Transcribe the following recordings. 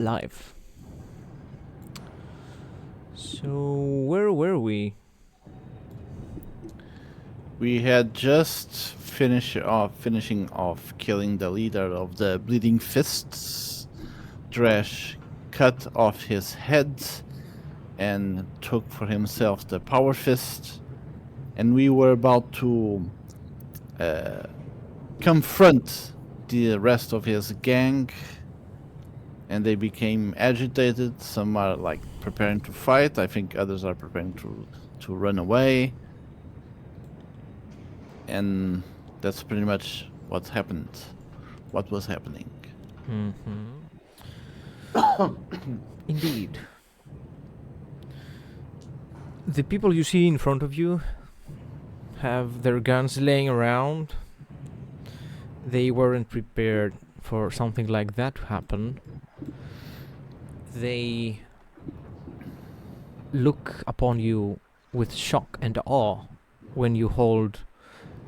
live. So where were we? We had just finishing off killing the leader of the Bleeding Fists. Drash cut off his head and took for himself the Power Fist. And we were about to confront the rest of his gang. And they became agitated. Some are like preparing to fight. I think others are preparing to run away. And that's pretty much what happened. What was happening. Indeed. The people you see in front of you have their guns laying around. They weren't prepared for something like that to happen. They look upon you with shock and awe when you hold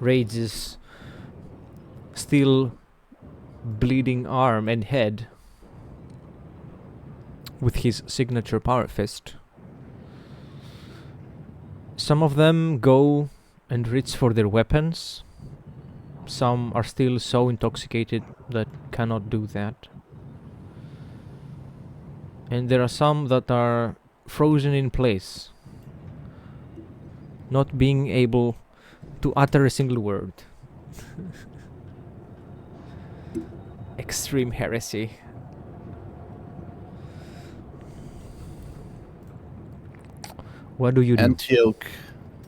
Rage's still bleeding arm and head with his signature Power Fist. Some of them go and reach for their weapons. Some are still so intoxicated that cannot do that. And there are some that are frozen in place, not being able to utter a single word. Extreme heresy. What do you do?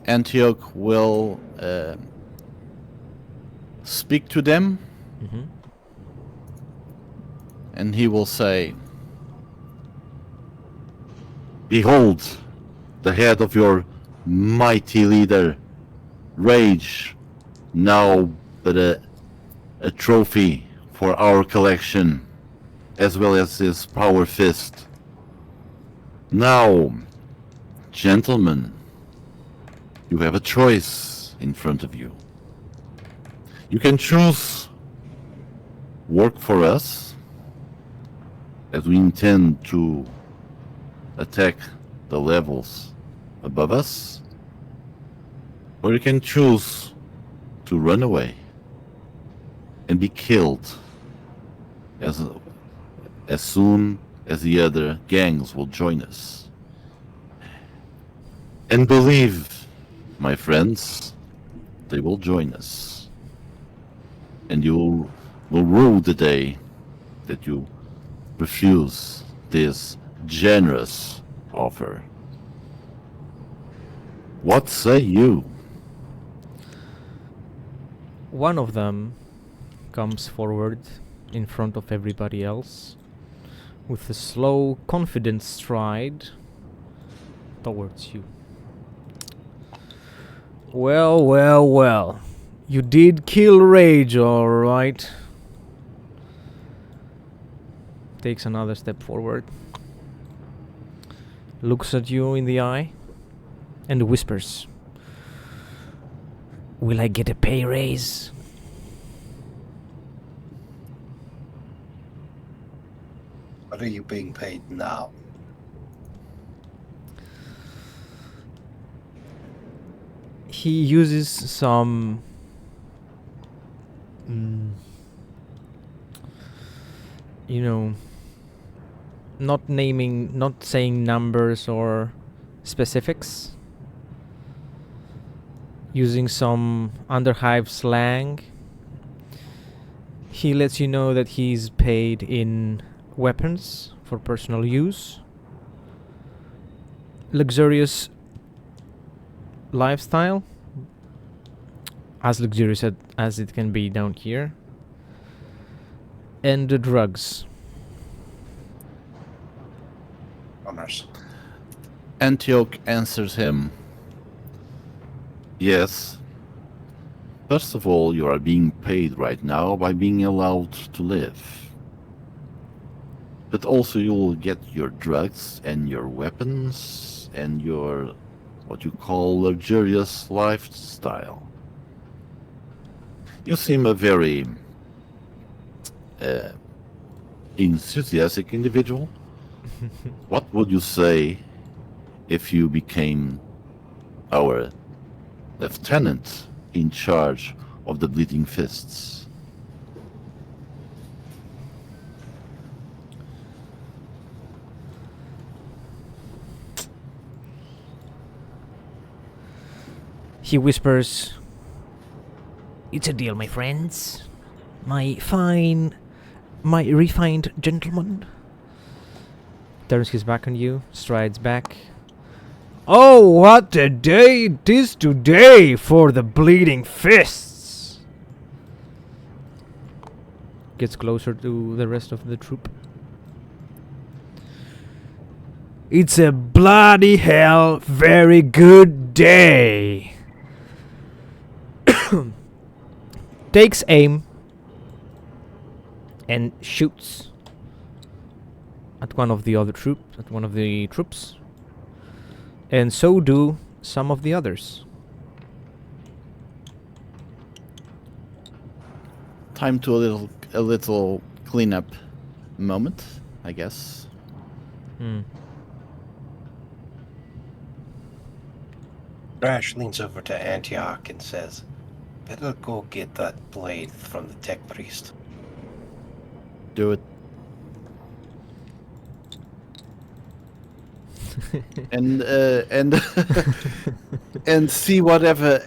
Antioch will speak to them, and he will say, "Behold, the head of your mighty leader, Rage, now but a trophy for our collection, as well as his Power Fist. Now, gentlemen, you have a choice in front of you. You can choose work for us, as we intend to attack the levels above us, or you can choose to run away and be killed as soon as the other gangs will join us. And believe, my friends, they will join us. And you will rue the day that you refuse this generous offer. What say you?" One of them comes forward in front of everybody else with a slow, confident stride towards you. Well, well, well. You did kill Rage, alright. Takes another step forward. Looks at you in the eye and whispers, "Will I get a pay raise?" What are you being paid now? He uses some not saying numbers or specifics, using some underhive slang. He lets you know that he's paid in weapons for personal use, luxurious lifestyle, as luxurious as it can be down here, and the drugs. Honors. Antioch answers him, "Yes. First of all, you are being paid right now by being allowed to live. But also you will get your drugs and your weapons and your what you call luxurious lifestyle. You seem a very enthusiastic individual. What would you say if you became our lieutenant in charge of the Bleeding Fists? He whispers, "It's a deal, my friends. My refined gentleman." Turns his back on you, strides back. "Oh, what a day it is today for the Bleeding Fists!" Gets closer to the rest of the troop. "It's a bloody hell very good day." Takes aim and shoots at one of the troops, and so do some of the others. Time to a little cleanup moment, I guess. Rash leans over to Antioch and says, "Better go get that blade from the tech priest." Do it. and and see whatever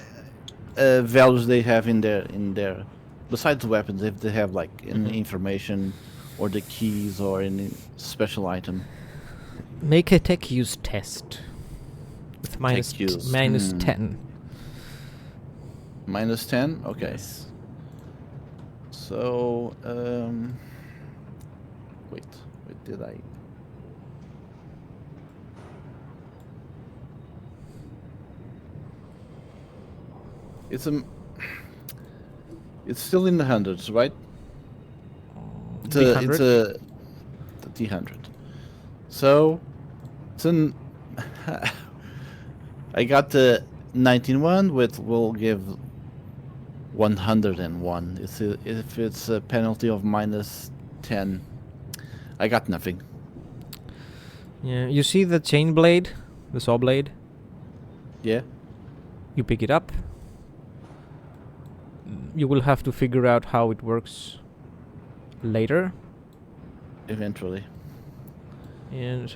values they have in their besides the weapons, if they have like any information or the keys or any special item. Make a tech use test with minus Tech use. minus 10. Minus 10? Okay. Yes. So, wait, did I? It's still in the hundreds, right? It's a the 100. So, it's an I got the 91, which will give 101. If it's a penalty of minus 10, I got nothing. Yeah, you see the chain blade, the saw blade? Yeah. You pick it up. You will have to figure out how it works later. Eventually. And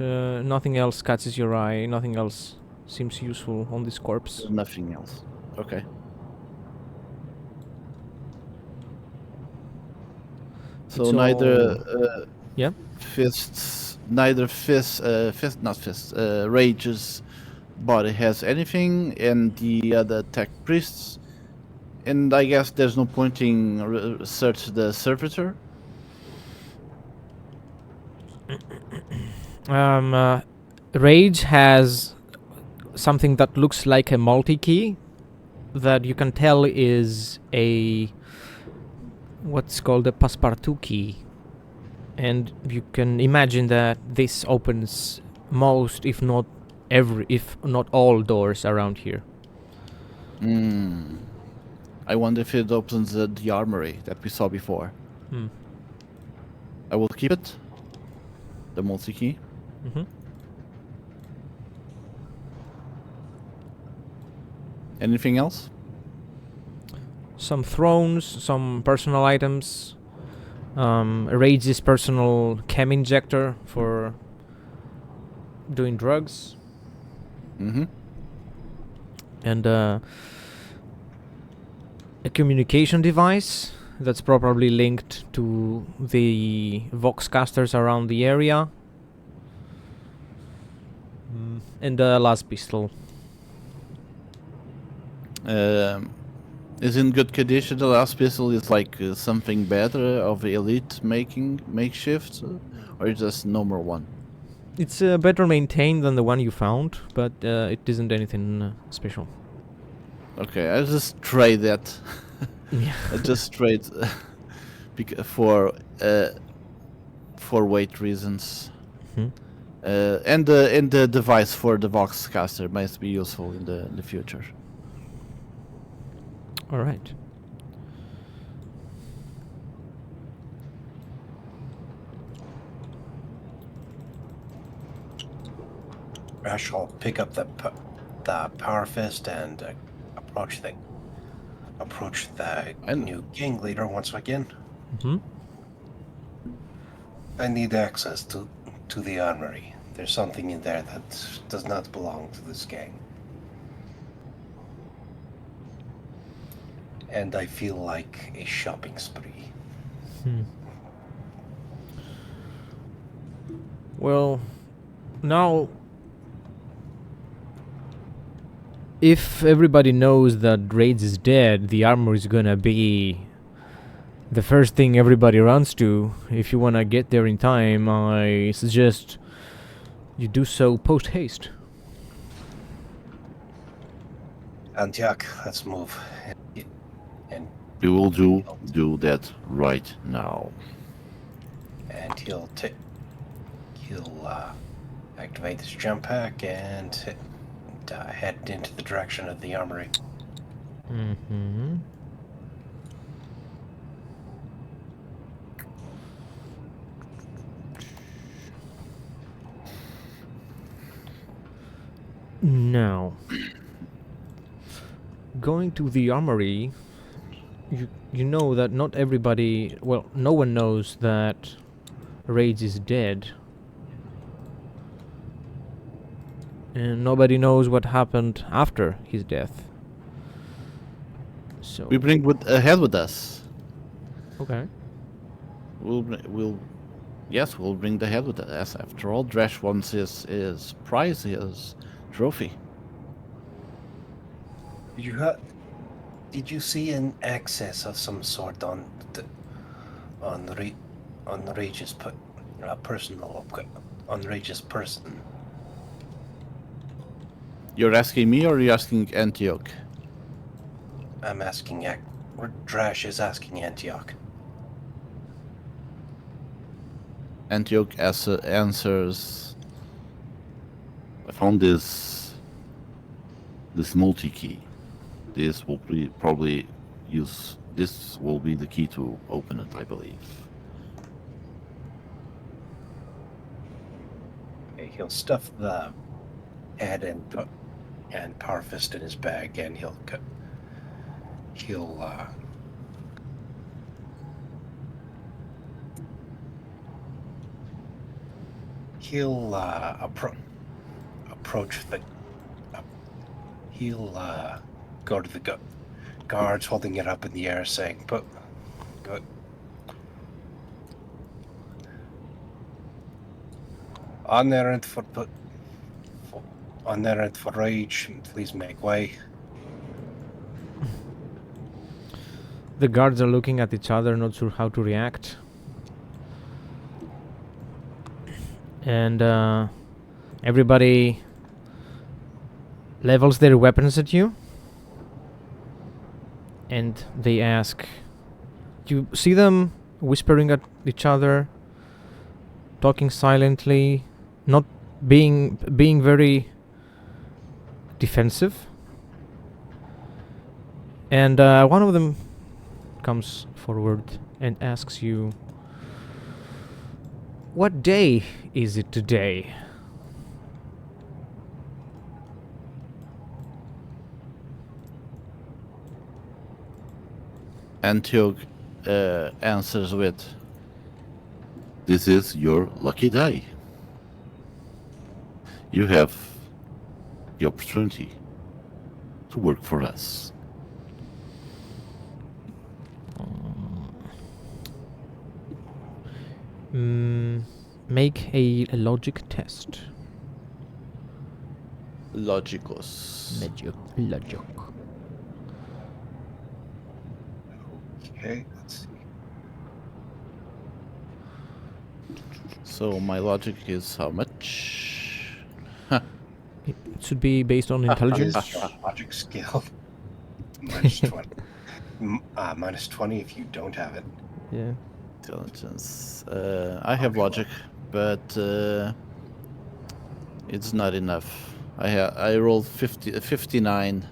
nothing else catches your eye, nothing else seems useful on this corpse. Nothing else. Okay. So It's neither yeah? Rage's body has anything, and the other tech priests. And I guess there's no point in search the servitor. Rage has something that looks like a multi-key that you can tell is a what's called a passepartout key, and you can imagine that this opens most, if not all doors around here. I wonder if it opens the armory that we saw before. I will keep it. The multi-key. Anything else? Some thrones, some personal items, Rage's personal chem injector for doing drugs, and a communication device that's probably linked to the voxcasters around the area, and a las pistol. Is in good condition. The last pistol is like something better of elite makeshift, or is just normal one? It's better maintained than the one you found, but it isn't anything special. Okay, I just trade that. Yeah. I just trade for weight reasons. And the device for the voxcaster might be useful in the future. All right. Rash will pick up the power fist and approach the And new gang leader once again. Mm-hmm. I need access to the armory. There's something in there that does not belong to this gang. And I feel like a shopping spree. Well, now, if everybody knows that Raids is dead, the armor is gonna be the first thing everybody runs to. If you wanna get there in time, I suggest you do so post haste. Antioch, let's move. And we will do that right now. and he'll activate his jump pack and head into the direction of the armory. Mm-hmm. Now, going to the armory, you know that not everybody, well, no one knows that Rage is dead. And nobody knows what happened after his death. So We bring ahead with us. okay. We'll bring the head with us. After all, Dresh wants his prize, his trophy. Did you see an access of some sort on Rage's personal on Rage's person? You're asking me, or you're asking Antioch? I'm asking. Drash is asking Antioch. Antioch answers. I found this multi-key. This will probably use. This will be the key to open it, I believe. Okay, he'll stuff the head and power fist in his bag, and he'll approach the. He'll go to the guards, holding it up in the air, saying, "Put, go." On their end for Rage, please make way. The guards are looking at each other, not sure how to react. And everybody levels their weapons at you. And they ask, you see them whispering at each other, talking silently, not being very defensive. And one of them comes forward and asks you, what day is it today? Antioch answers with, "This is your lucky day. You have the opportunity to work for us." Make a logic test. Logicus. Logic. Okay, let's see. So my logic is how much? It should be based on intelligence. What is your logic skill? Minus 20. Minus 20 if you don't have it. Yeah. Intelligence. I have logic, but it's not enough. I rolled 59.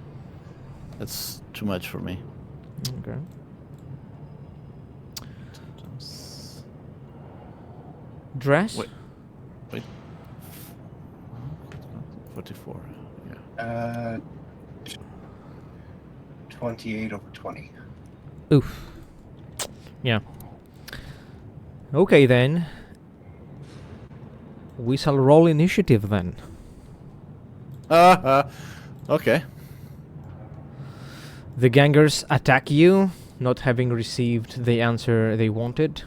That's too much for me. Okay. Dress? Wait. 44. Yeah. 28 over 20. Oof. Yeah. Okay then. We shall roll initiative then. Okay. The gangers attack you, not having received the answer they wanted.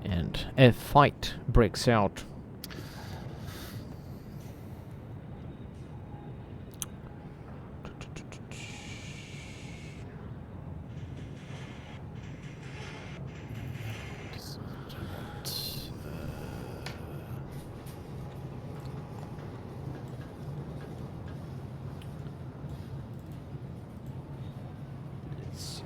And a fight breaks out. Let's see.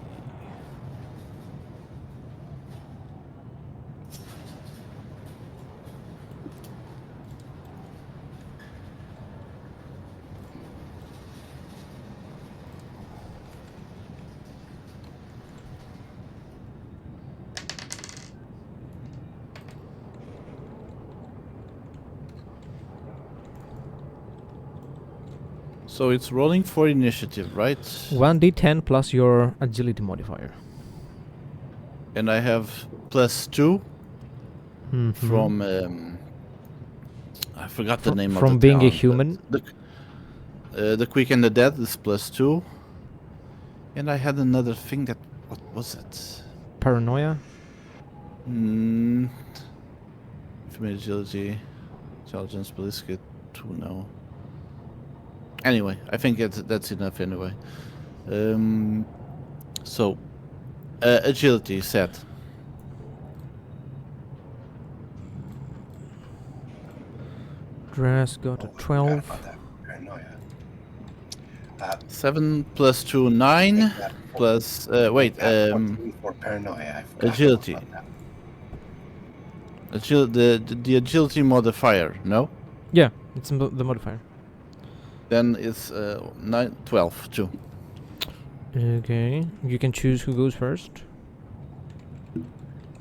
So it's rolling for initiative, right? 1d10 plus your agility modifier. And I have +2 Mhm. from I forgot the name from of the being a talent, but human. The quick and the dead is +2, and I had another thing that what was it? Paranoia. Mm, Information agility, intelligence, ballistic 2 now. Anyway, I think that's enough anyway. So agility set. Dress got a Oh, I forgot 12. about that paranoia. 7 plus 2, 9. Make that four- Plus make that 14 for paranoia. I forgot agility. about that. The agility modifier, no? Yeah, it's the modifier. Then it's 9, 12 too. Okay, you can choose who goes first.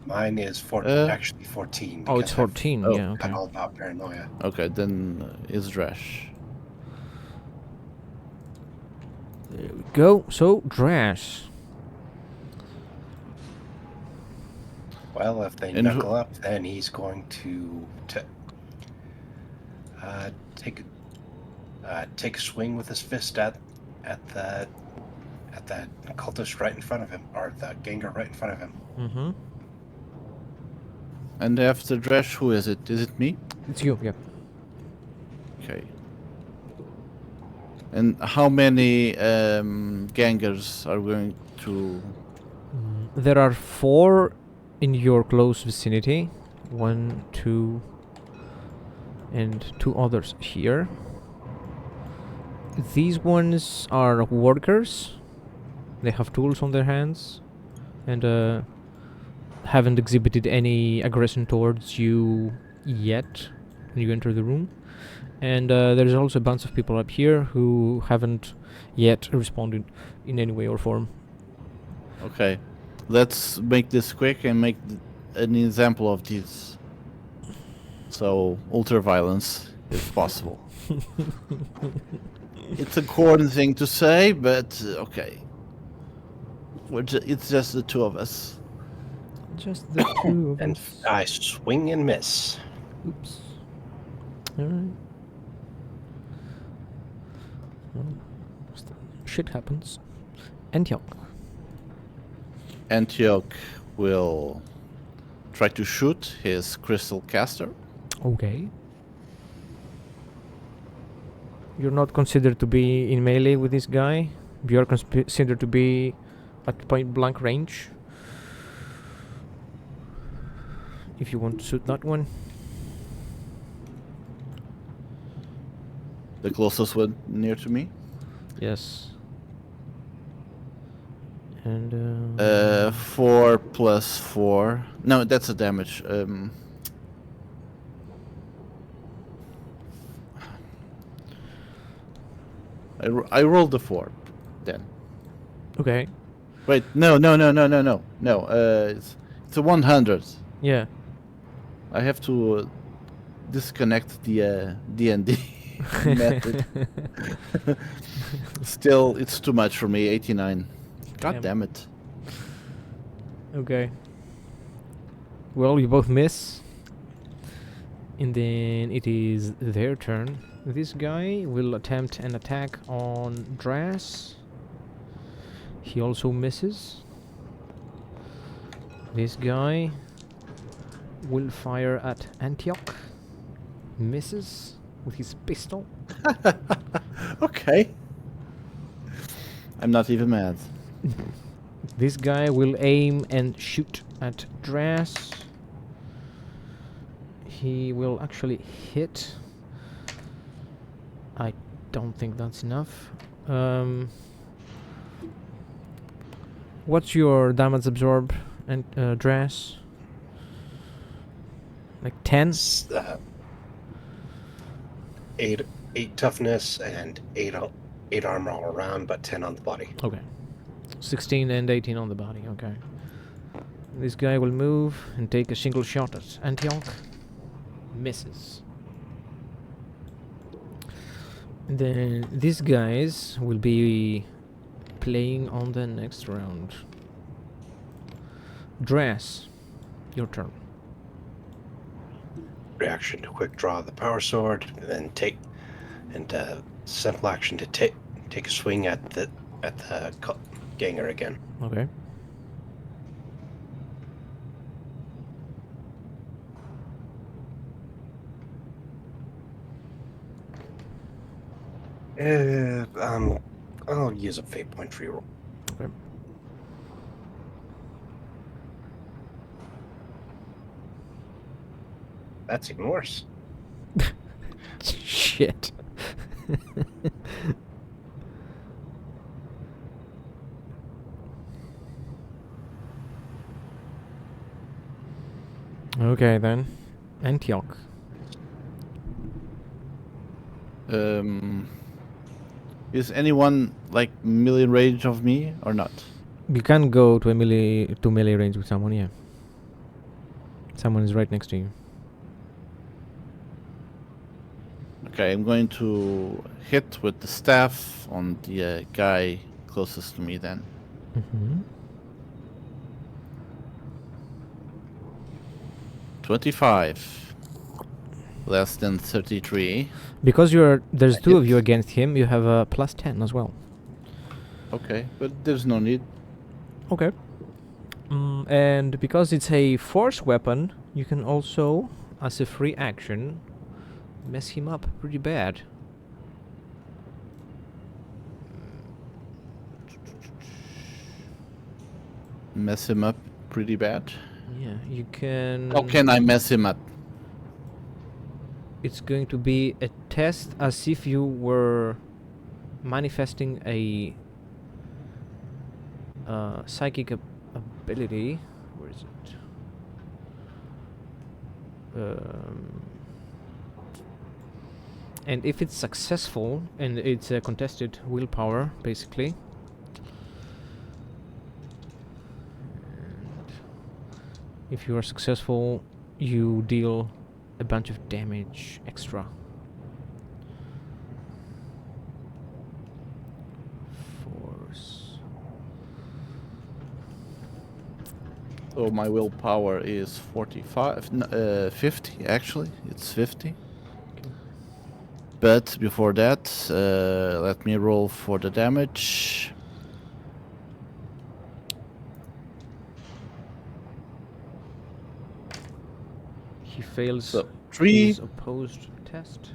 Mine is actually 14. Oh, it's because I 14. Oh. Yeah, forgot okay. all about paranoia. Okay, then it's Drash. There we go. So, Drash. Well, if they And knuckle up, then he's going to take a swing with his fist at the cultist right in front of him, or the ganger right in front of him. Mm-hmm. And after Drash, who is it? Is it me? It's you, yeah. Okay. And how many gangers are going to? There are 4 in your close vicinity. 1, 2, and 2 others here. These ones are workers. They have tools on their hands, and haven't exhibited any aggression towards you yet when you enter the room. And there's also a bunch of people up here who haven't yet responded in any way or form. Okay, let's make this quick and make an example of this. So ultra violence, if possible. It's a corny thing to say, but okay. It's just the two of us. Just the 2 of And us. I swing and miss. Oops. Alright. Shit happens. Antioch. Antioch will try to shoot his crystal caster. Okay. You're not considered to be in melee with this guy. You are considered to be at point blank range. If you want to shoot that one. The closest one near to me. Yes. And 4 plus 4. No, that's a damage. I rolled the 4 then. okay. Wait, no. It's a 100. Yeah. I have to disconnect the D&D method. Still, it's too much for me. 89. God damn it. Okay. Well, you both miss. And then it is their turn. This guy will attempt an attack on Dras. He also misses. This guy will fire at Antioch. Misses with his pistol. Okay. I'm not even mad. This guy will aim and shoot at Dras. He will actually hit. I don't think that's enough. What's your damage absorb and Dras? Like 10? It's, 8 toughness and 8 armor all around, but 10 on the body. Okay. 16 and 18 on the body, okay. This guy will move and take a single shot at Antioch. Misses. And then these guys will be playing on the next round. Dras, your turn. Reaction to quick draw the power sword, and then take simple action to take a swing at the ganger again. Okay. I'll use a fate point for reroll. Okay. That's even worse. Shit. Okay then. Antioch. Is anyone like melee range of me or not? You can go to melee range with someone, yeah. Someone is right next to you. Okay, I'm going to hit with the staff on the guy closest to me then. Mm-hmm. 25. Less than 33. Because there's two of you against him, you have a plus 10 as well. Okay, but there's no need. Okay. And because it's a force weapon, you can also, as a free action, mess him up pretty bad. Mess him up pretty bad. Yeah, you can... How can I mess him up? It's going to be a test as if you were manifesting a psychic ability. Where is it? And if it's successful, and it's a contested willpower, basically. And if you are successful, you deal a bunch of damage extra. Force. So my willpower is 45, 50 actually. It's 50. Okay. But before that, let me roll for the damage. He fails So 3, his opposed test.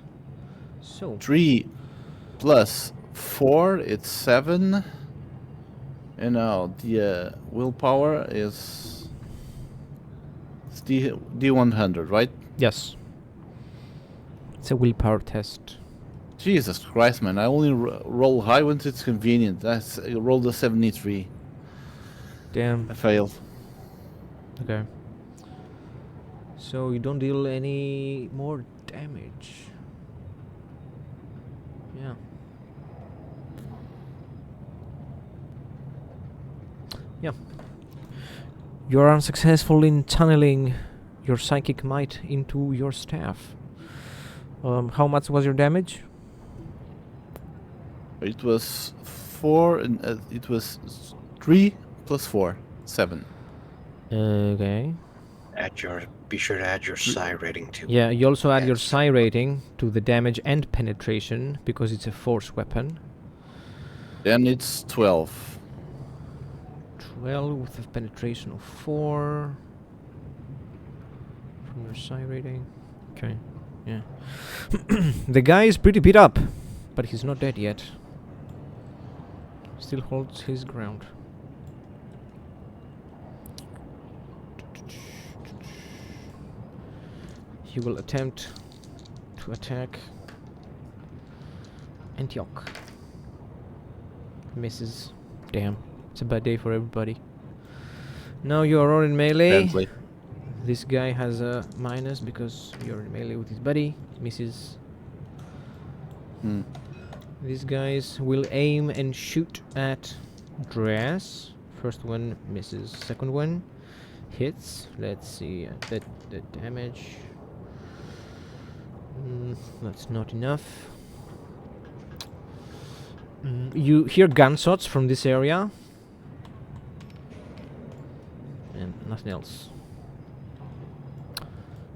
So 3 plus 4, it's 7. And now the willpower is it's D100, right? yes, it's a willpower test. Jesus Christ, man! I only roll high when it's convenient. I rolled a 73. Damn. I failed. Okay. So you don't deal any more damage. Yeah. Yeah. You're unsuccessful in channeling your psychic might into your staff. How much was your damage? It was 4, and it was 3 plus 4, 7. Okay. Be sure to add your psi rating to. Yeah, you also add your Yes. psi rating to the damage and penetration because it's a force weapon. Then it's 12. 12 with a penetration of 4 from your psi rating. Okay, yeah. The guy is pretty beat up, but he's not dead yet. Still holds his ground. He will attempt to attack Antioch. Misses. Damn. It's a bad day for everybody. Now you are all in melee. Apparently. This guy has a minus because you're in melee with his buddy. Misses. Hmm. These guys will aim and shoot at Dras. First one misses. Second one hits. Let's see the damage. That's not enough. You hear gunshots from this area. And nothing else.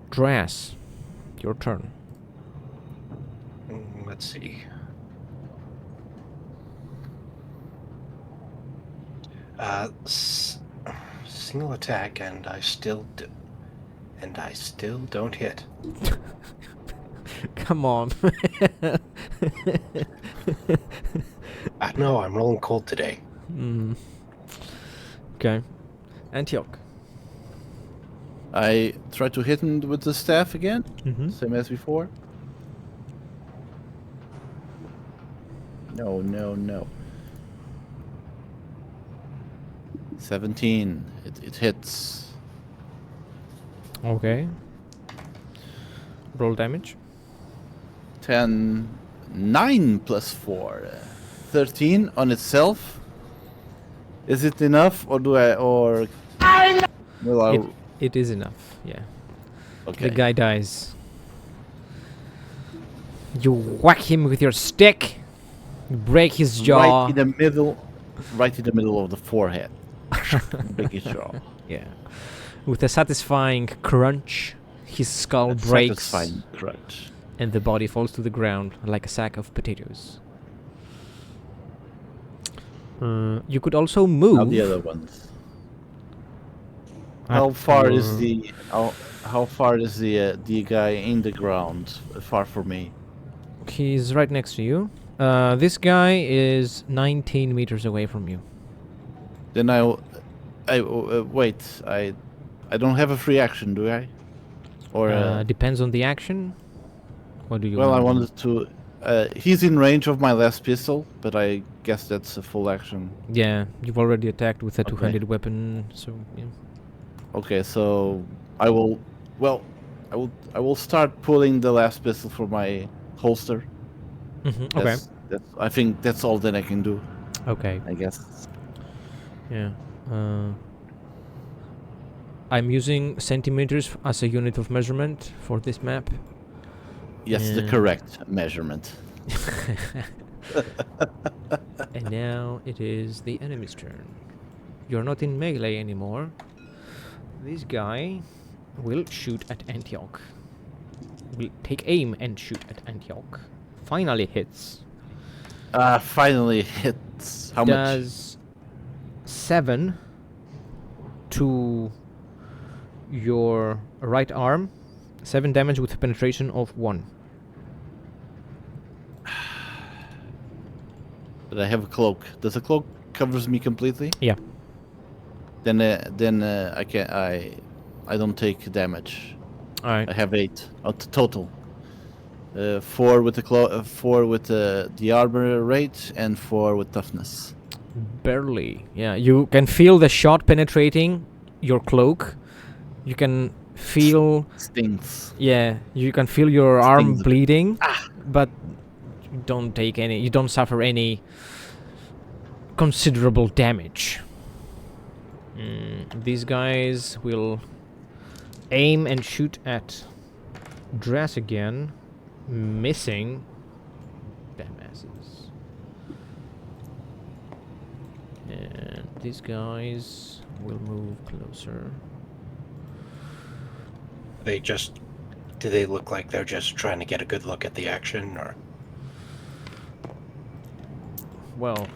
Dras, your turn. Let's see. Single attack, and I still don't hit. Come on. I know I'm rolling cold today. Okay. Antioch. I try to hit him with the staff again, same as before. No, no, no. 17. It hits. Okay. Roll damage. 10. 9 plus 4. 13 on itself. Is it enough, or do I, or... Will I... It is enough, yeah. Okay. The guy dies. You whack him with your stick. You break his jaw. Right in the middle of the forehead. Break his jaw. Yeah. With a satisfying crunch, his skull breaks. Satisfying crunch. And the body falls to the ground like a sack of potatoes. You could also move. Now the other ones. How far is the guy in the ground? Far from me. He's right next to you. This guy is 19 meters away from you. Then wait. I don't have a free action, do I? Or Depends on the action. What do you? well, I want? wanted to. He's in range of my last pistol, but I guess that's a full action. Yeah, you've already attacked with a Okay. two-handed weapon, so yeah. Okay, so I will. Well, I will start pulling the last pistol from my holster. Okay. I think that's all that I can do. Okay. I guess. Yeah. I'm using centimeters as a unit of measurement for this map. Yes, the Yeah. correct measurement. And now it is the enemy's turn. You're not in melee anymore. This guy will shoot at Antioch. Will take aim and shoot at Antioch. Finally hits. Finally hits. How much? Does 7 to your right arm. 7 damage with a penetration of 1. But I have a cloak. Does a cloak covers me completely? Yeah. Then I can I don't take damage. Alright. I have 8 total. 4 with the 4 with the armor rate, and 4 with toughness. Barely. Yeah, you can feel the shot penetrating your cloak. You can feel... Stings. Yeah, you can feel your arm Stings. bleeding, but you don't take any... You don't suffer any considerable damage. These guys will aim and shoot at Dress again. Missing. Damn asses. And these guys will move closer. Do they look like they're just trying to get a good look at the action, or? Well,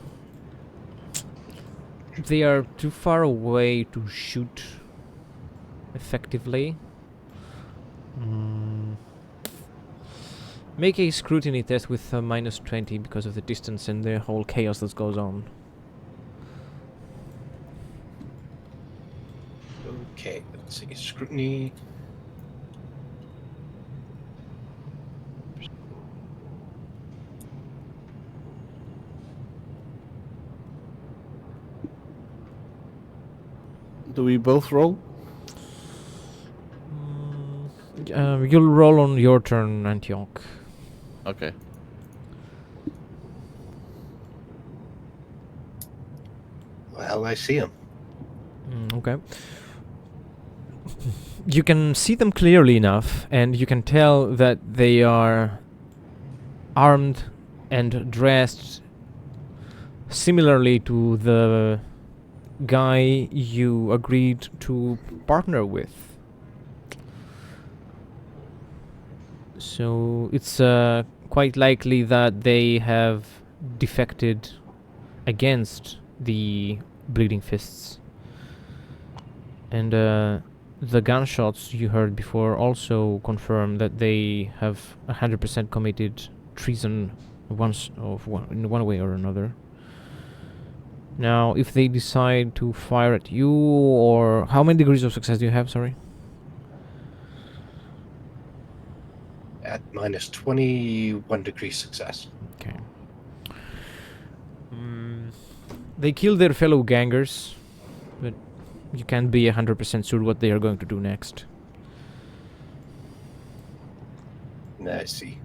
they are too far away to shoot effectively. Make a scrutiny test with a -20 because of the distance and the whole chaos that goes on. Okay, let's see. Scrutiny. Do we both roll? You'll roll on your turn, Antioch. Okay. Well, I see him. Okay. You can see them clearly enough, and you can tell that they are armed and dressed similarly to the guy you agreed to partner with. So it's quite likely that they have defected against the Bleeding Fists. And the gunshots you heard before also confirm that they have 100% committed treason in one way or another. Now, if they decide to fire at you, or how many degrees of success do you have? Sorry. At -21 degrees success. Okay. They kill their fellow gangers, but you can't be 100% sure what they are going to do next. I see.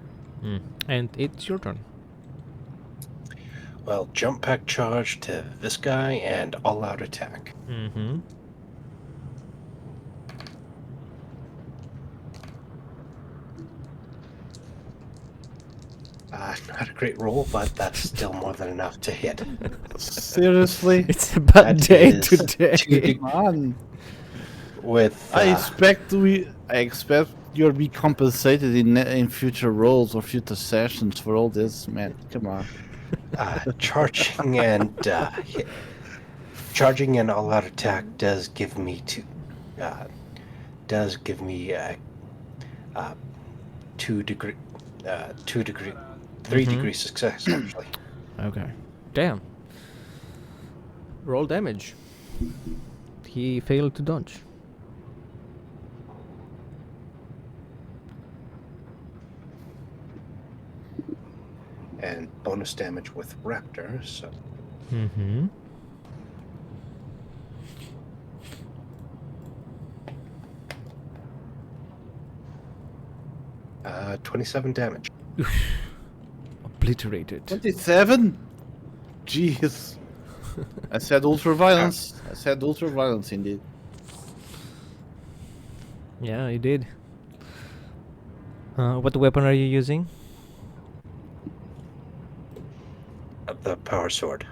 And it's your turn. Well, jump pack charge to this guy and all-out attack. Mm-hmm. Not a great roll, but that's still more than enough to hit. Seriously? It's a bad That day is today. Come on. With I expect you'll be compensated in future rolls or future sessions for all this, man. Come on. charging and charging and all-out attack does give me 3 degree success actually. Okay. Damn. Roll damage. He failed to dodge. And bonus damage with Raptor, so Mm-hmm. uh, 27 damage. Obliterated. 27? Jeez. I said ultra-violence. I said ultra-violence indeed. Yeah, you did. What weapon are you using? The power sword.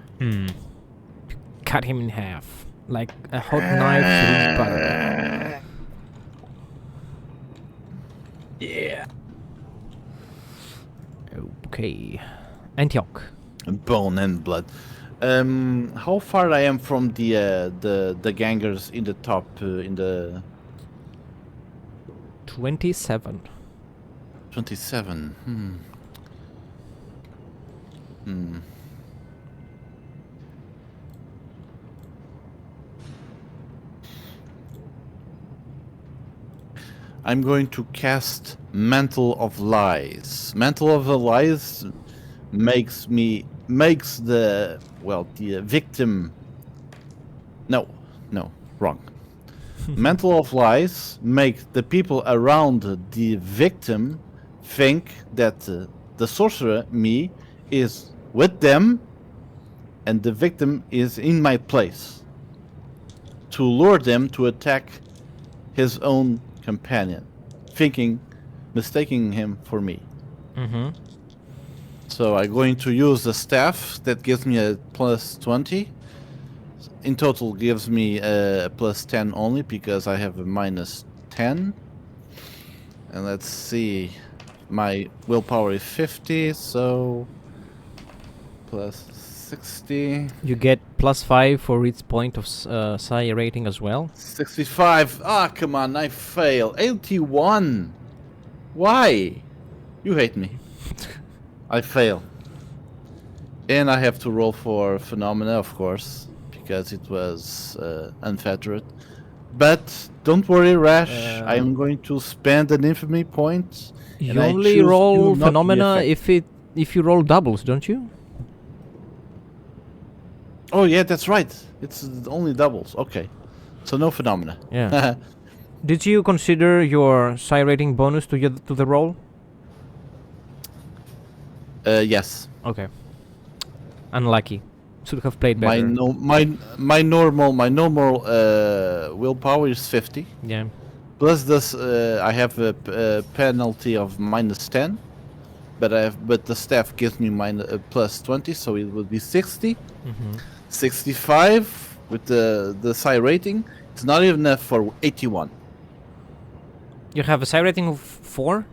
Cut him in half. Like a hot knife through butter. Yeah. Okay. Antioch. Bone and blood. How far I am from the gangers in the top in the 27. 27. I'm going to cast Mantle of Lies. Mantle of the Lies makes the victim. No, wrong. Mantle of Lies make the people around the victim think that the sorcerer, me, is with them and the victim is in my place, to lure them to attack his own companion, thinking mistaking him for me. Mm-hmm. So I'm going to use the staff that gives me a plus 20. In total gives me a plus 10 only because I have a minus 10. And let's see. My willpower is 50, so plus 60. You get +5 for each point of psi rating as well. 65. Ah, come on, I fail. 81. Why? You hate me. I fail. And I have to roll for phenomena, of course, because it was unfettered. But don't worry, Rash. I'm going to spend an infamy point. You and I only choose roll you not to be phenomena affected. if you roll doubles, don't you? Oh yeah, that's right. It's only doubles. Okay, so no phenomena. Yeah. Did you consider your psi rating bonus to the roll? Yes. Okay. Unlucky. Should have played better. My normal willpower is 50. Yeah. Plus this, I have a penalty of minus 10, but the staff gives me plus 20, so it would be 60. Mm-hmm. 65 with the psi rating. It's not even enough for 81. You have a psi rating of 4?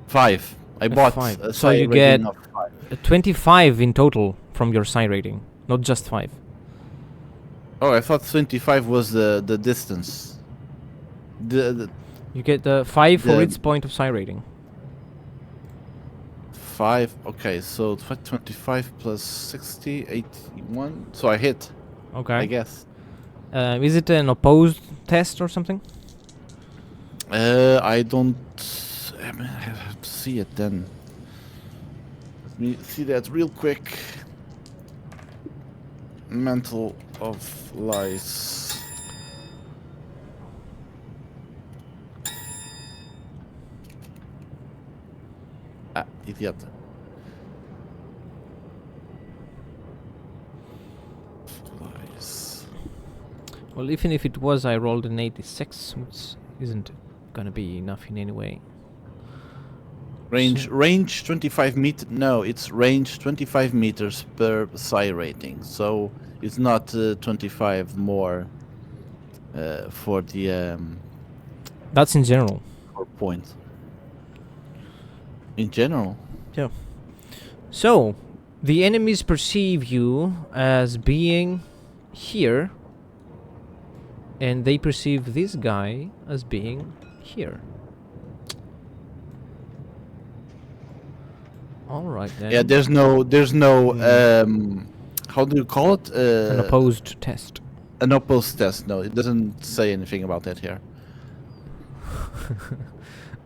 5. I bought 5. a So psi you rating get of 5. 25 in total from your psi rating, not just 5. Oh, I thought 25 was the distance. You get 5 for The- each point of psi rating. 5. Okay, so 25 plus 60, 81. So I hit, Okay. I guess. Is it an opposed test or something? I don't. I mean, I have to see it then. Let me see that real quick. Mantle of Lies. Ah, idiot. Lies. Well, even if it was, I rolled an 86, which isn't gonna be enough in any way. Range 25 meter. No, it's range 25 meters per psi rating. So it's not 25 more for the That's in general. for point. In general. Yeah. So, the enemies perceive you as being here, and they perceive this guy as being here. All right then. Yeah, there's no how do you call it? An opposed test. An opposed test. No, it doesn't say anything about that here.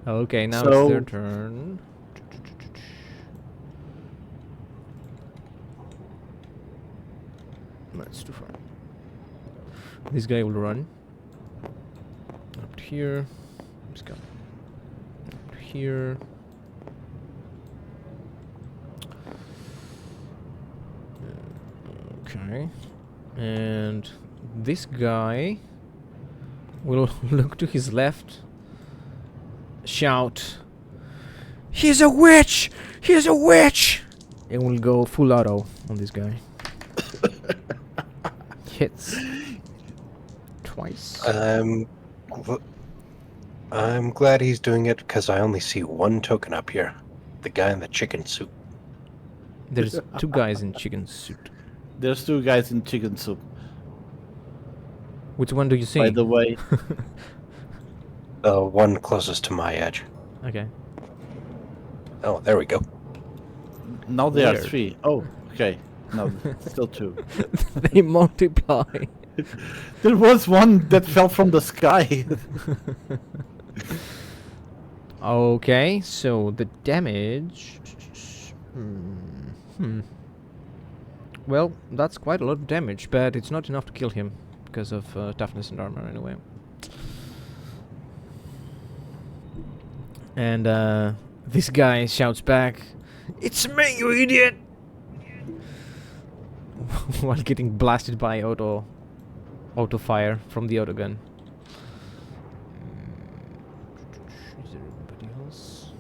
Okay, now So- it's their turn. That's too far. This guy will run up to here. This guy up to here. Okay, and this guy will look to his left, shout, "He's a witch! He's a witch!" and will go full auto on this guy. Hits twice. I'm glad he's doing it because I only see one token up here. The guy in the chicken suit. There's two guys in chicken suit. There's two guys in chicken soup. Which one do you see? By the way, The one closest to my edge. Okay. Oh, there we go. now there are Weird. 3. Oh, okay. No, still 2. They multiply. There was one that fell from the sky. Okay, so the damage. Well, that's quite a lot of damage, but it's not enough to kill him because of toughness and armor, anyway. And this guy shouts back, "It's me, you idiot!" while getting blasted by auto fire from the autogun. Is there anybody else?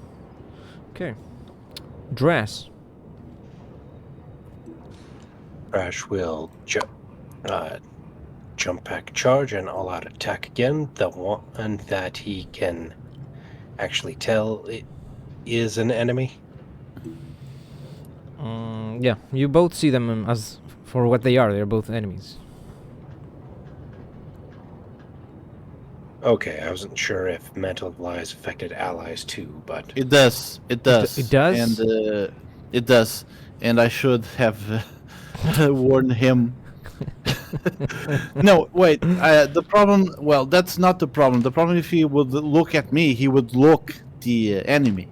Okay. Dress. Crash will jump back, charge, and all-out attack again. The one that he can actually tell it is an enemy. Yeah, you both see them as for what they are. They're both enemies. Okay, I wasn't sure if Mantle of Lies affected allies too, but It does. It does. It does? And it does. And I should have warned him. No, wait. The problem. Well, that's not the problem. The problem, if he would look at me, he would look the enemy,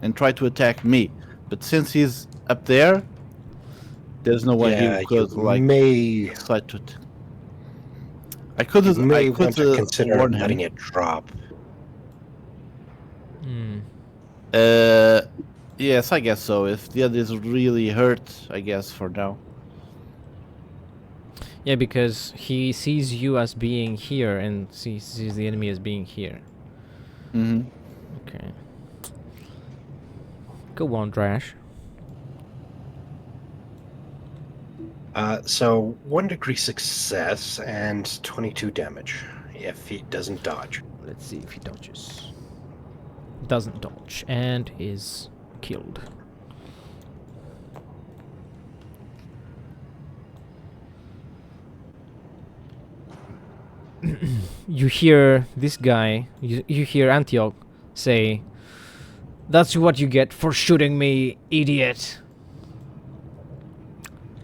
and try to attack me. But since he's up there, there's no way he could may decide to. I could want to consider warn letting him. it drop. Yes, I guess so. If the others really hurt, I guess for now. Yeah, because he sees you as being here and sees the enemy as being here. Mm-hmm. Okay. Go on, Drash. So 1 degree success and 22 damage if he doesn't dodge. Let's see if he dodges. Doesn't dodge and is killed. You hear this guy, you hear Antioch say, "That's what you get for shooting me, idiot."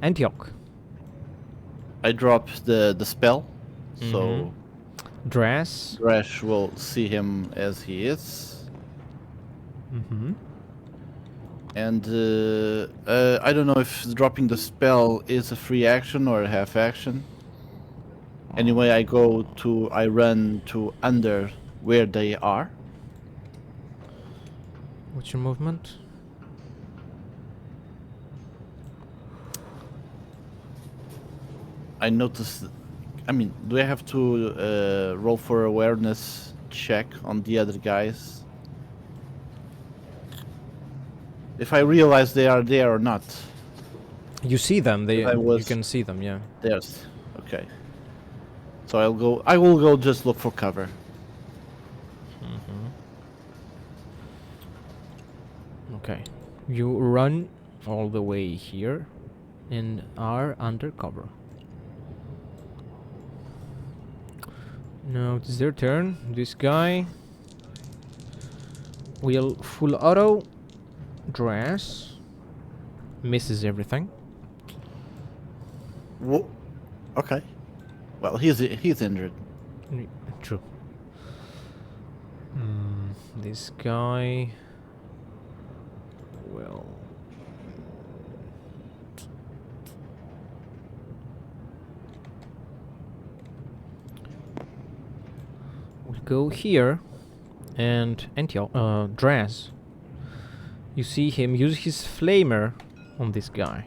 Antioch. I dropped the spell, so Dress. Drash will see him as he is. And I don't know if dropping the spell is a free action or a half action. Anyway, I run to under where they are. What's your movement? I noticed. I mean, do I have to roll for awareness check on the other guys? If I realize they are there or not. You see them. If I You was- can see them. Yeah. There's. Okay. So I will go just look for cover. Okay. You run all the way here and are under cover. Now it's their turn. This guy will full auto dress. Misses everything. Whoa. Okay. Well, he's injured. True. This guy. Well. We'll go here, and Antioch, Dress. You see him use his flamer on this guy.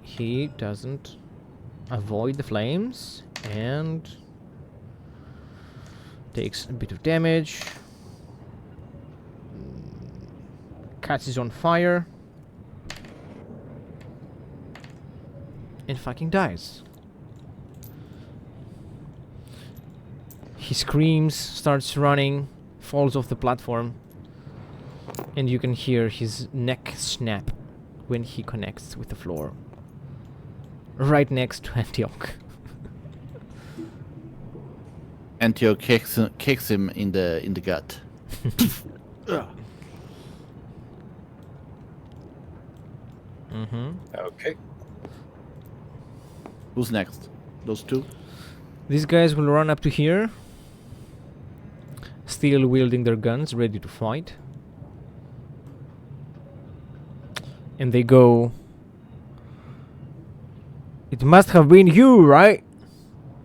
He doesn't avoid the flames and takes a bit of damage. Catches on fire and fucking dies. He screams, starts running, falls off the platform, and you can hear his neck snap when he connects with the floor. Right next to Antioch. Antioch kicks him in the gut. Okay. Who's next? Those two? These guys will run up to here, still wielding their guns, ready to fight. And they go, "It must have been you, right?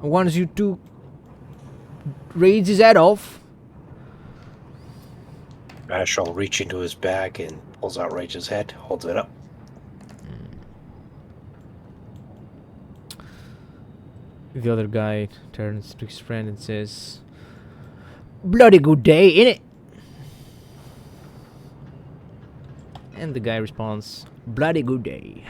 Once you two raise his head off." Ash will reach into his bag and pulls out Rage's head, holds it up. The other guy turns to his friend and says, Bloody good day, innit? And the guy responds, bloody good day.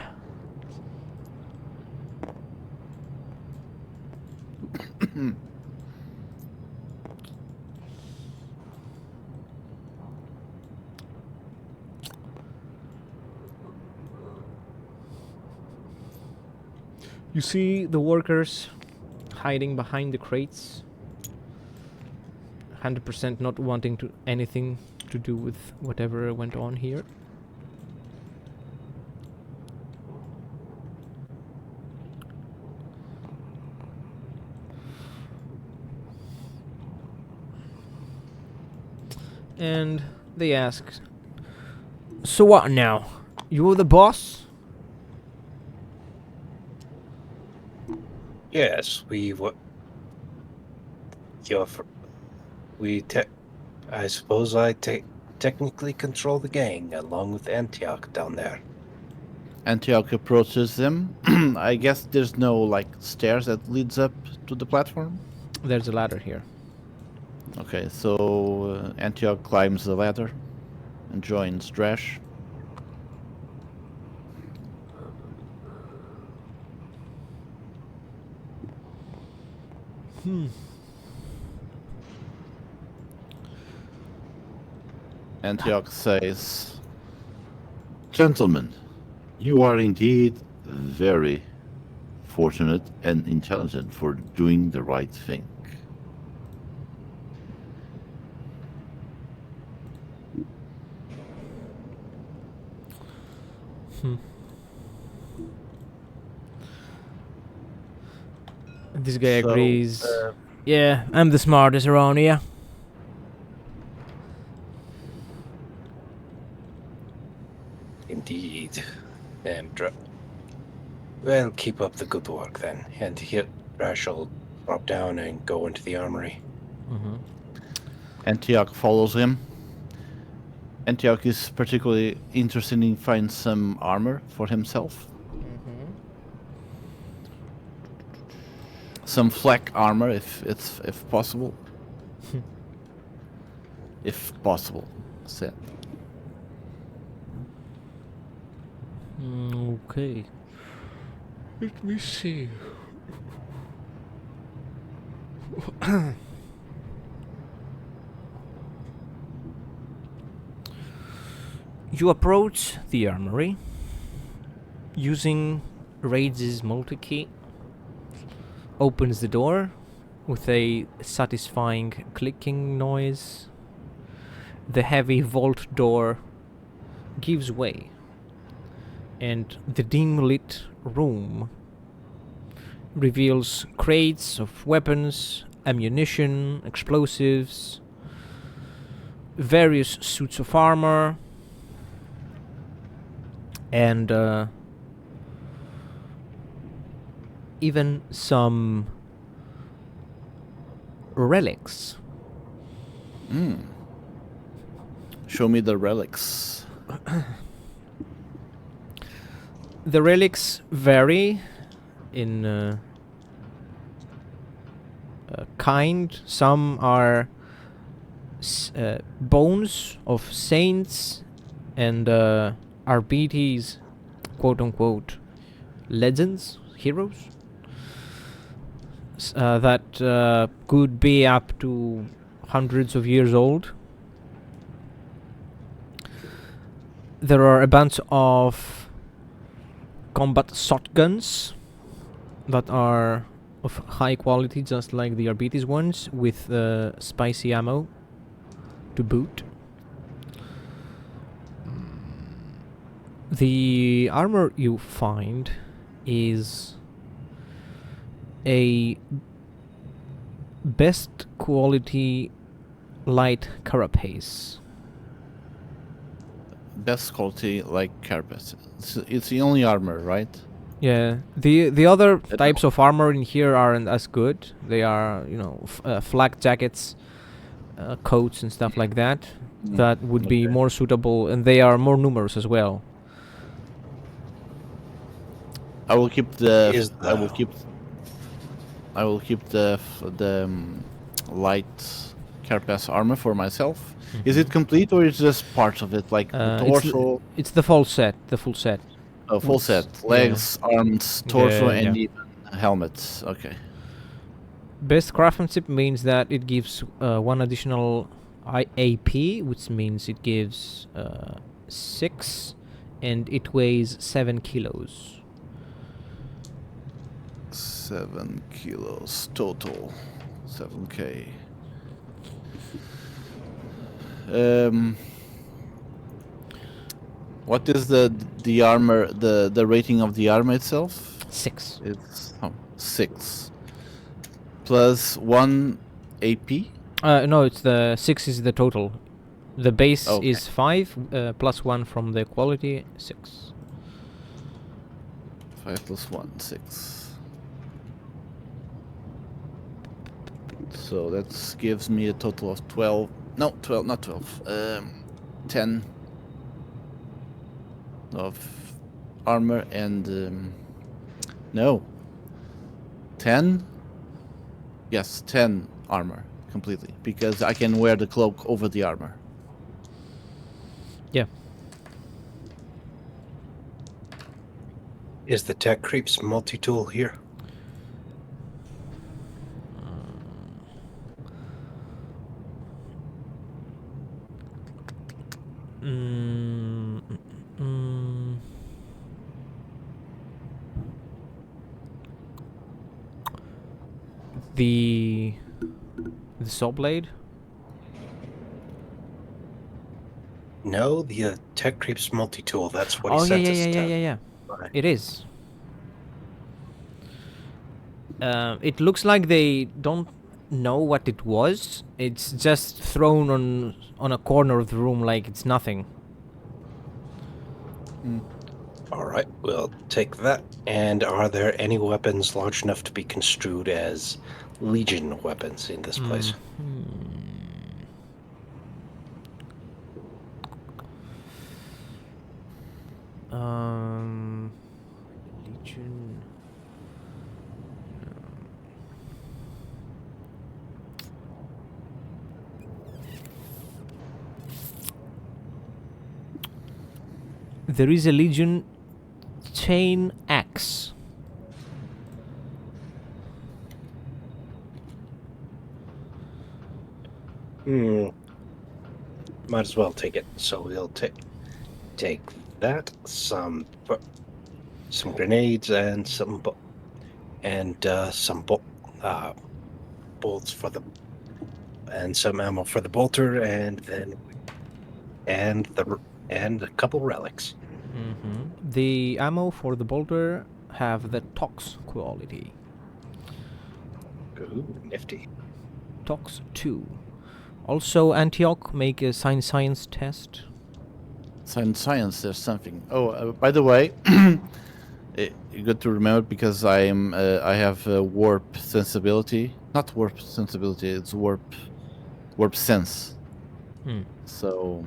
You see the workers hiding behind the crates, 100% not wanting to anything to do with whatever went on here. And they ask, so what now? You're the boss? Yes, I suppose I technically control the gang along with Antioch down there. Antioch approaches them. I guess there's no like stairs that leads up to the platform. There's a ladder here. Okay, so Antioch climbs the ladder and joins Drash. Antioch says, "Gentlemen, you are indeed very fortunate and intelligent for doing the right thing. This guy So, agrees. Yeah, I'm the smartest around here. Indeed. Well, keep up the good work then. And Rash will drop down and go into the armory. Mm-hmm. Antioch follows him. Antioch is particularly interested in finding some armor for himself. Some flak armor, if possible. If possible, said. Okay. Let me see. You approach the armory using Rage's multi-key. Opens the door with a satisfying clicking noise. The heavy vault door gives way, and the dim-lit room reveals crates of weapons, ammunition, explosives, various suits of armor, and even some relics. Show me the relics. The relics vary in kind. Some are bones of saints and RBT's quote-unquote legends, heroes, that could be up to hundreds of years old. There are a bunch of combat shotguns that are of high quality, just like the RBT's ones, with spicy ammo to boot. The armor you find is a best quality light carapace. Best quality, like carapace. It's the only armor, right? Yeah, the other types of armor in here aren't as good. They are, flak jackets, coats and stuff like that. That would be more suitable, and they are more numerous as well. I will keep the. I will keep the light carapace armor for myself. Is it complete or is just parts of it, like the torso? It's the full set. The full set. Oh, full set. Legs, arms, torso, and even helmets. Okay. Best craftsmanship means that it gives one additional AP, which means it gives 6, and it weighs 7 kilos. 7 kilos total. 7k. What is the armor, the rating of the armor itself? 6. It's 6 plus 1 AP. No, it's the 6 is the total. The base Okay. is 5 plus 1 from the quality 6. 5 plus 1, 6. So that gives me a total of 12. No, 12, not 12. 10 of armor and no, 10. Yes, 10 armor completely, because I can wear the cloak over the armor. Yeah. Is the Tech Creeps multi-tool here? The saw blade. No, the Tech Creeps multi-tool. That's what he Oh yeah, sent yeah, us yeah, to yeah, yeah, yeah. buy. It is. It looks like they don't know what it was. It's just thrown on a corner of the room like it's nothing. All right, we'll take that. And are there any weapons large enough to be construed as Legion weapons in this place? Legion. There is a Legion chain axe. Might as well take it. So we'll take that, some grenades, and some bolts for the, and some ammo for the bolter, and then and a couple relics. The ammo for the bolter have the tox quality. Ooh, nifty. Tox 2. Also, Antioch, make a science test. Science, there's something. Oh, by the way, good to remember, because I have warp sensibility. Not warp sensibility, it's warp sense. So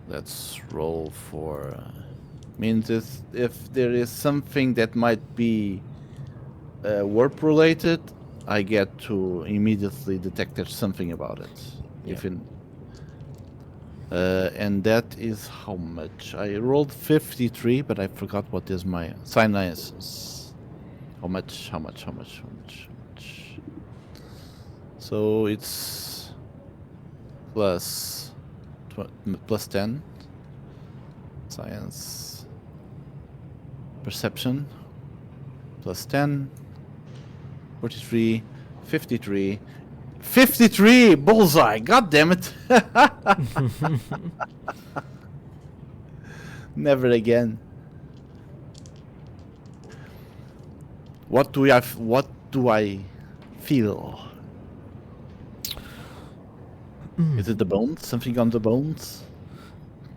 let's roll for. Means if there is something that might be warp related, I get to immediately detect there's something about it. Yeah. If in and that is how much? I rolled 53, but I forgot what is my science. How much? So it's plus 10. Science. Perception. Plus 10. 43. 53. 53! Bullseye! God damn it! Never again. What do I feel? Is it the bones? Something on the bones?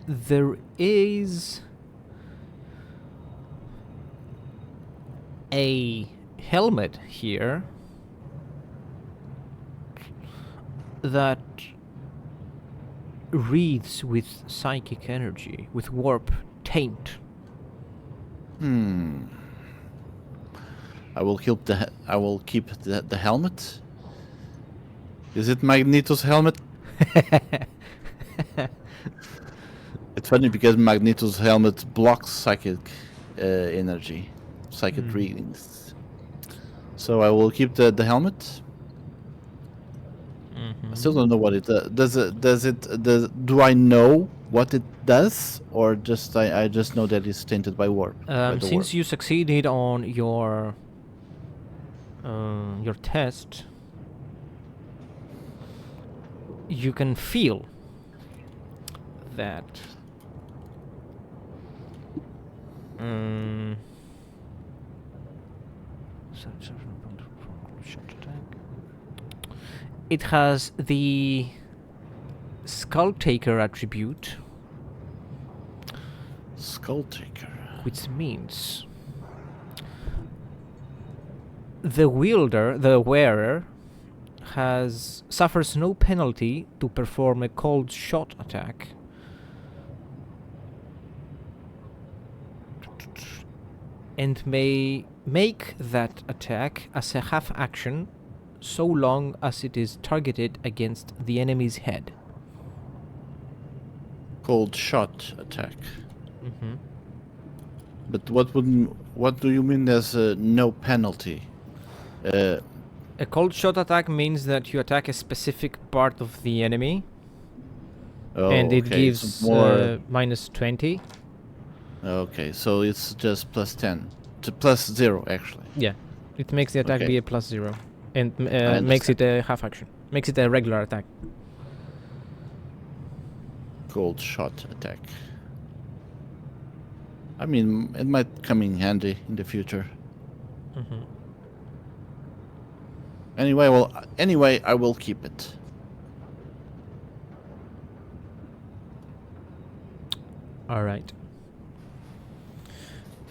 There is a helmet here that reads with psychic energy, with warp taint. I will keep the helmet. Is it Magneto's helmet? It's funny because Magneto's helmet blocks psychic energy, psychic readings. So I will keep the helmet. I still don't know what it does. Do I know what it does, or just I just know that it's tainted by warp? Since you succeeded on your test, you can feel that it has the Skull Taker attribute, Skull Taker, which means the wielder, the wearer, suffers no penalty to perform a cold shot attack and may make that attack as a half action so long as it is targeted against the enemy's head. cold shot attack. But what do you mean there's no penalty? A cold shot attack means that you attack a specific part of the enemy, and it gives more... minus 20. Okay, so it's just plus 10 to plus 0 actually. Yeah, it makes the attack Okay. be a plus 0, and I makes it understand. a half action. Makes it a regular attack. Cold shot attack. I mean, it might come in handy in the future. Anyway, I will keep it. All right.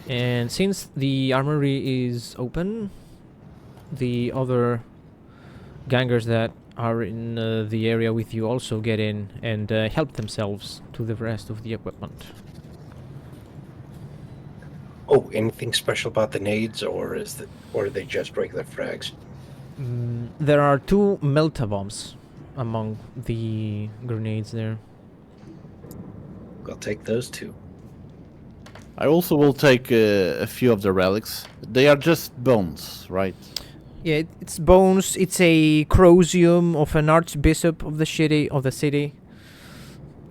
And since the armory is open, the other gangers that are in the area with you also get in and help themselves to the rest of the equipment. Oh, anything special about the nades, or are they just regular frags? There are 2 melta bombs among the grenades there. I'll take those 2. I also will take a few of the relics. They are just bones, right? Yeah, it's bones. It's a crosium of an archbishop of the city.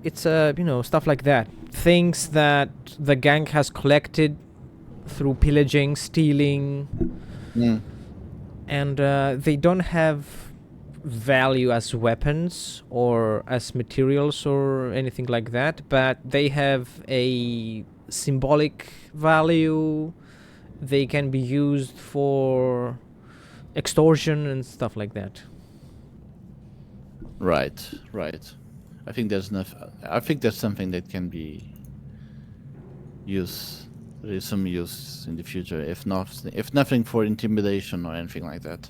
It's stuff like that. Things that the gang has collected through pillaging, stealing, and they don't have value as weapons or as materials or anything like that, but they have a symbolic value. They can be used for extortion and stuff like that. Right. I think there's enough. I think there's something that can be used. There is some use in the future, if nothing for intimidation or anything like that.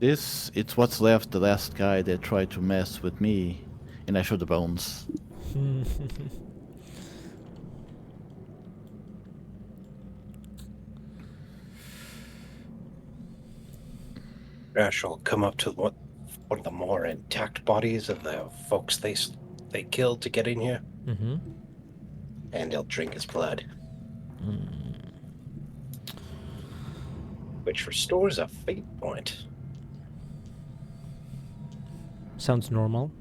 It's what's left. The last guy that tried to mess with me, and I showed the bones. Ash will come up to one of the more intact bodies of the folks they killed to get in here, and he'll drink his blood, which restores a fate point. Sounds normal.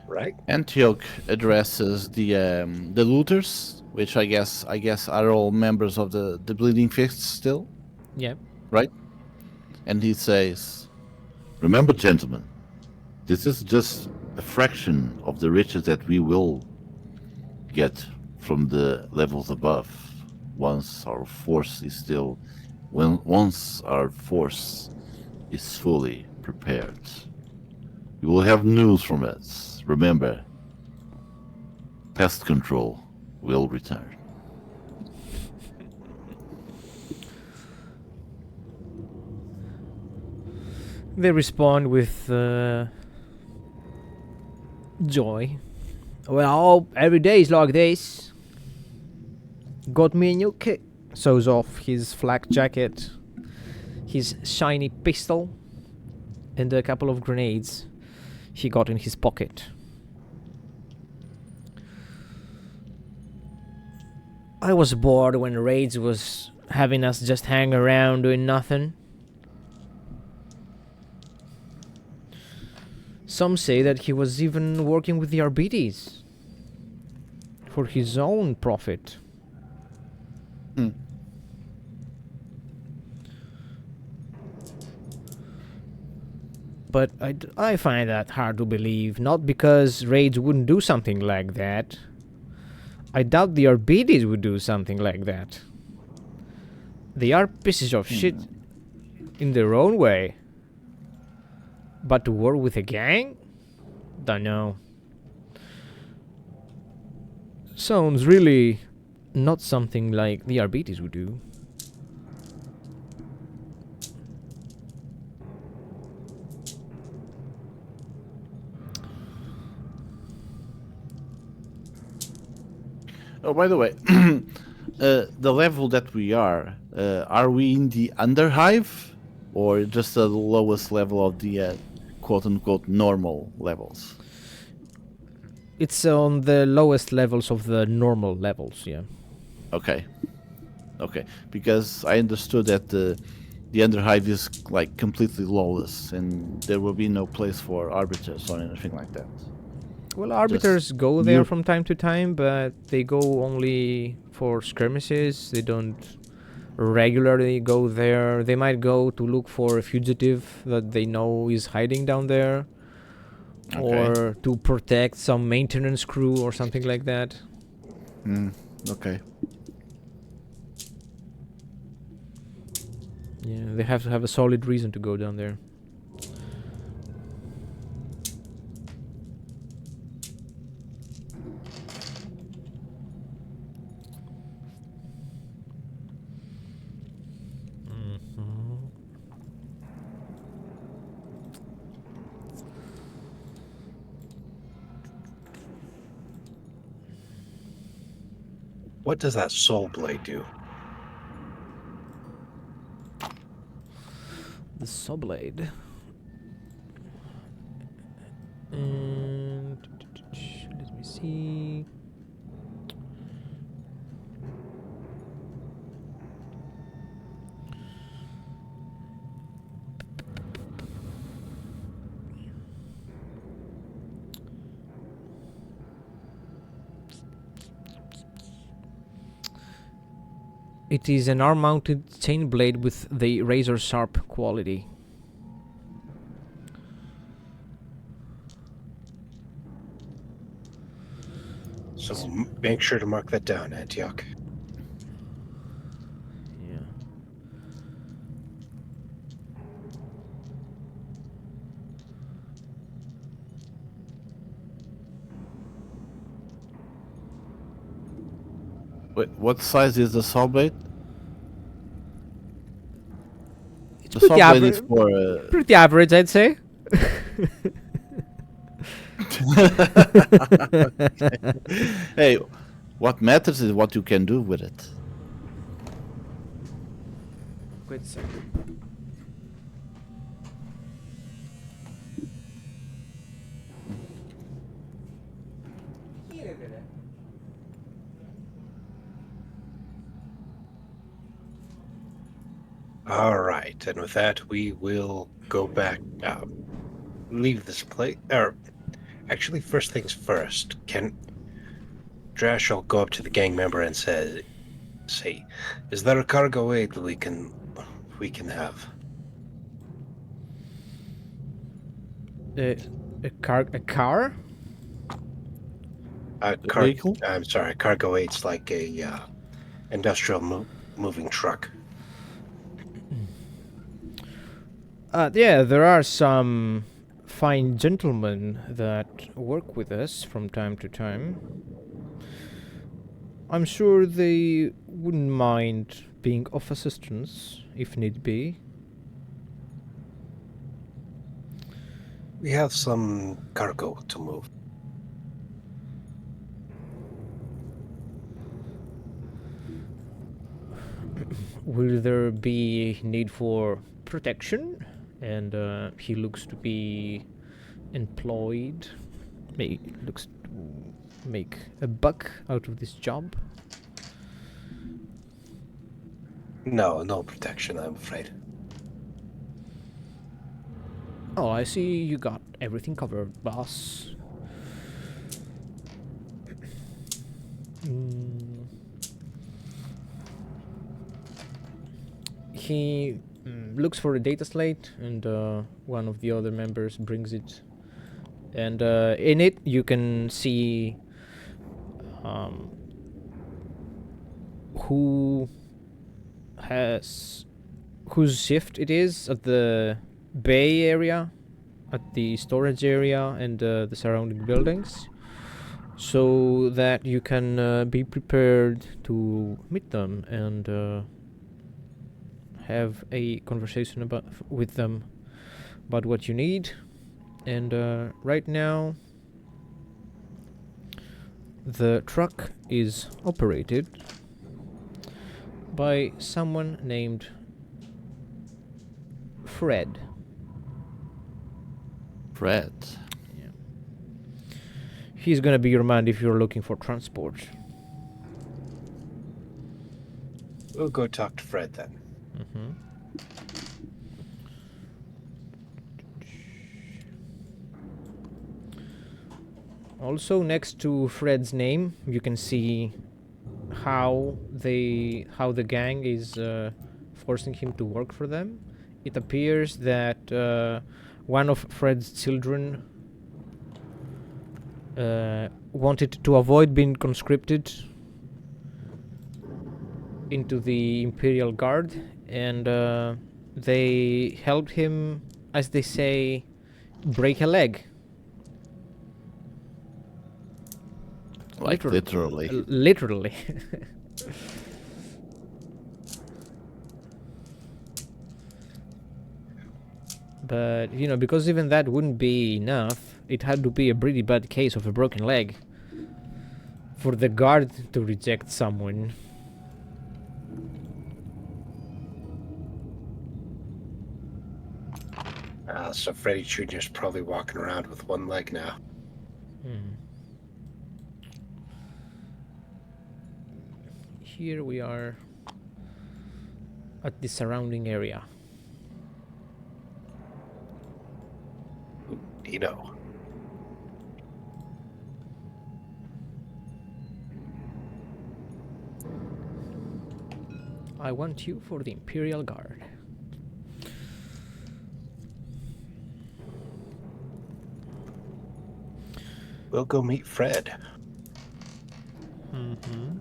Right? Antioch addresses the looters, which I guess are all members of the Bleeding Fists still, Yeah. right? And he says, Remember, gentlemen, this is just a fraction of the riches that we will get from the levels above once our force is fully prepared. You will have news from us. Remember, pest control will return. They respond with joy. Well, every day is like this. got me a new kit. Shows off his flak jacket, his shiny pistol, and a couple of grenades he got in his pocket. I was bored when Raids was having us just hang around doing nothing. Some say that he was even working with the Arbites for his own profit. But I find that hard to believe, not because Raids wouldn't do something like that. I doubt the Arbites would do something like that. They are pieces of shit in their own way. But to war with a gang? Don't know. Sounds really not something like the Arbites would do. Oh, by the way, the level that we are we in the underhive or just the lowest level of the quote-unquote normal levels? It's on the lowest levels of the normal levels, yeah. Okay. Okay, because I understood that the underhive is like completely lawless and there will be no place for arbiters or anything like that. Well, arbiters go there from time to time, but they go only for skirmishes. They don't regularly go there. They might go to look for a fugitive that they know is hiding down there. Okay. Or to protect some maintenance crew or something like that. Okay. Yeah, they have to have a solid reason to go down there. What does that soul blade do? The saw blade. And let me see. It is an arm-mounted chain blade with the razor-sharp quality. So make sure to mark that down, Antioch. Yeah. Wait, what size is the saw blade? It's The pretty saw blade is average. for Pretty average, I'd say. Hey, what matters is what you can do with it. Wait a second. All right, and with that, we will go back. Leave this place. Or actually, first things first. Can Drash will go up to the gang member and say, "Is there a cargo aid we can have?" A car? Vehicle? I'm sorry, cargo aid's like a industrial moving truck. Yeah, there are some fine gentlemen that work with us from time to time. I'm sure they wouldn't mind being of assistance, if need be. We have some cargo to move. will there be need for protection? And he looks to be employed. Looks to make a buck out of this job. No, no protection, I'm afraid. Oh, I see you got everything covered, boss. He looks for a data slate, and one of the other members brings it. And in it, you can see whose shift it is at the bay area, at the storage area, and the surrounding buildings, so that you can be prepared to meet them and have a conversation with them about what you need. And right now, the truck is operated by someone named Fred. Fred. Yeah. He's gonna be your man if you're looking for transport. We'll go talk to Fred then. Mm-hmm. Also, next to Fred's name, you can see how the gang is forcing him to work for them. It appears that one of Fred's children wanted to avoid being conscripted into the Imperial Guard, and they helped him, as they say, break a leg. Like literally. Literally. But, you know, because even that wouldn't be enough, it had to be a pretty bad case of a broken leg for the guard to reject someone. So Freddy Jr.'s probably walking around with one leg now. Here we are at the surrounding area. You know. I want you for the Imperial Guard. We'll go meet Fred. Mm-hmm.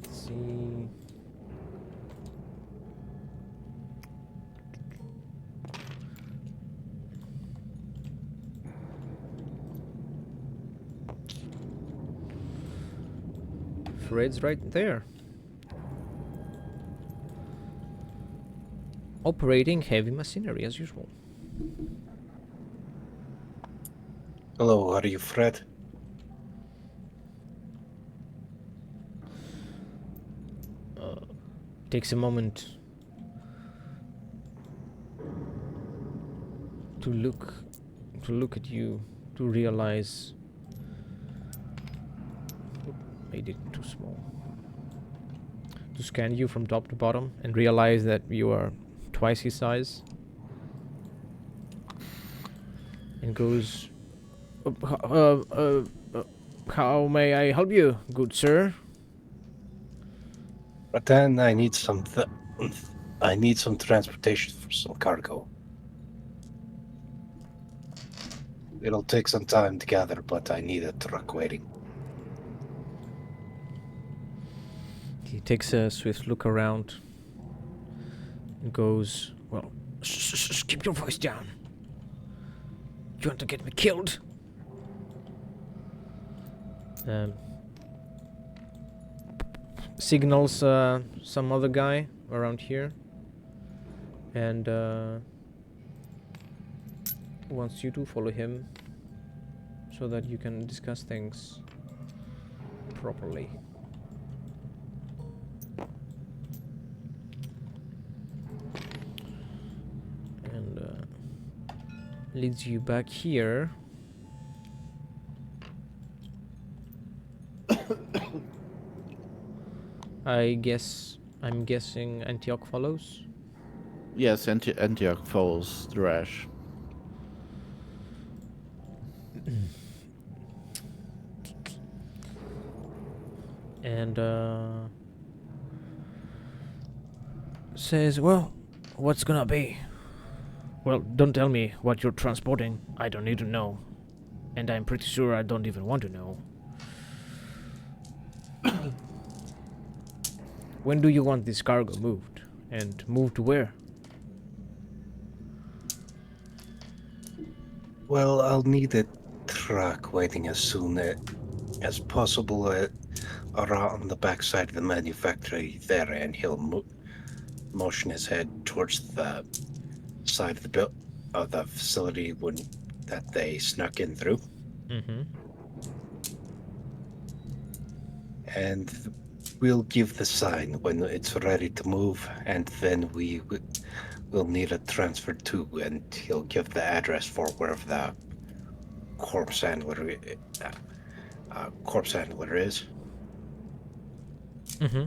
See. Fred's right there. Operating heavy machinery as usual. Hello, are you Fred? Takes a moment to look at you, to realize. Made it too small. To scan you from top to bottom and realize that you are twice his size. And goes, how may I help you, good sir? But then I need some transportation for some cargo. It'll take some time to gather, but I need a truck waiting. He takes a swift look around and goes, well, keep your voice down. You want to get me killed? Signals some other guy around here, and wants you to follow him so that you can discuss things properly. And leads you back here. I'm guessing Antioch follows. Yes, Antioch follows Drash. And says, well, what's gonna be? Well, don't tell me what you're transporting. I don't need to know. And I'm pretty sure I don't even want to know. When do you want this cargo moved? And moved to where? Well, I'll need a truck waiting as soon as possible around the backside of the manufactory there, and he'll motion his head towards the side of the facility that they snuck in through. Mm-hmm. And we'll give the sign when it's ready to move, and then we'll need a transfer too, and he'll give the address for wherever the corpse handler is. Mm-hmm.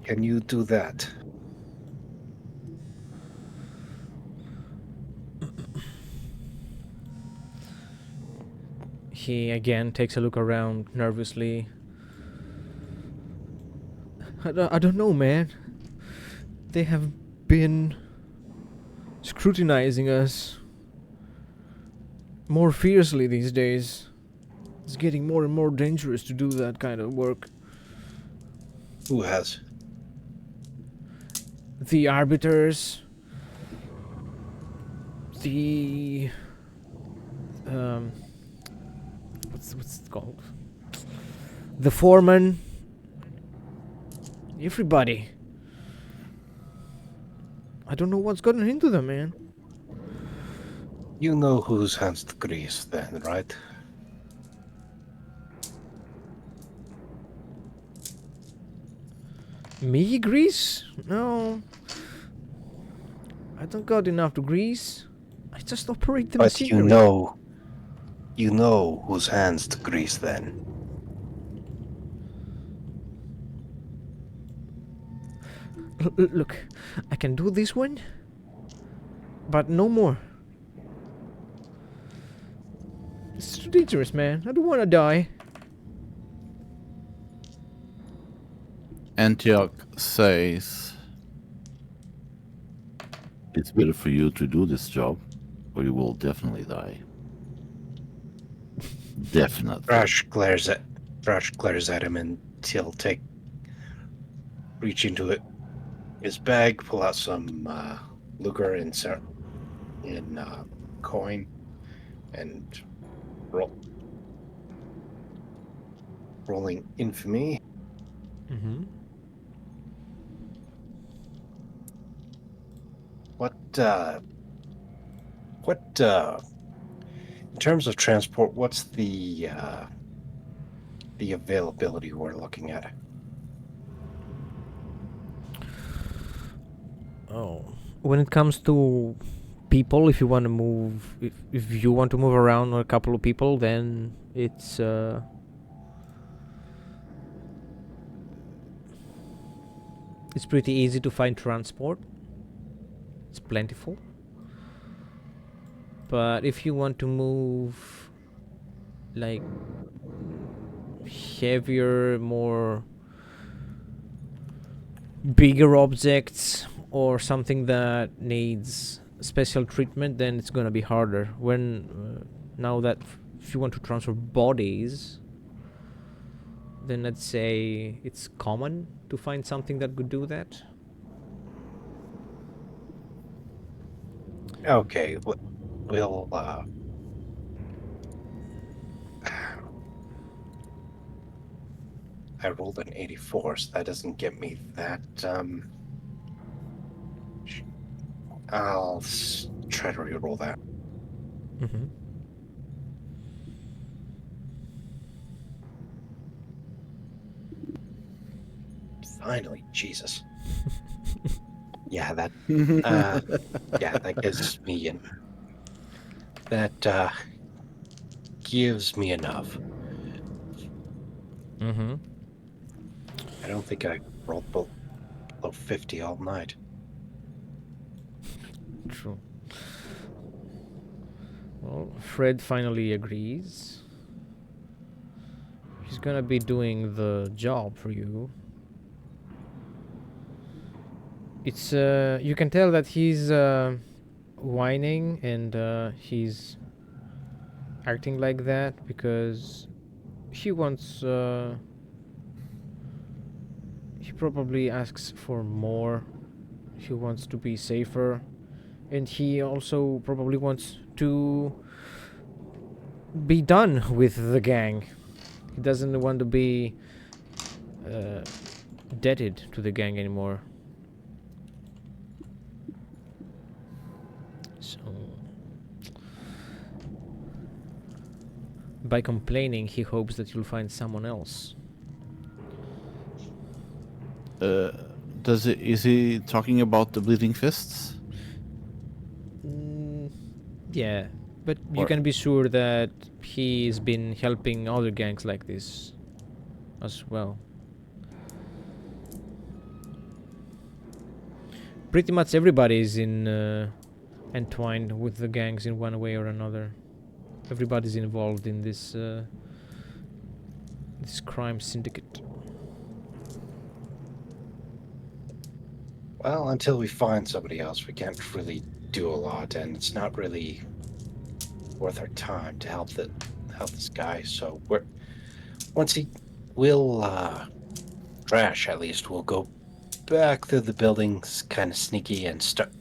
Can you do that? He again takes a look around nervously. I don't know, man. They have been scrutinizing us more fiercely these days. It's getting more and more dangerous to do that kind of work. Who has? The arbiters, the what's it called? The foreman. Everybody. I don't know what's gotten into them, man. You know whose hands to grease then, right? Me grease? No. I don't got enough to grease. I just operate the But machinery. you know whose hands to grease then. Look, I can do this one, but no more. It's too dangerous, man. I don't want to die. Antioch says, It's better for you to do this job, or you will definitely die. Definitely. Thrash glares at him, and he'll reach into his bag, pull out some lucre in coin, and rolling infamy. Mm-hmm. What in terms of transport, what's the availability we're looking at? Oh, when it comes to people, if you want to move, if you want to move around a couple of people, then it's pretty easy to find transport. It's plentiful. But if you want to move like heavier, more bigger objects or something that needs special treatment, then it's gonna be harder. When now that if you want to transfer bodies, then let's say it's common to find something that could do that. Okay, we'll I rolled an 84, so that doesn't get me that I'll try to reroll that. Mm-hmm. Finally, Jesus. Yeah, that that gives me that gives me enough. Mm-hmm. I don't think I rolled below 50 all night. True. Well, Fred finally agrees. He's gonna be doing the job for you. It's you can tell that he's whining and he's acting like that because he wants he probably asks for more. He wants to be safer, and he also probably wants to be done with the gang. He doesn't want to be uh, indebted to the gang anymore. So, by complaining, he hopes that you'll find someone else. Is he talking about the bleeding fists? Yeah, but you Or- can be sure that he's been helping other gangs like this as well. Pretty much everybody is entwined with the gangs in one way or another. Everybody's involved in this this crime syndicate. Well, until we find somebody else, we can't really do a lot, and it's not really worth our time to help this guy. So we'll Trash at least will go back through the buildings, kind of sneaky, and start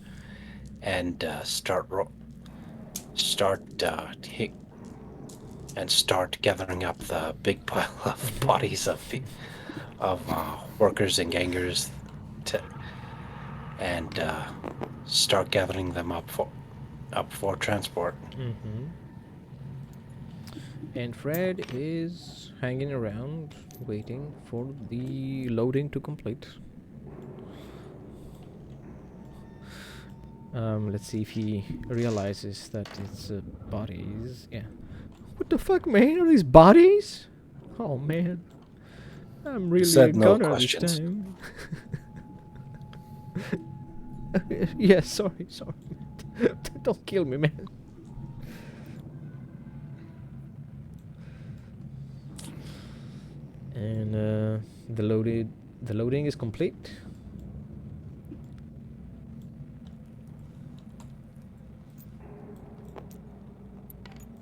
gathering up the big pile of bodies of workers and gangers, and start gathering them up for transport. Mm-hmm. And Fred is hanging around, waiting for the loading to complete. Let's see if he realizes that it's bodies. Yeah. What the fuck, man? Are these bodies? Oh man, I'm really Said a no gunner questions. this time. Yeah, sorry. Don't kill me, man. And the loading is complete.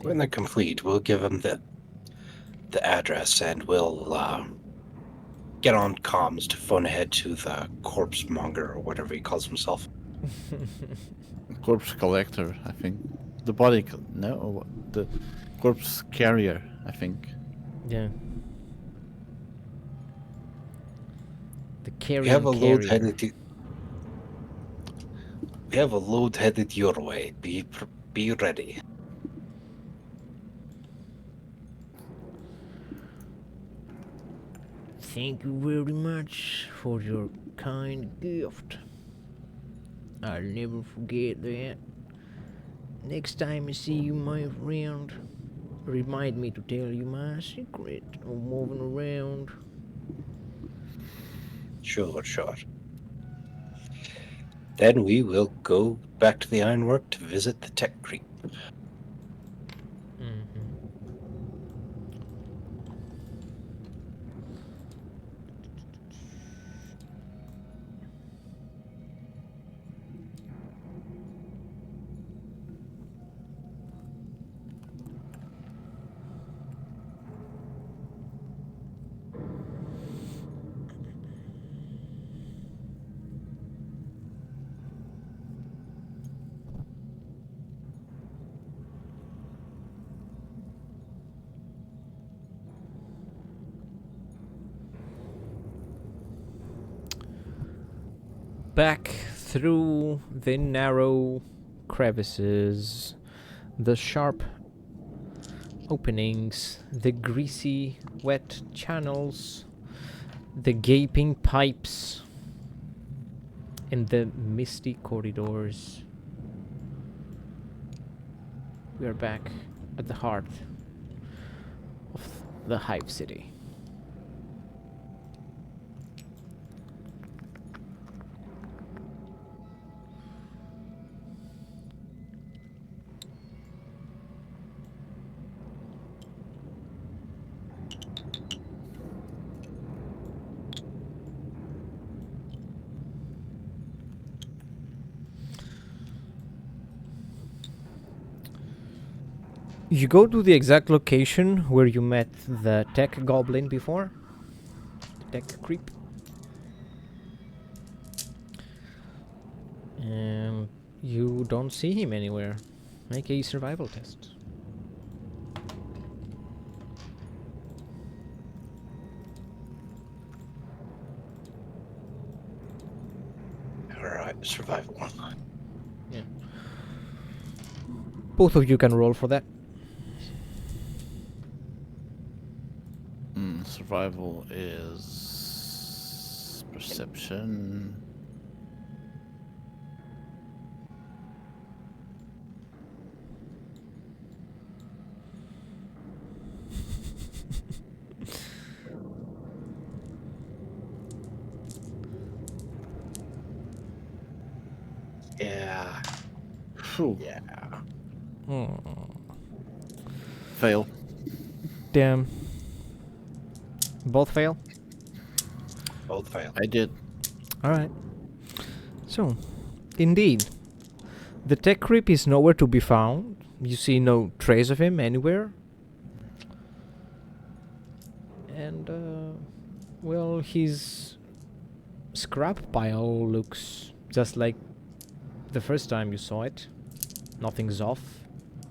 When they're complete, we'll give them the address, and we'll get on comms to phone ahead to the corpse monger or whatever he calls himself. Corpse collector, I think. The body, no, the corpse carrier, I think. Yeah. The We carrion have a load carrier. headed. We have a load headed your way. Be ready. Thank you very much for your kind gift. I'll never forget that. Next time I see you, my friend, remind me to tell you my secret of moving around. Sure. Then we will go back to the ironwork to visit the tech creep. Back through the narrow crevices, the sharp openings, the greasy, wet channels, the gaping pipes, and the misty corridors. We are back at the heart of the Hive City. You go to the exact location where you met the tech goblin before. The tech creep. And you don't see him anywhere. Make a survival test. Alright, survival. Yeah. Both of you can roll for that. Survival is perception. Yeah. Phew. Yeah. Fail. Damn. Both fail? Both fail. I did. Alright. So, indeed, the tech creep is nowhere to be found. You see no trace of him anywhere. And, well, his scrap pile looks just like the first time you saw it. Nothing's off.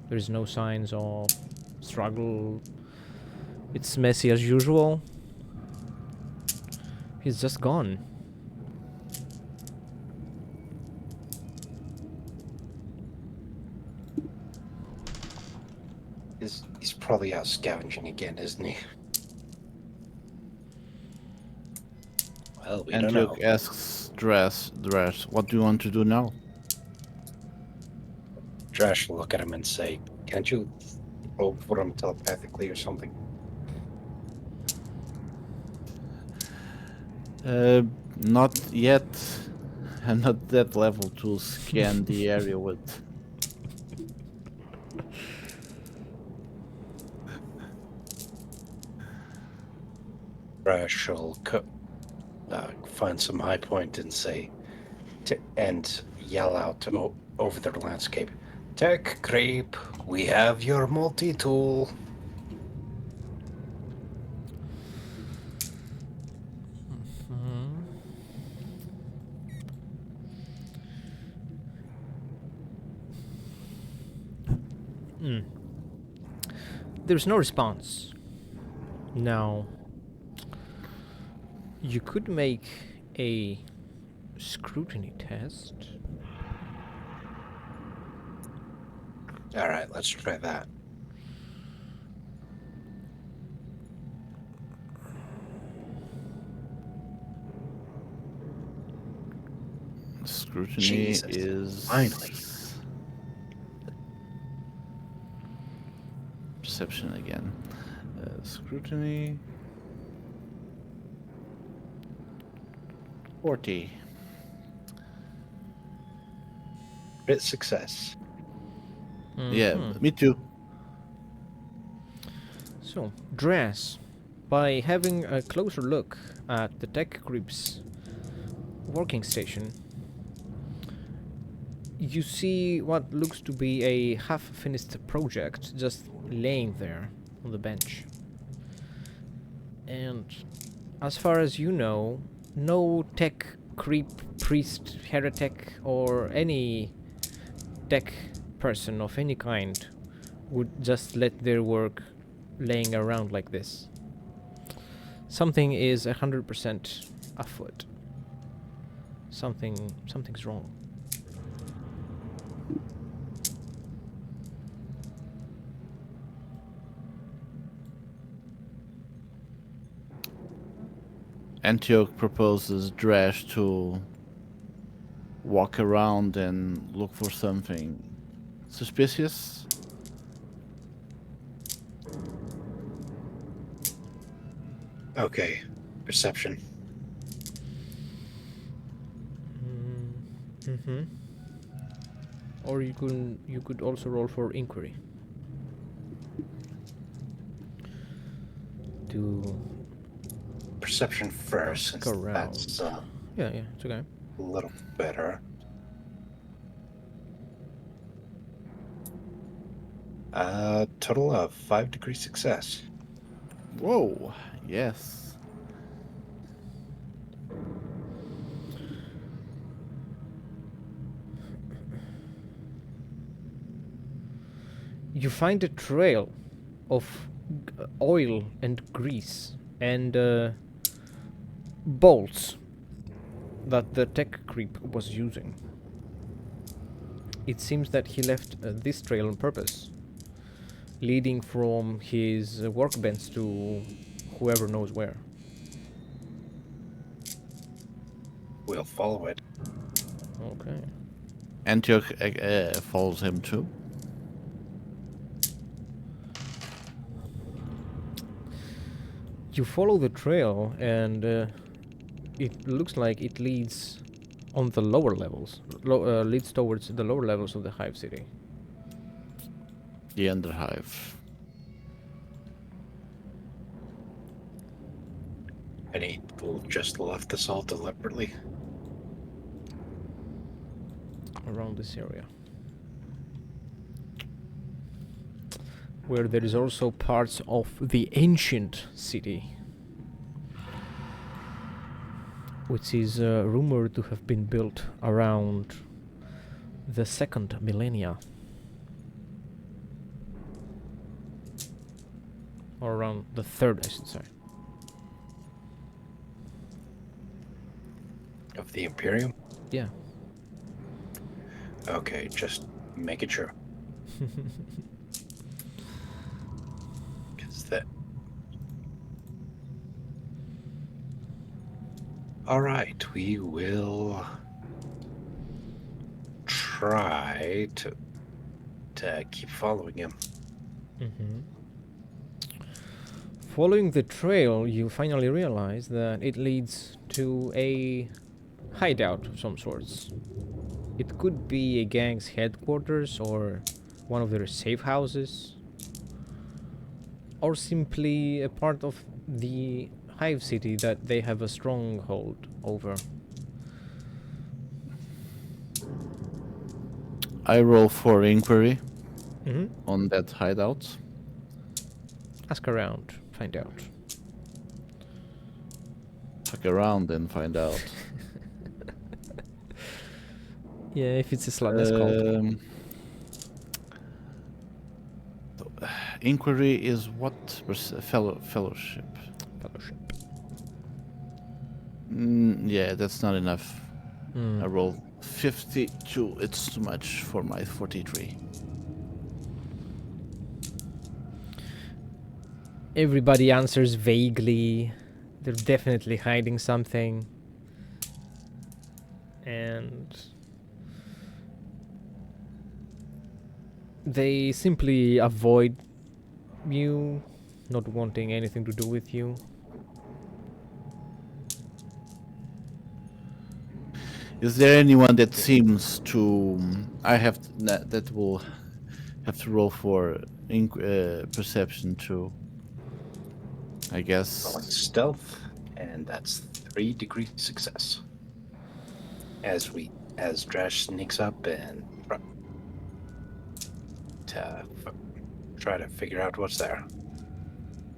There's no signs of struggle. It's messy as usual. He's just gone. He's probably out scavenging again, isn't he? Well, we And don't know. Luke asks Dress, what do you want to do now? Trash will look at him and say, "Can't you roll for him telepathically or something?" Not yet. I'm not that level to scan the area with. Trash will find some high point and say, and yell out over the landscape, "Tech creep, we have your multi-tool." There's no response. Now, you could make a scrutiny test. All right, let's try that. Scrutiny Jesus, is finally. Perception again. Scrutiny 40. Crit success. Yeah, me too. So, Dress, by having a closer look at the tech creep's working station, you see what looks to be a half-finished project just laying there on the bench. And as far as you know, no tech creep, priest, heretic, or any tech person of any kind would just let their work laying around like this. Something is 100% afoot. something's wrong. Antioch proposes Drash to walk around and look for something suspicious. Okay, perception. Mm-hmm. Or you could also roll for inquiry. To Perception first, since around. that's Yeah, it's okay. a little better. Total of 5-degree success. Whoa, yes. You find a trail of oil and grease and bolts that the tech creep was using. It seems that he left this trail on purpose, leading from his workbench to whoever knows where. We'll follow it. Okay. Antioch follows him too. You follow the trail, and it looks like it leads on the lower levels, leads towards the lower levels of the hive city. The Underhive. And he just left us all deliberately. Around this area, where there is also parts of the ancient city, which is rumored to have been built around the second millennia, or around the third, I should say. Of the Imperium? Yeah. Okay, just making sure. Because that... Alright, we will try to keep following him. Following the trail, you finally realize that it leads to a hideout of some sorts. It could be a gang's headquarters, or one of their safe houses, or simply a part of the hive city that they have a stronghold over. I roll for inquiry Mm-hmm. on that hideout. Ask around, find out. Fuck around and find out. Yeah, if it's a slot, that's called. Inquiry is what? Fellowship. Fellowship. Yeah, that's not enough. Mm. I rolled 52. It's too much for my 43. Everybody answers vaguely. They're definitely hiding something. And they simply avoid you, not wanting anything to do with you. Is there anyone that seems to? I have that will have to roll for perception too. I guess. Rolling stealth, and that's 3-degree success. As Drash sneaks up and try to figure out what's there.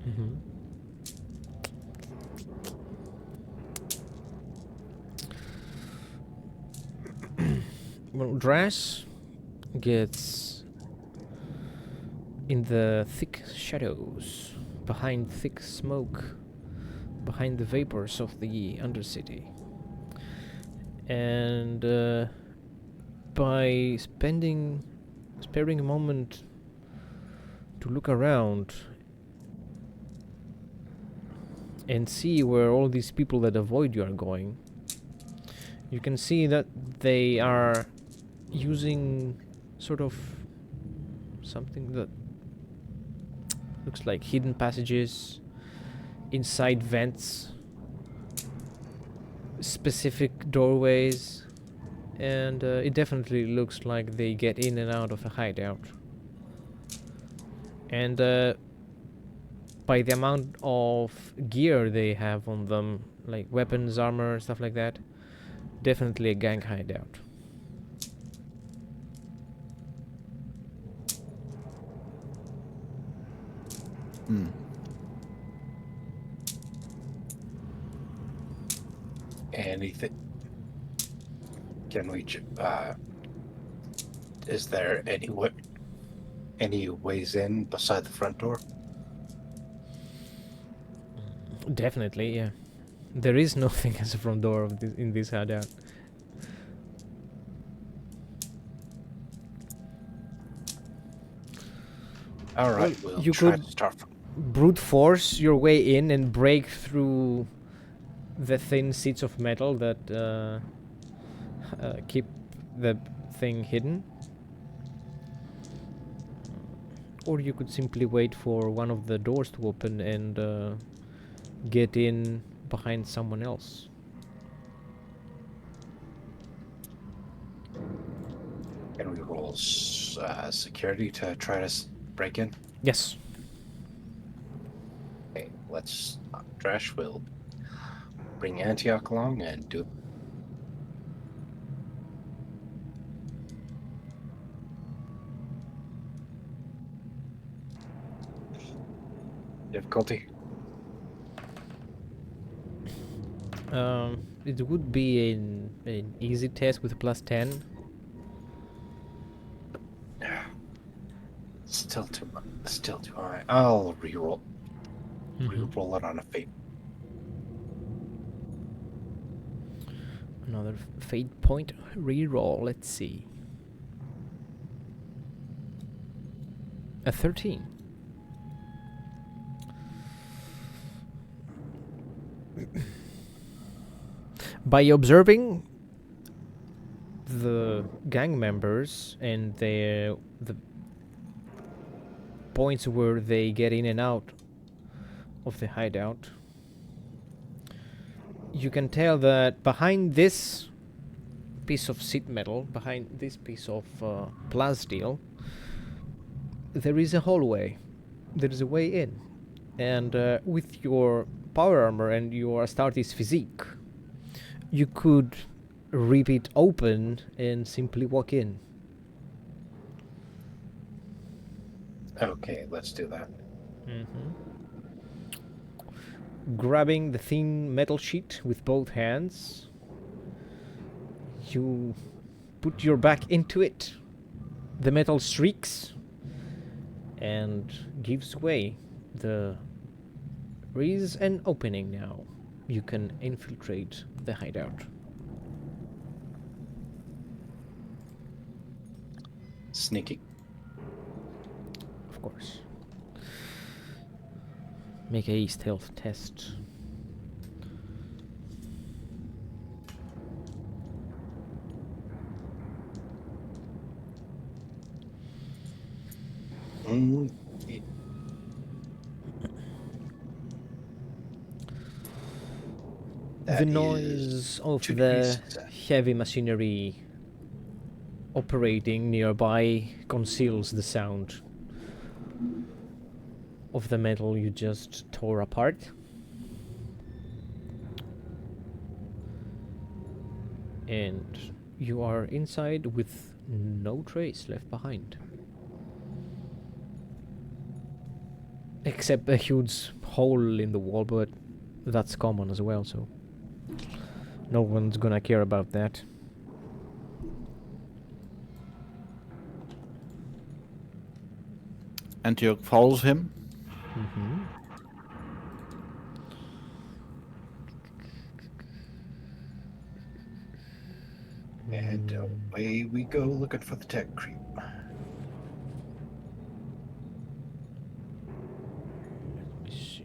Mm-hmm. Well, Drash gets in the thick shadows, behind thick smoke, behind the vapors of the Undercity. And by sparing a moment to look around and see where all these people that avoid you are going, you can see that they are using sort of something that looks like hidden passages inside vents, specific doorways, and it definitely looks like they get in and out of a hideout. And by the amount of gear they have on them, like weapons, armor, stuff like that, definitely a gang hideout. Hmm. Anything? Can we? Is there any ways in beside the front door? Definitely, yeah. There is nothing as a front door of in this hideout. All right, Well, we'll you try could- to start from. Brute force your way in and break through the thin sheets of metal that keep the thing hidden. Or you could simply wait for one of the doors to open and get in behind someone else. Can we roll security to try to break in? Yes. Okay, let's. Trash will bring Antioch along and do. Difficulty. It would be an easy test with a +10. Still too much. Still too high. I'll reroll. Reroll it on a fate. Another fate point reroll. Let's see. A 13. By observing the gang members and the points where they get in and out of the hideout, you can tell that behind this piece of sheet metal, behind this piece of plasteel, there is a hallway. There is a way in. And with your power armor and your Astartes physique, you could rip it open and simply walk in. Okay, let's do that. Grabbing the thin metal sheet with both hands, you put your back into it. The metal shrieks and gives way. There is an opening now. You can infiltrate the hideout. Sneaky. Of course. Make a stealth test. The That noise of 2 the degrees success. heavy machinery operating nearby conceals the sound of the metal you just tore apart. And you are inside with no trace left behind. Except a huge hole in the wall, but that's common as well, so no one's gonna care about that. Antioch follows him. we go looking for the tech creep. Let me see.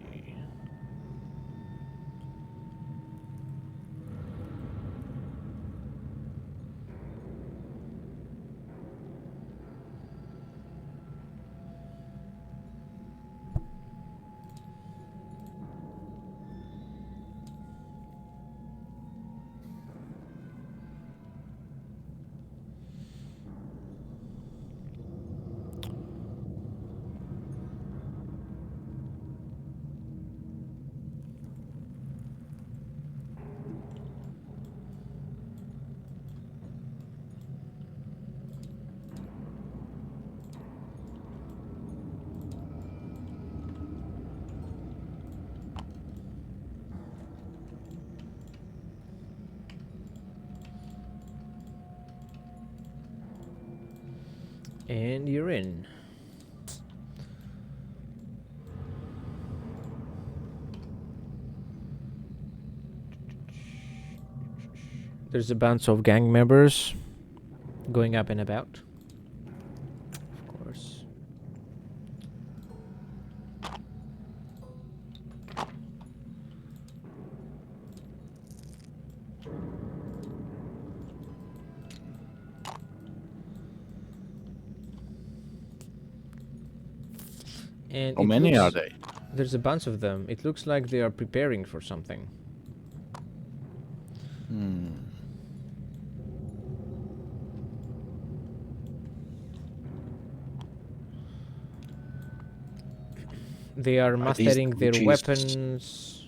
And you're in. There's a bunch of gang members going up and about. Of course. And How it many are looks- they? There's a bunch of them. It looks like they are preparing for something. They are these mastering their Gucci's? weapons.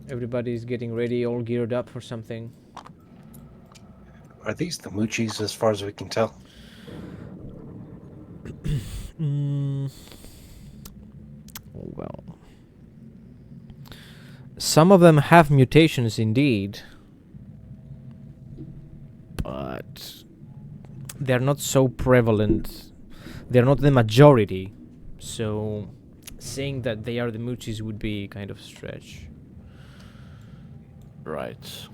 Everybody's getting ready, all geared up for something. Are these the Moochies as far as we can tell? Well, some of them have mutations indeed, but they're not so prevalent. They're not the majority, so saying that they are the Moochies would be kind of a stretch. Right.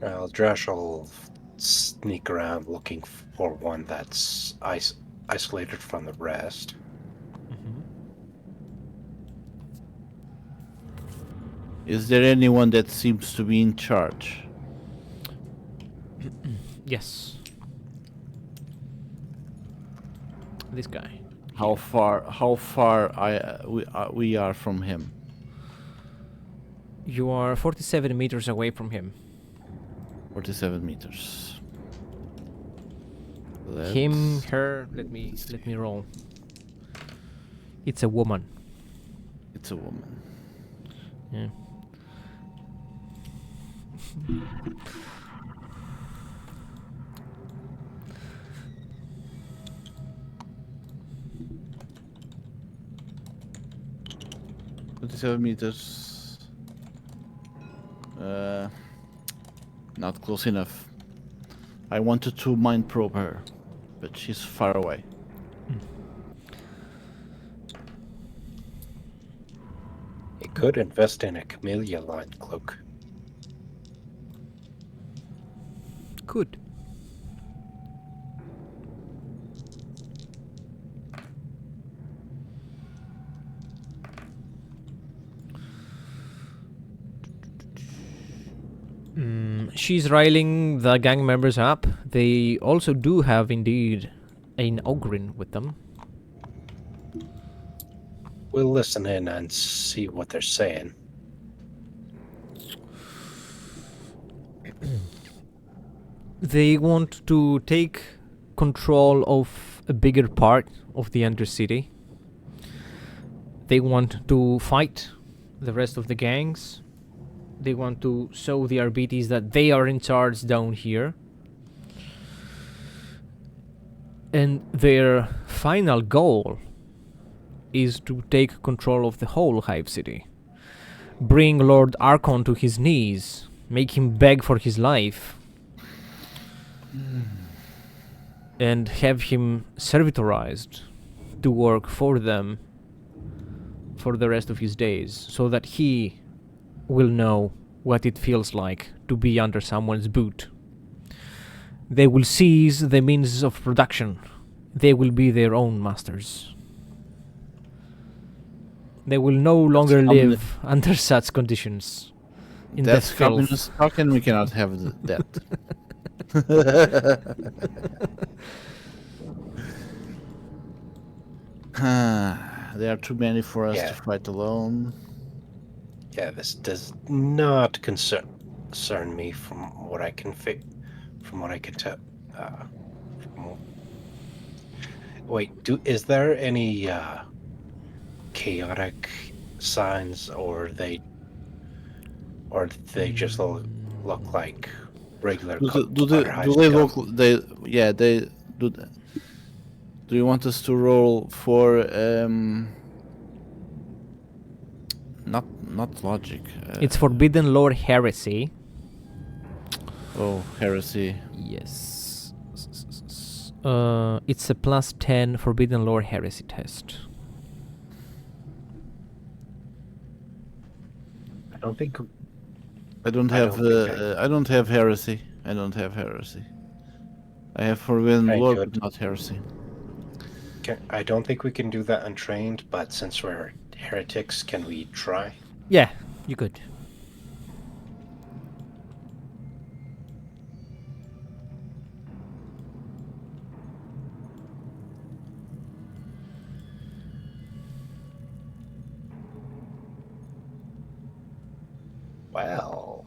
Well, Drash will sneak around looking for one that's isolated from the rest. Is there anyone that seems to be in charge? Yes. This guy. How far we are from him? You are 47 meters away from him. 47 meters. Him, her, let me roll. It's a woman. It's a woman. Yeah. $27 meters. Not close enough. I wanted to mind probe her, but she's far away. He could invest in a camellia line cloak. Good. She's riling the gang members up. They also do have indeed an Ogrin with them. We'll listen in and see what they're saying. They want to take control of a bigger part of the Undercity. They want to fight the rest of the gangs. They want to show the Arbites that they are in charge down here. And their final goal is to take control of the whole Hive City. Bring Lord Archon to his knees. Make him beg for his life. And have him servitorized to work for them for the rest of his days, so that he will know what it feels like to be under someone's boot. They will seize the means of production. They will be their own masters. They will no longer live under such conditions. In That's the filth. communist talk, and we cannot have that. There are too many for us to fight alone. Yeah, this does not concern me from what I can from what I can tell. Wait, is there any chaotic signs, or they just look like regular? Do they look? They do. Do you want us to roll for not logic? It's Forbidden Lore Heresy. Oh, heresy. Yes. It's a +10 Forbidden Lore Heresy test. I don't think. I don't have heresy. I don't have heresy. I have Forbidden Lore, but not heresy. I don't think we can do that untrained, but since we're heretics, can we try? Yeah, you could. Well,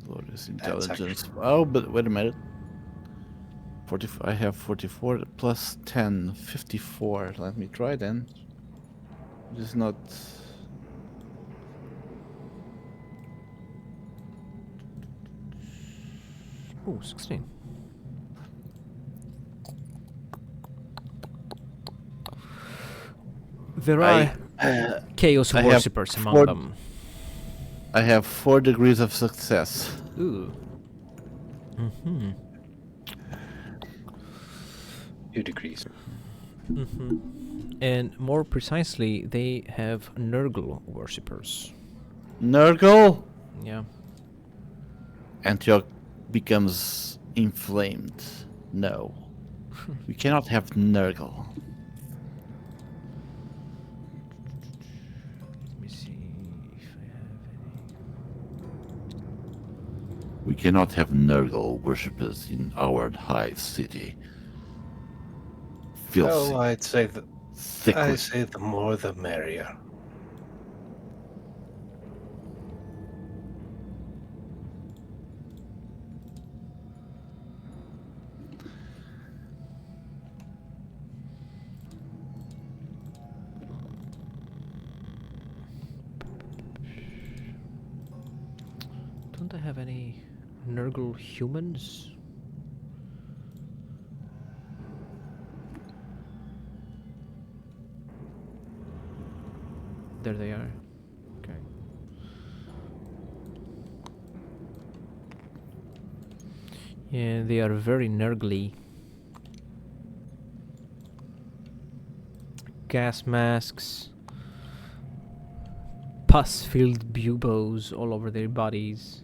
Lord is intelligence. Oh, but wait a minute. I have 44 plus 10, 54. Let me try then. It is not. Oh, 16. There are chaos worshippers among them. I have 4 degrees of success. Ooh. Mm-hmm. 2 degrees. Mm-hmm. And more precisely, they have Nurgle worshippers. Nurgle? Yeah. Antioch becomes inflamed. No. We cannot have Nurgle. Let me see if I have any. We cannot have Nurgle worshippers in our high city. Filthy. Oh, I'd say the more the merrier. Don't I have any Nurgle humans? There they are. Okay. Yeah, they are very nurgly. Gas masks. Pus-filled buboes all over their bodies.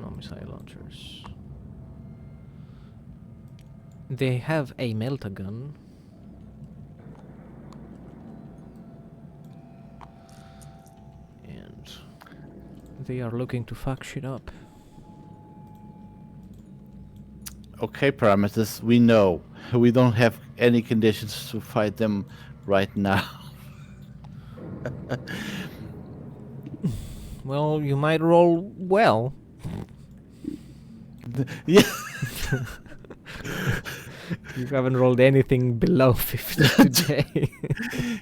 No missile launchers. They have a meltagun. And they are looking to fuck shit up. Okay, Parameter, we know. We don't have any conditions to fight them right now. Well, you might roll well. Yeah. You haven't rolled anything below 50 today.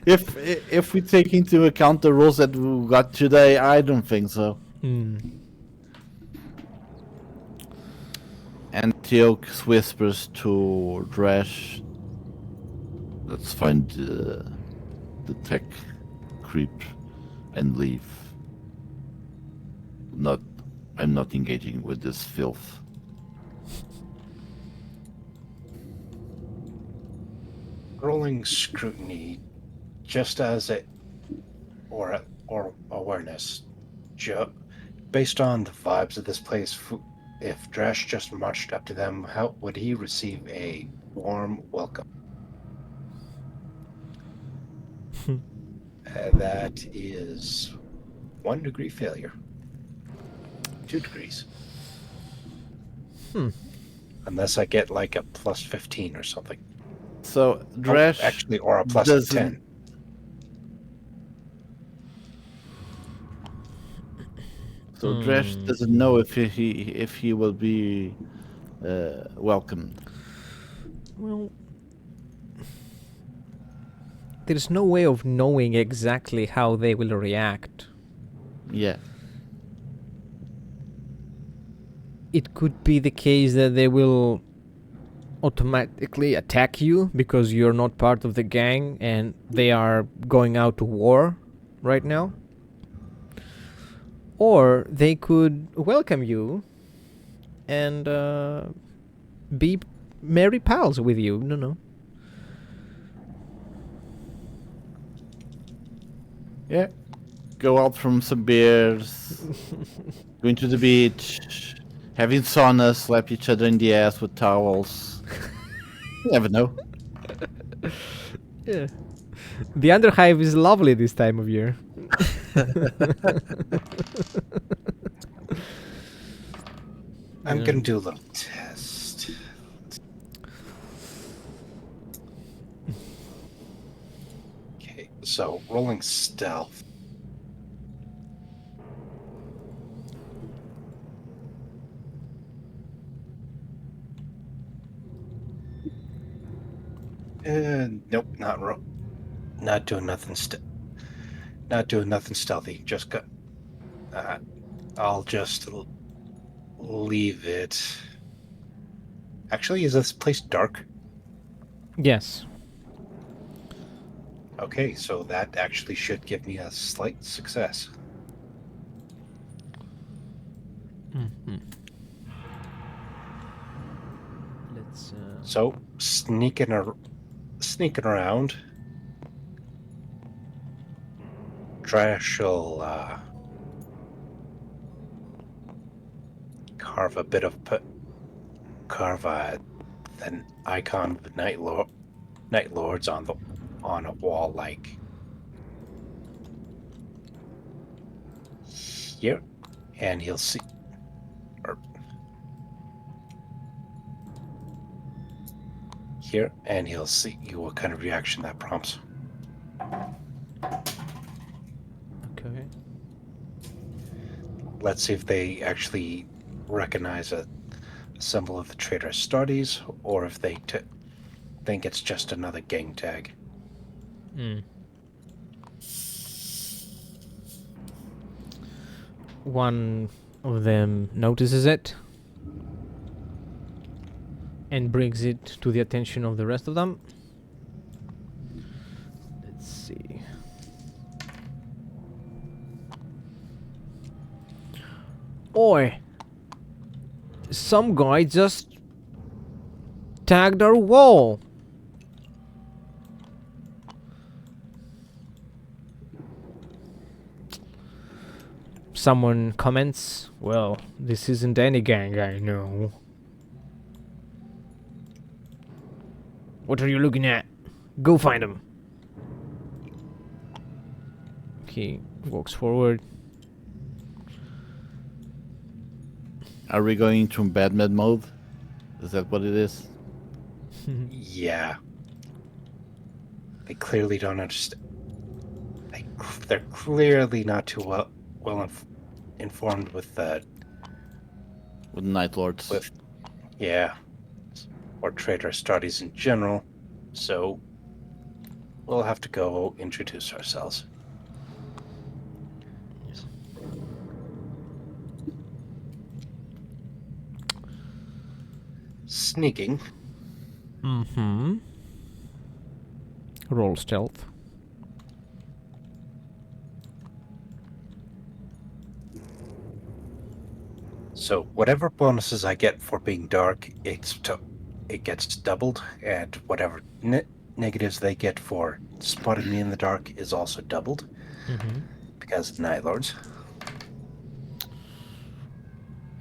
If we take into account the rolls that we got today, I don't think so. Antioch whispers to Drash, Let's find the tech creep and leave. I'm not engaging with this filth. Rolling scrutiny, just as it or awareness. Based on the vibes of this place, if Drash just marched up to them, how would he receive a warm welcome? That is 1 degree failure. 2 degrees. Unless I get like a plus 15 or something. So Dresh Actually, or a plus doesn't- 10. So Dresh doesn't know if he will be welcomed. Well, there's no way of knowing exactly how they will react. Yeah. It could be the case that they will automatically attack you because you're not part of the gang and they are going out to war right now. Or they could welcome you and be merry pals with you. No. Yeah. Go out from some beers, going to the beach, having sauna, slap each other in the ass with towels. You never know. Yeah. The Underhive is lovely this time of year. I'm going to do a little test. Okay, so rolling stealth. Nope, not doing nothing. Not doing nothing stealthy. Just got. I'll just leave it. Actually, is this place dark? Yes. Okay, so that actually should give me a slight success. Mm-hmm. Let's. So sneaking around. Trash will carve an icon of the Night Lords on a wall like here, and he'll see. Here, and he'll see what kind of reaction that prompts. Okay. Let's see if they actually recognize a symbol of the Traitor Astartes, or if they think it's just another gang tag. One of them notices it and brings it to the attention of the rest of them. Let's see. Oi! Some guy just tagged our wall. Someone comments, well, this isn't any gang I know. What are you looking at? Go find him. He walks forward. Are we going into Batman mode? Is that what it is? Yeah. They clearly don't understand. They're clearly not too well informed with Night Lords. Or Traitor Astartes in general. So we'll have to go introduce ourselves. Sneaking. Mm-hmm. Roll stealth. So whatever bonuses I get for being dark, it gets doubled, and whatever negatives they get for spotting me in the dark is also doubled. Mm-hmm. because of Night Lords.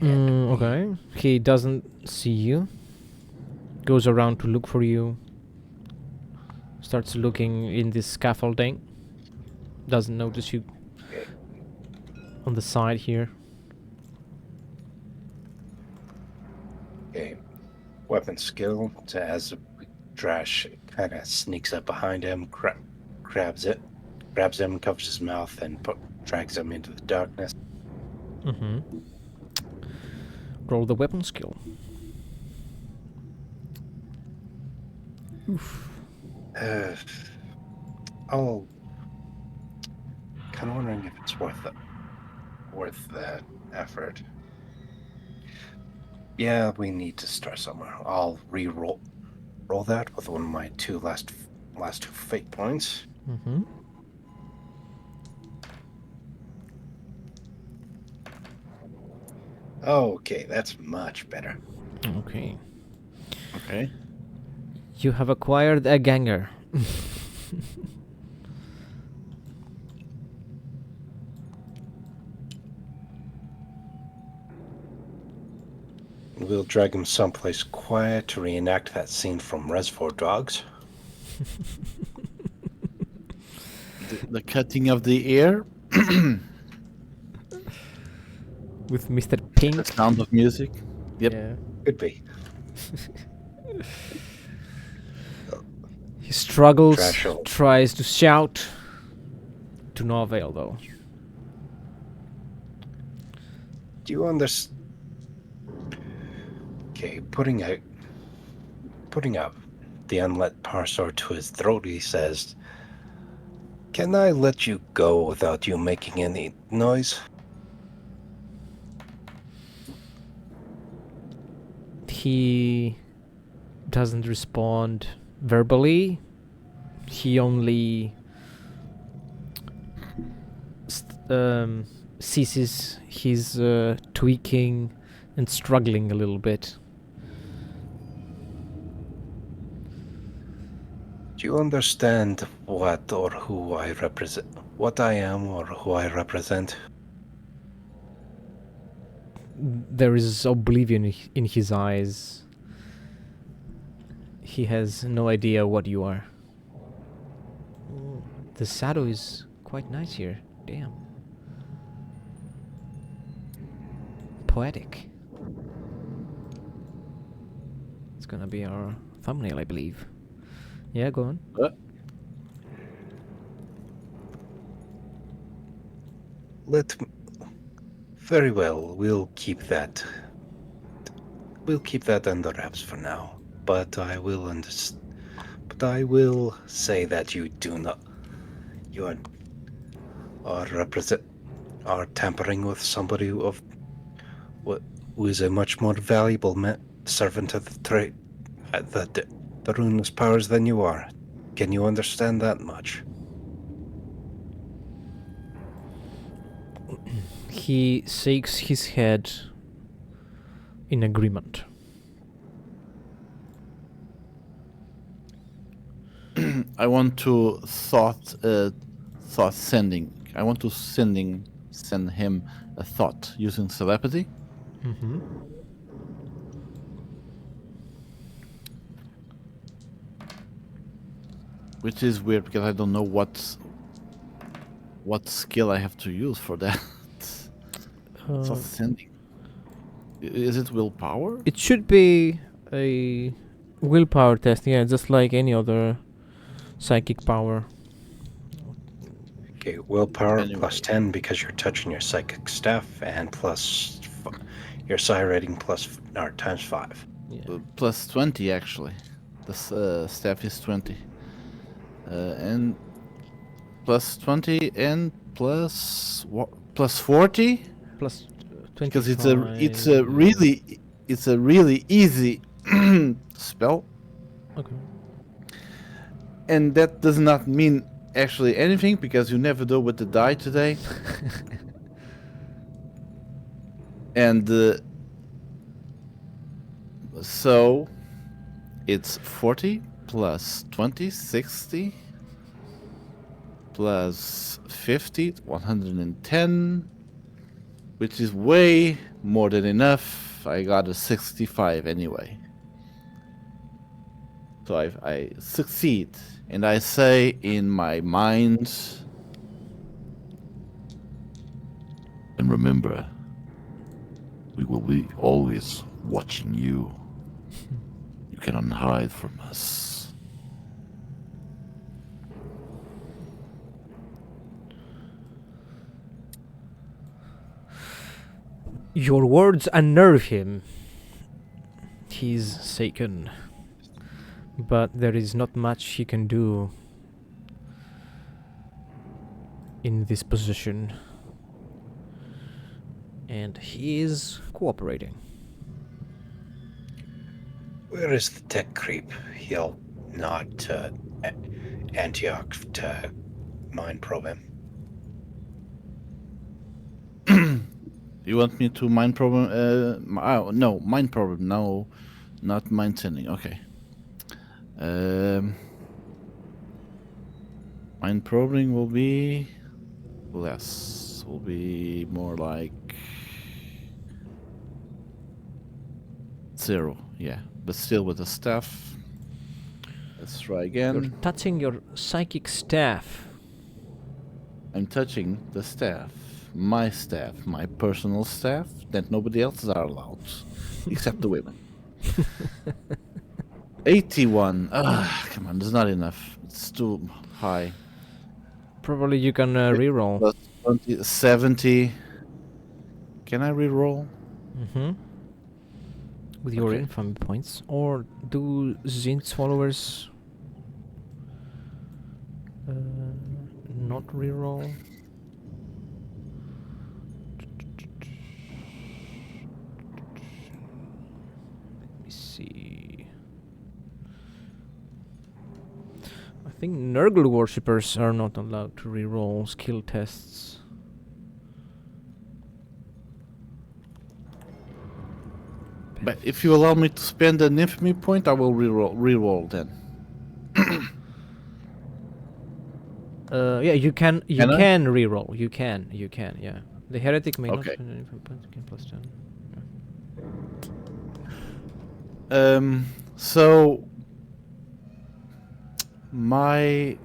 Okay. He doesn't see you. Goes around to look for you. Starts looking in this scaffolding. Doesn't notice you Okay. on the side here. Okay. Weapon skill as Drash kind of sneaks up behind him, grabs him, covers his mouth, and drags him into the darkness. Mm-hmm. Roll the weapon skill. Oof. Oh, kind of wondering if it's worth that effort. Yeah, we need to start somewhere. I'll roll that with one of my last two fate points. Mm-hmm. Okay, that's much better. Okay. Okay. You have acquired a ganger. We'll drag him someplace quiet to reenact that scene from Reservoir Dogs. The cutting of the air, With Mr. the Pink. sound of music. Yep. Yeah. Could be. He struggles, Trashel. tries to shout. To no avail, though. Do you understand? Okay, putting up the unlit power sword to his throat, he says, "Can I let you go without you making any noise?" He doesn't respond verbally. He only ceases his tweaking and struggling a little bit. Do you understand what or who I represent? What I am or who I represent? There is oblivion in his eyes. He has no idea what you are. The shadow is quite nice here. Damn. Poetic. It's gonna be our thumbnail, I believe. Yeah, go on. Very well, we'll keep that. We'll keep that under wraps for now. But I will say that you are tampering with somebody who is a much more valuable servant of the trade, the runeless powers than you are. Can you understand that much? He shakes his head in agreement. I want to thought sending. I want to send him a thought using telepathy. Mm-hmm. Which is weird because I don't know what skill I have to use for that. Thought sending. Is it willpower? It should be a willpower test, yeah, just like any other psychic power. Okay, willpower Anyway. plus 10 because you're touching your psychic staff, and plus your psi rating times 5. Yeah. Plus 20 actually. The staff is 20. And plus 20 and plus what? Plus 40? Plus 25. Because it's a really easy spell, Okay. and that does not mean actually anything because you never know what to die today. And so it's 40 plus 20, 60. plus 50, 110, which is way more than enough. I got a 65 anyway. So I succeed, and I say in my mind, And remember, we will be always watching you. You cannot hide from us. Your words unnerve him. He's shaken. But there is not much he can do in this position. And he is cooperating. Where is the tech creep? He'll nod to Antioch to mind probe him. you want me to mind problem? No, mind problem. No, not mind sending. Okay. Mind probing will be less. Will be more like 0. Yeah, but still with the staff. Let's try You're again. touching your psychic staff. I'm touching the staff, my personal staff that nobody else are allowed, except the women. 81. Come on, that's not enough. It's too high. Probably you can reroll. Plus 20, 70. Can I reroll? Mm-hmm. With your Okay. infamy points. Or do Zint's followers not reroll? Let me see. I think Nurgle worshippers are not allowed to reroll skill tests. But if you allow me to spend an infamy point, I will reroll then. Yeah, you can. You Can I? can reroll. You can. Yeah. The heretic may Okay. not spend any points. Again, plus 10. So my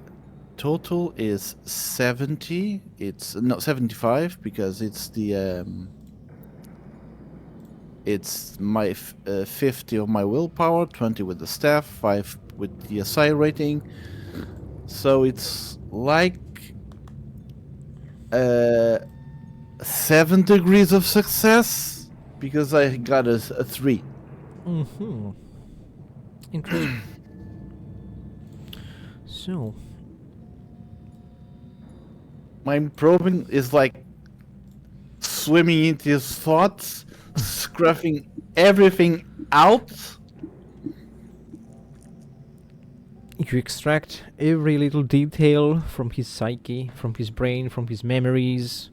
total is 70. It's not 75 because it's the it's my 50 of my willpower, 20 with the staff, 5 with the SI rating. So it's like 7 degrees of success because I got a 3. Mm-hmm. Interesting. So, My probing is like swimming into his thoughts, scruffing everything out. you extract every little detail from his psyche, from his brain, from his memories.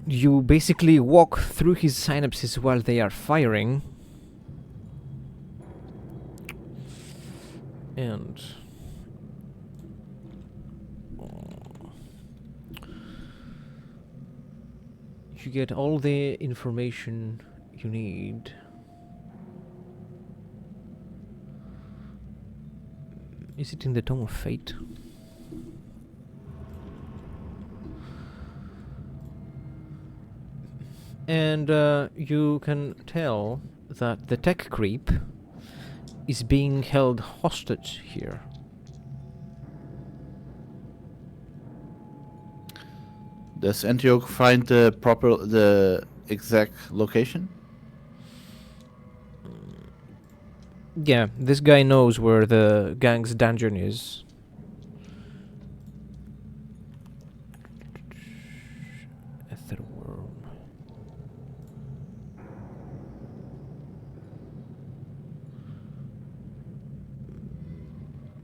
You basically walk through his synapses while they are firing. And you get all the information you need. Is it in the Tome of Fate? And you can tell that the tech creep is being held hostage here. Does Antioch find the exact location? Yeah, this guy knows where the gang's dungeon is. Etherworm.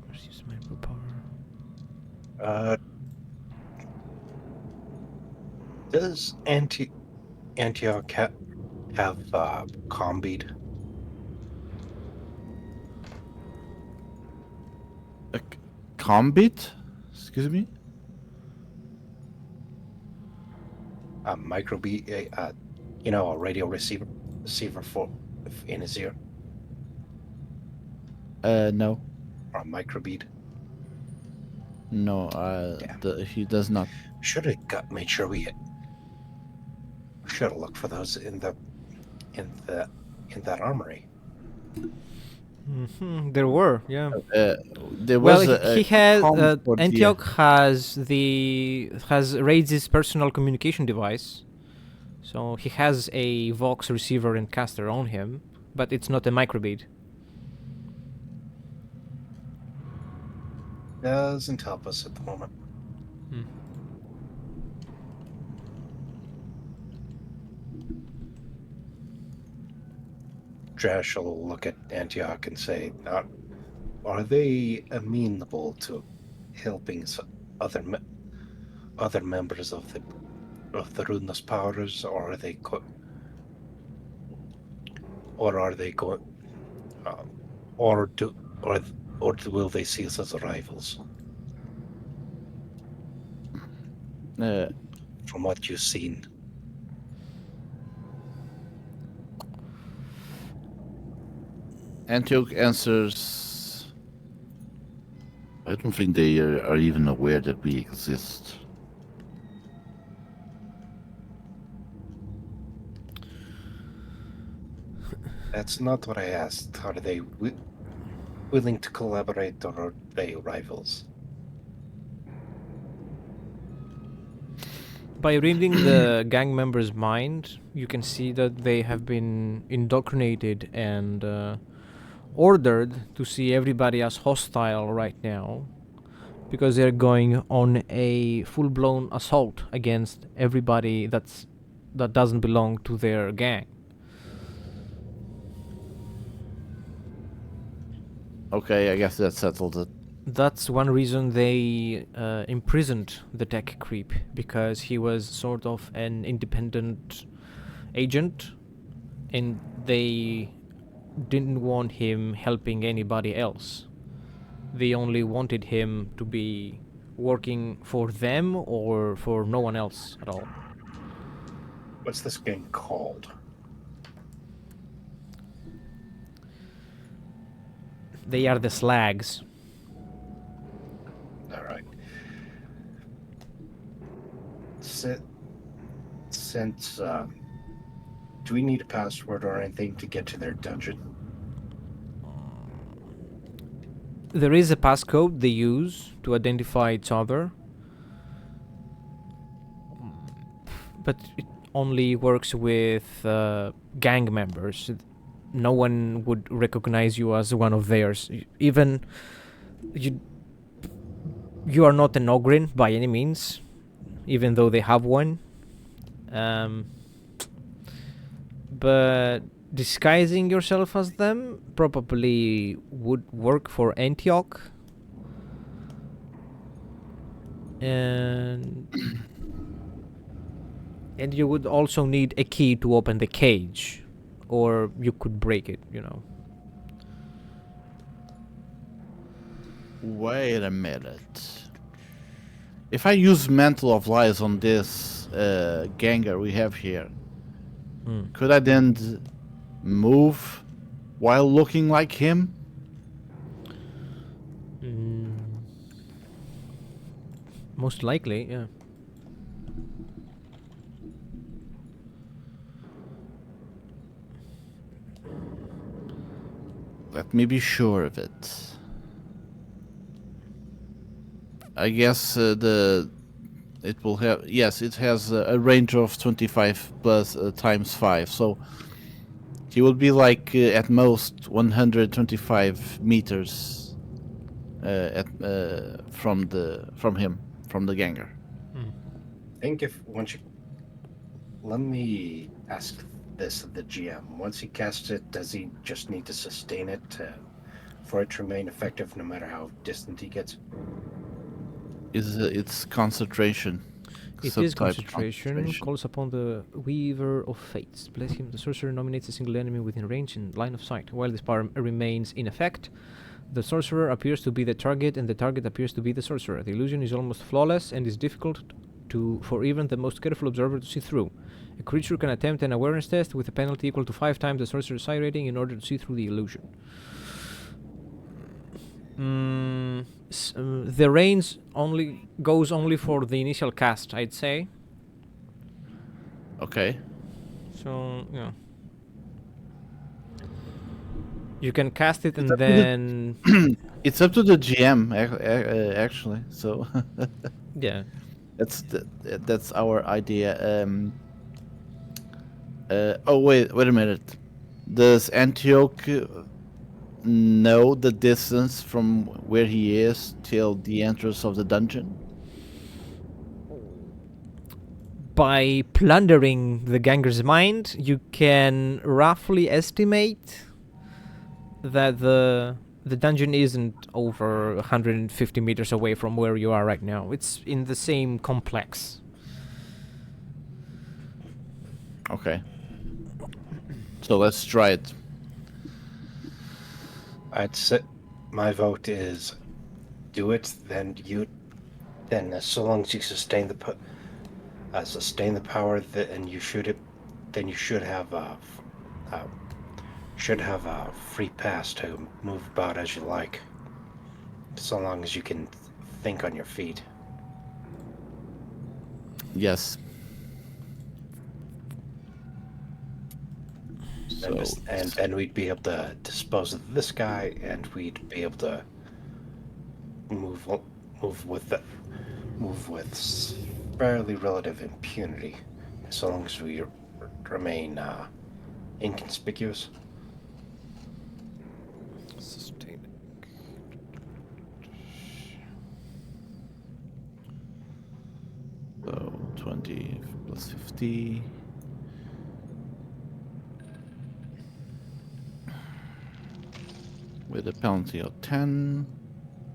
Let's use my willpower. Does Antioch have combeat? Combat? Excuse me? A microbead, a radio receiver for in his ear, No. or a microbead. No, Damn. he does not. Should have made sure we should have looked for those in that armory. There were, yeah. There Well, was he has com for the- Antioch has Raid's personal communication device, so he has a Vox receiver and caster on him, but it's not a microbead. Doesn't help us at the moment. Drash will look at Antioch and say, "Are they amenable to helping other members of the Runeless Powers, or are they going, or will they see us as rivals?" From what you've seen. Antioch answers. I don't think they are even aware that we exist. That's not what I asked. Are they willing to collaborate, or are they rivals? By reading the gang members' mind, you can see that they have been indoctrinated and ordered to see everybody as hostile right now, because they're going on a full-blown assault against everybody that doesn't belong to their gang. Okay, I guess that settled it. That's one reason they imprisoned the tech creep, because he was sort of an independent agent, and they didn't want him helping anybody else. They only wanted him to be working for them or for no one else at all. What's this gang called? They are the Slags. All right. Since do we need a password or anything to get to their dungeon? There is a passcode they use to identify each other, but it only works with gang members. No one would recognize you as one of theirs. Even you are not an Ogrin by any means, even though they have one. But disguising yourself as them probably would work for Antioch. And you would also need a key to open the cage, or you could break it, Wait a minute. If I use Mantle of Lies on this ganger we have here, could I then move while looking like him? Most likely, yeah. Let me be sure of it. I guess it will have, yes, it has a range of 25 plus times 5, so he will be like at most 125 meters from the ganger. I think let me ask this of the GM. Once he casts it, does he just need to sustain it for it to remain effective no matter how distant he gets? It's concentration. It is concentration. Calls upon the Weaver of Fates. Bless him. The sorcerer nominates a single enemy within range and line of sight. While this power remains in effect, The sorcerer appears to be the target, and the target appears to be the sorcerer. The illusion is almost flawless and is difficult for even the most careful observer to see through. A creature can attempt an awareness test with a penalty equal to 5 times the sorcerer's psi rating in order to see through the illusion. The range goes only for the initial cast, I'd say. Okay. So, yeah. You can cast it and then... It's up to the GM, actually. So yeah. that's our idea. Oh wait a minute. Does Antioch know the distance from where he is till the entrance of the dungeon? By plundering the ganger's mind, you can roughly estimate that the dungeon isn't over 150 meters away from where you are right now. It's in the same complex. Okay. So let's try it. I'd say my vote is do it. Then so long as you sustain the power, and you shoot it, then you should have a free pass to move about as you like, so long as you can think on your feet. Yes. And then we'd be able to dispose of this guy, and we'd be able to move with fairly relative impunity, so long as we remain inconspicuous. So 20 plus 50. With a penalty of 10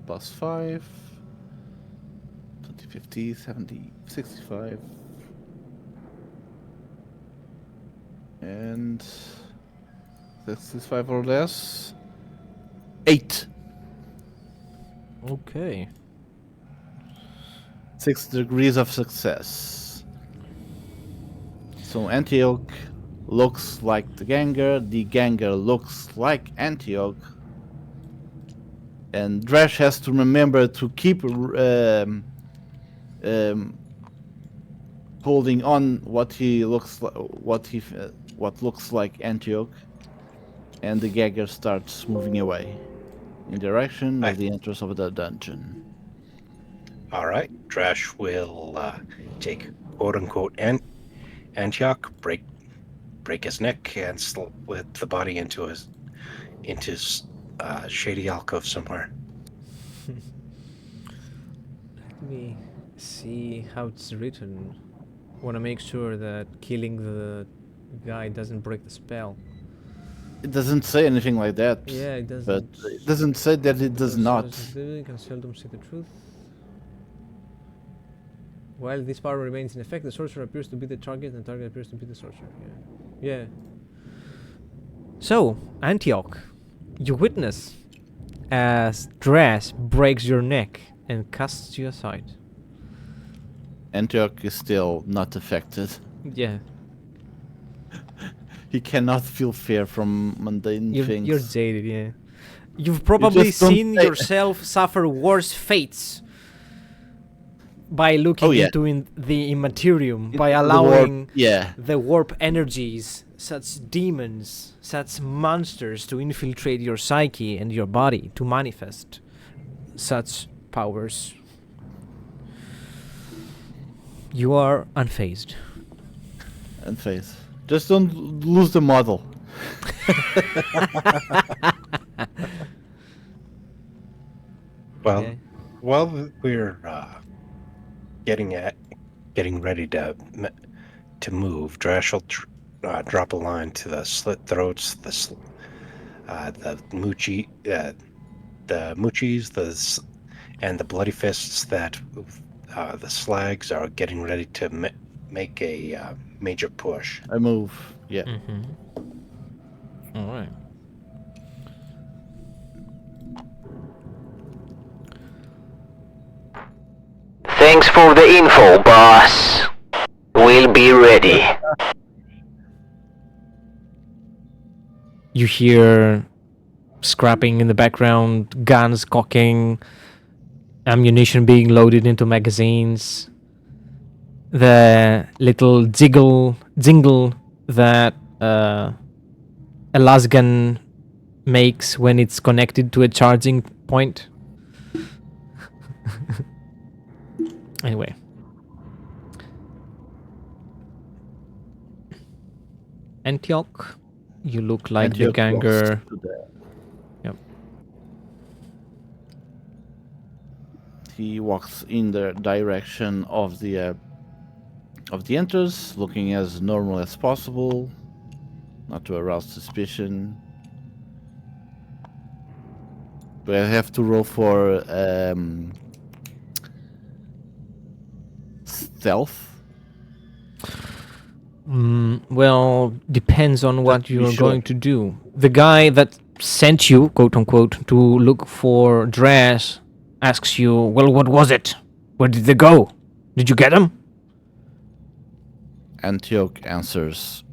plus 5. 20, 50, 70, 65. And 65 or less. 8. Okay. 6 degrees of success. So Antioch looks like the Ganger looks like Antioch, and Drash has to remember to keep holding on what looks like Antioch, and the Ganger starts moving away in direction of the entrance of the dungeon. All right, Drash will take quote-unquote Antioch, break his neck, and slip the body into his shady alcove somewhere. Let me see how it's written. Want to make sure that killing the guy doesn't break the spell. It doesn't say anything like that. Yeah, it doesn't. But it doesn't say that it does not. You can seldom see the truth. While this power remains in effect, the sorcerer appears to be the target, and the target appears to be the sorcerer. Yeah. So, Antioch, you witness as Drash breaks your neck and casts you aside. Antioch is still not affected. Yeah. He cannot feel fear from mundane things. You're jaded, yeah. You've probably seen yourself suffer worse fates by looking into the immaterium, by allowing the warp energies, such demons, such monsters to infiltrate your psyche and your body, to manifest such powers. You are unfazed. Unfazed. Just don't lose the model. Well, while we're getting ready to move, Drash will drop a line to the slit throats, the moochies, and the bloody fists that the slags are getting ready to make a major push. I move. Yeah. All right. for the info, boss. We'll be ready. You hear scrapping in the background, guns cocking, ammunition being loaded into magazines. The little jingle that a lasgun makes when it's connected to a charging point. Anyway. Antioch, you look like the Antioch ganger. walks to the- Yep. He walks in the direction of the entrance, looking as normal as possible, not to arouse suspicion. Do I have to roll for stealth? Well, depends on what to be you're sure. going to do. The guy that sent you, quote unquote, to look for Drash asks you, well, what was it? Where did they go? Did you get them? Antioch answers,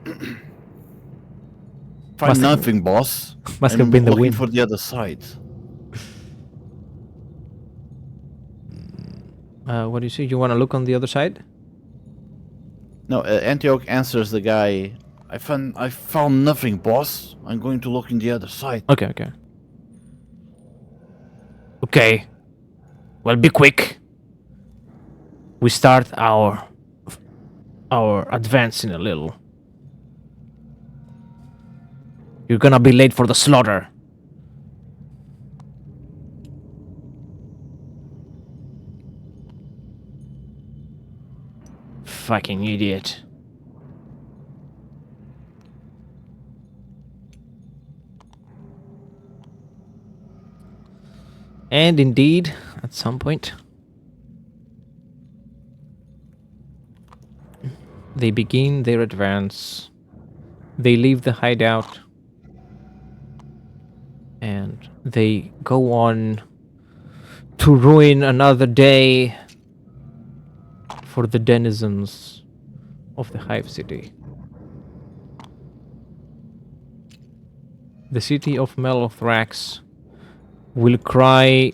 Must "Find have- nothing, boss. Must I'm have been the looking wind. for the other side." What do you say? You want to look on the other side? No, Antioch answers the guy, I found nothing, boss. I'm going to look in the other side." Okay. Okay. Well, be quick. We start our advance in a little. You're gonna be late for the slaughter. Fucking idiot. And indeed, at some point, they begin their advance. They leave the hideout. And they go on to ruin another day for the denizens of the Hive City. The city of Melothrax will cry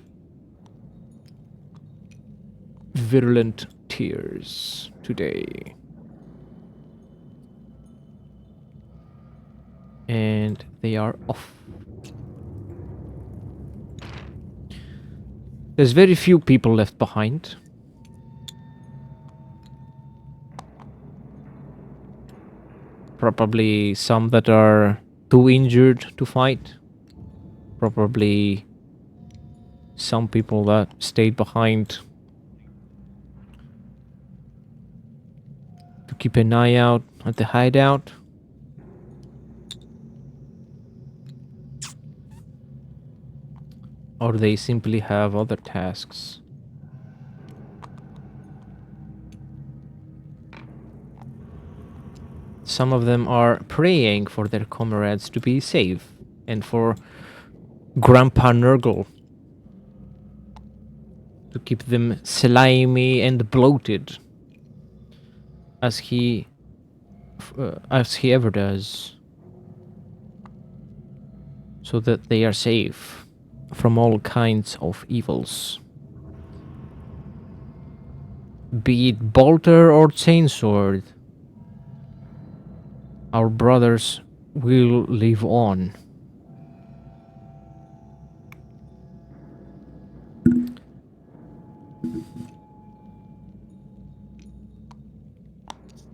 virulent tears today. And they are off. There's very few people left behind. Probably some that are too injured to fight. Probably some people that stayed behind to keep an eye out at the hideout. Or they simply have other tasks. Some of them are praying for their comrades to be safe and for Grandpa Nurgle to keep them slimy and bloated as he ever does, so that they are safe from all kinds of evils. Be it bolter or chainsword, our brothers will live on.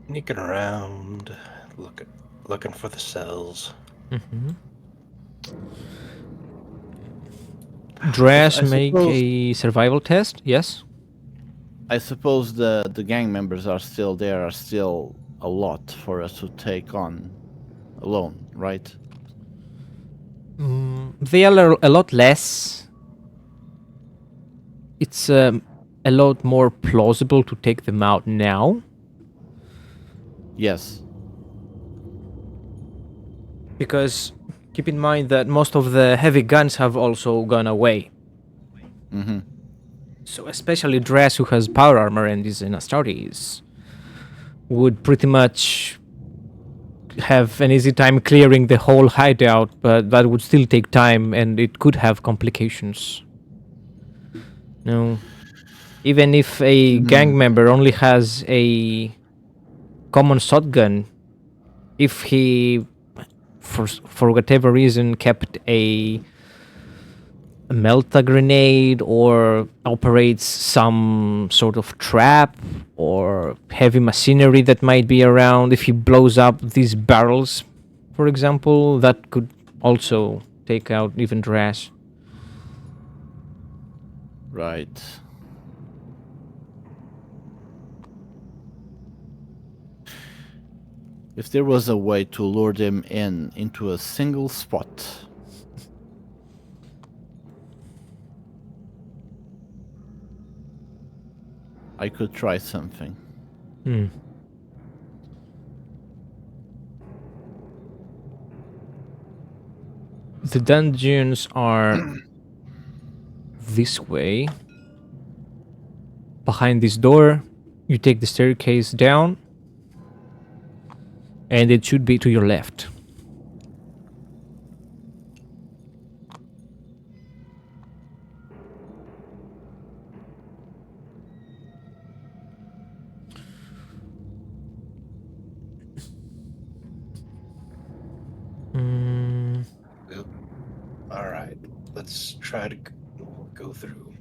Sneaking around, looking for the cells. Drash, I make suppose- a survival test. Yes. I suppose the gang members are still there, are still a lot for us to take on alone, right? They are a lot less. It's a lot more plausible to take them out now. Yes. Because keep in mind that most of the heavy guns have also gone away. Mm-hmm. So especially Dress, who has power armor and is in Astartes, would pretty much have an easy time clearing the whole hideout, but that would still take time and it could have complications. No. Even if a gang member only has a common shotgun, if he, for whatever reason, kept a melta grenade or operates some sort of trap or heavy machinery that might be around, if he blows up these barrels, for example, that could also take out even Drash. Right. If there was a way to lure them into a single spot, I could try something. The dungeons are this way. Behind this door, you take the staircase down, and it should be to your left. All right, let's try to go through.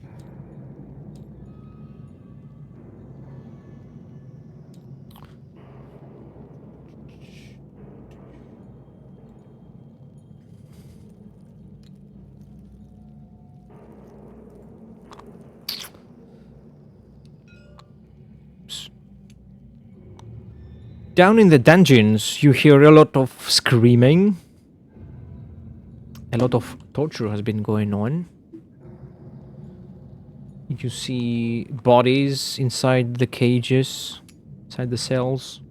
Down in the dungeons, you hear a lot of screaming. A lot of torture has been going on. You see bodies inside the cages, inside the cells.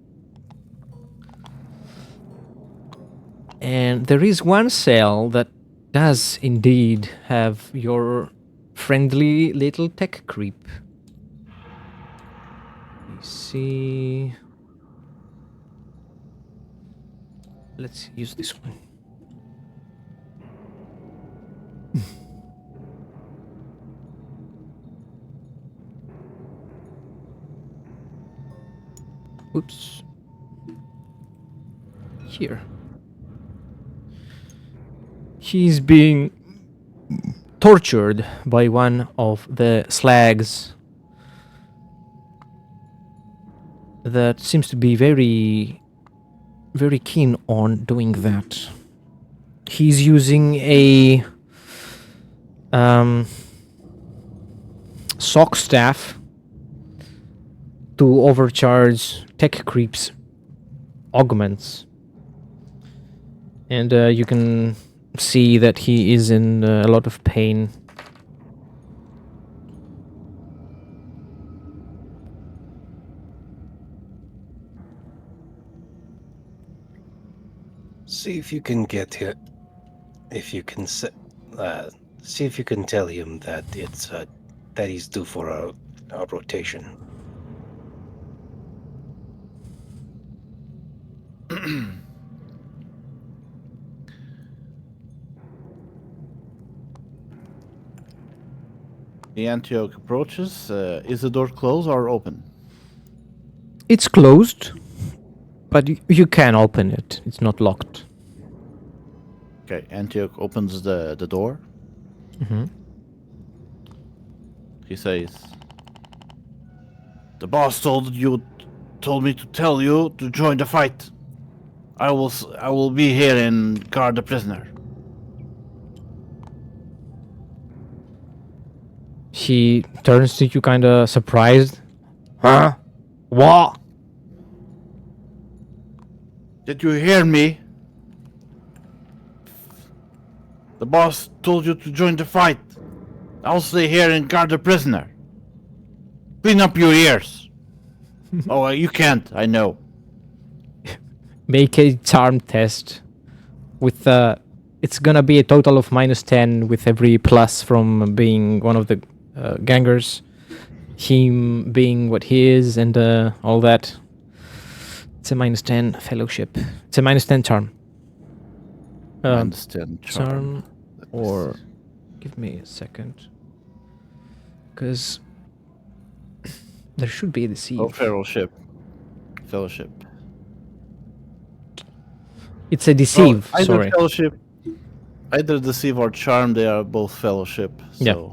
And there is one cell that does indeed have your friendly little tech creep. You see... Let's use this one. Oops. Here. He's being tortured by one of the slags that seems to be very keen on doing that. He's using a sock staff to overcharge tech creeps augments, and you can see that he is in a lot of pain. See if you can get him. If you can see if you can tell him that it's that he's due for a rotation. The Antioch approaches. Is the door closed or open? It's closed, but you can open it. It's not locked. Okay, Antioch opens the door. Mm-hmm. He says, "The boss told me to tell you to join the fight. I will be here and guard the prisoner." He turns to you kind of surprised. Huh? What? Did you hear me? The boss told you to join the fight. I'll stay here and guard the prisoner. Clean up your ears. Oh, you can't, I know. Make a charm test with it's gonna be a total of -10 with every plus from being one of the gangers, him being what he is, and all that. It's a -10 fellowship. It's a -10 charm. -10 Charm, or give me a second, because there should be a deceive. Oh, fellowship. Fellowship. It's a deceive. Either Sorry. fellowship, either deceive or charm. They are both fellowship. So. Yeah.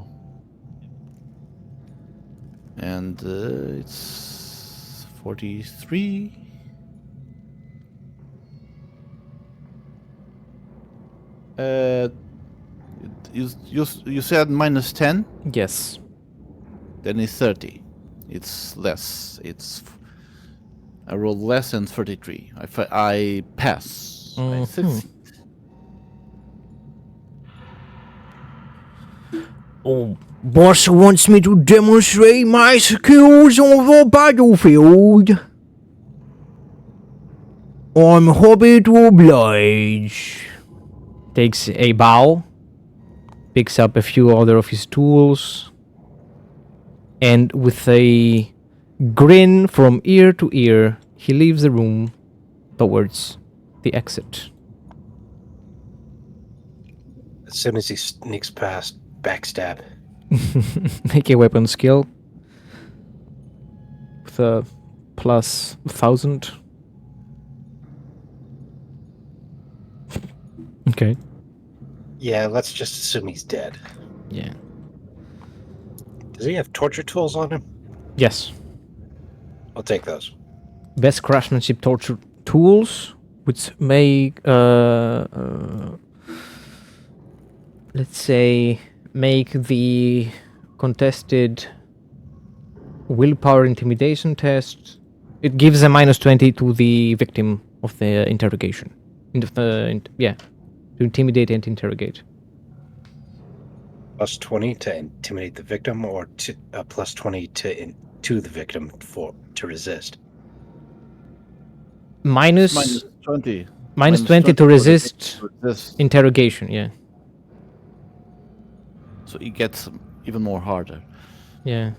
And it's 43. You said -10. Yes. Then it's 30. It's less. I rolled less than 33. I pass. I Mhm. succeed. Oh, boss wants me to demonstrate my skills on the battlefield. I'm happy to oblige. Takes a bow, picks up a few other of his tools, and with a grin from ear to ear, he leaves the room towards the exit. As soon as he sneaks past, backstab. Make a weapon skill with a plus 1000. Okay. Yeah, let's just assume he's dead. Yeah. Does he have torture tools on him? Yes. I'll take those. Best craftsmanship torture tools, which make let's say make the contested willpower intimidation test. It gives a -20 to the victim of the interrogation. To intimidate and interrogate. Plus 20 to intimidate the victim, or plus 20 to the victim to resist. Minus -20. -20 to resist interrogation. Yeah. So it gets even more harder. Yeah.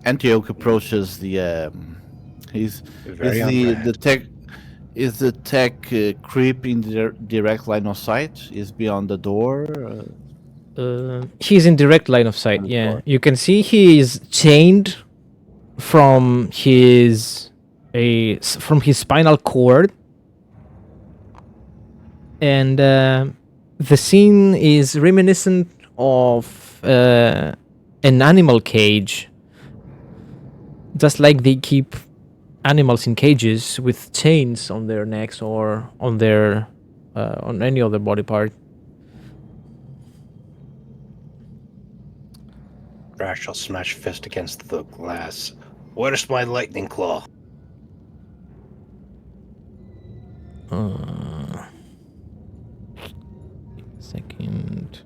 Antioch approaches the. Very on brand. Is the tech creep in the direct line of sight? Is beyond the door? He's in direct line of sight. Yeah, you can see he is chained from his spinal cord, and the scene is reminiscent of an animal cage. Just like they keep animals in cages with chains on their necks or on their on any other body part. Rash will smash fist against the glass. Where's my lightning claw? Second.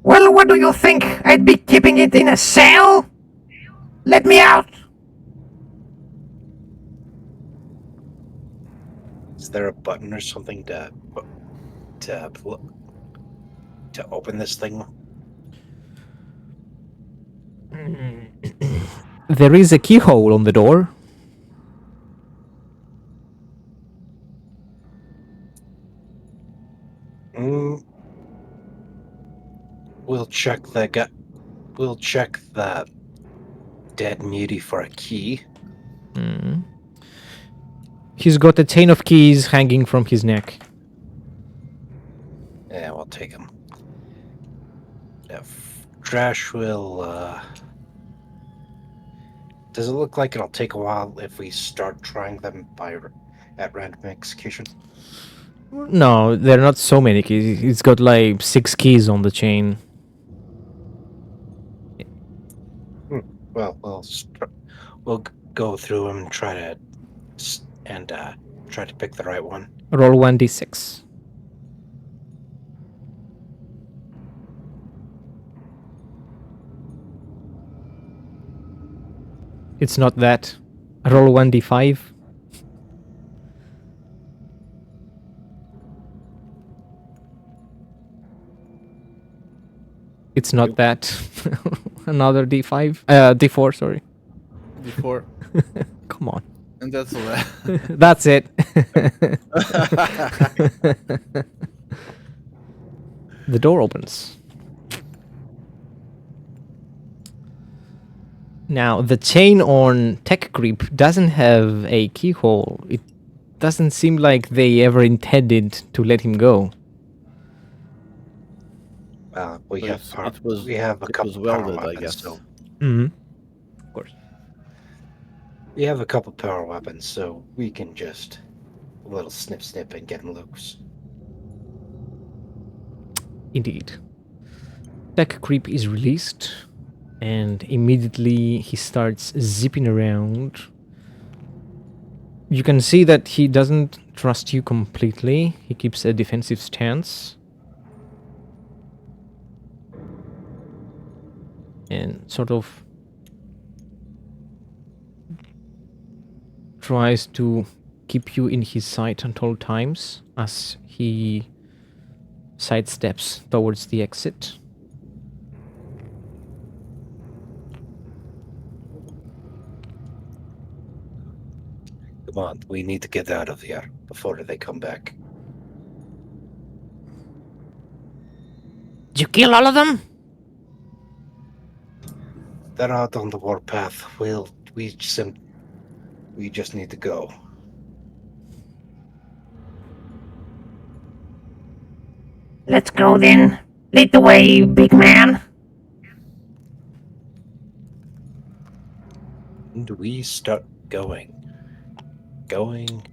Well, what do you think? I'd be keeping it in a cell? Let me out! Is there a button or something to open this thing? There is a keyhole on the door. We'll check the dead mutie for a key. He's got a chain of keys hanging from his neck. Yeah, we'll take him. Trash will. Does it look like it'll take a while if we start trying them at random execution? No, there are not so many keys. It's got like 6 keys on the chain. Well, we'll go through them and try to pick the right one. Roll 1d6. It's not that. Roll 1d5. It's not that. Another D5. D4, sorry. Before, Come on. and that's all right. That's it. The door opens. Now, the chain on Tech Creep doesn't have a keyhole. It doesn't seem like they ever intended to let him go. We So have we have a it couple was power welded, I weapons, guess. so Mm-hmm. Of course. we have a couple power weapons, so we can just a little snip and get him loose. Indeed. Tech Creep is released, and immediately he starts zipping around. You can see that he doesn't trust you completely. He keeps a defensive stance. And sort of tries to keep you in his sight at all times as he sidesteps towards the exit. Come on, we need to get out of here before they come back. Did you kill all of them? They're out on the warpath. We just need to go. Let's go then. Lead the way, big man. And we start going. Going.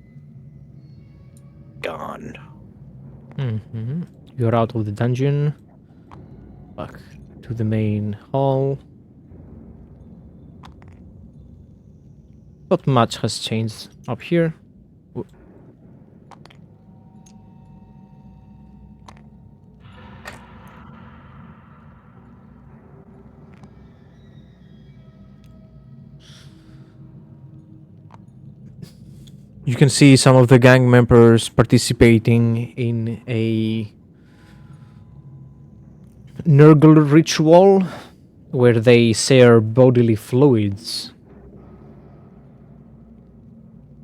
Gone. Mm-hmm. You're out of the dungeon. Back to the main hall. Not much has changed up here. You can see some of the gang members participating in a Nurgle ritual where they share bodily fluids.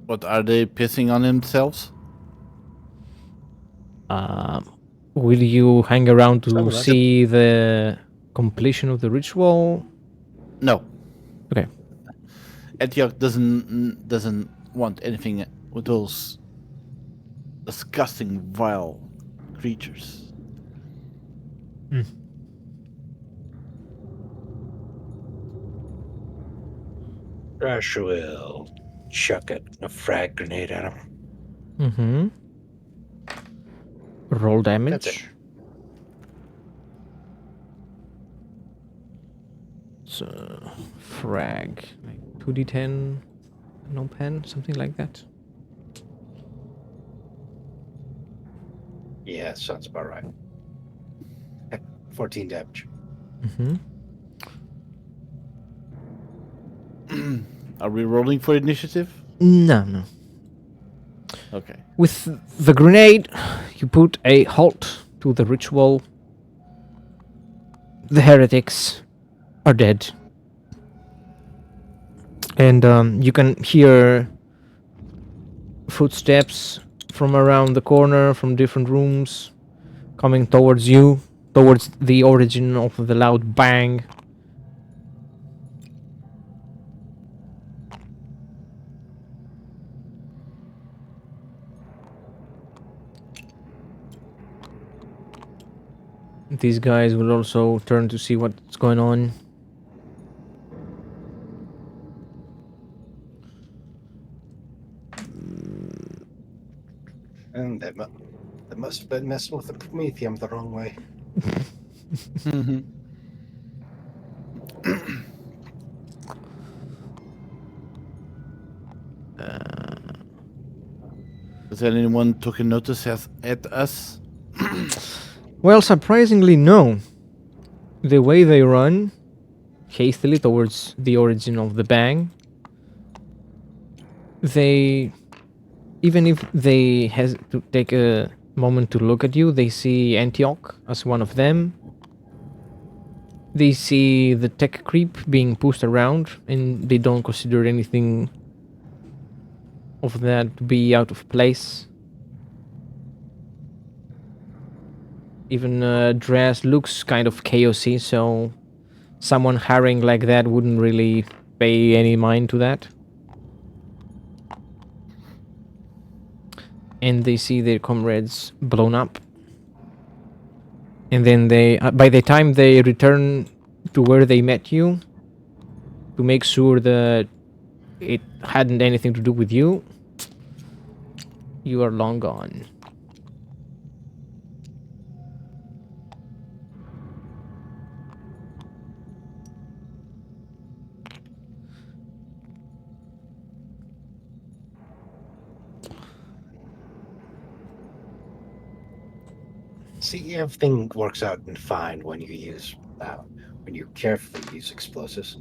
What are they pissing on themselves? Will you hang around to Sounds like see the completion of the ritual? No. Okay. Antioch doesn't want anything with those disgusting, vile creatures. Rash will chuck a frag grenade at him. Mm-hmm. Roll damage. That's it. So, frag. Like 2d10, no pen, something like that. Yeah, sounds about right. 14 damage. Mm-hmm. Are we rolling for initiative? No. Okay. With the grenade, you put a halt to the ritual. The heretics are dead. And you can hear footsteps from around the corner, from different rooms, coming towards you, towards the origin of the loud bang. These guys will also turn to see what's going on. And they must have been messing with the Prometheum the wrong way. Has anyone taken notice at us? Well, surprisingly, no. The way they run hastily towards the origin of the bang, they, even if they has to take a moment to look at you, they see Antioch as one of them. They see the tech creep being pushed around, and they don't consider anything of that to be out of place. Even dress looks kind of chaosy, so someone hiring like that wouldn't really pay any mind to that. And they see their comrades blown up. And then they, by the time they return to where they met you, to make sure that it hadn't anything to do with you, you are long gone. See, everything works out fine when you carefully use explosives.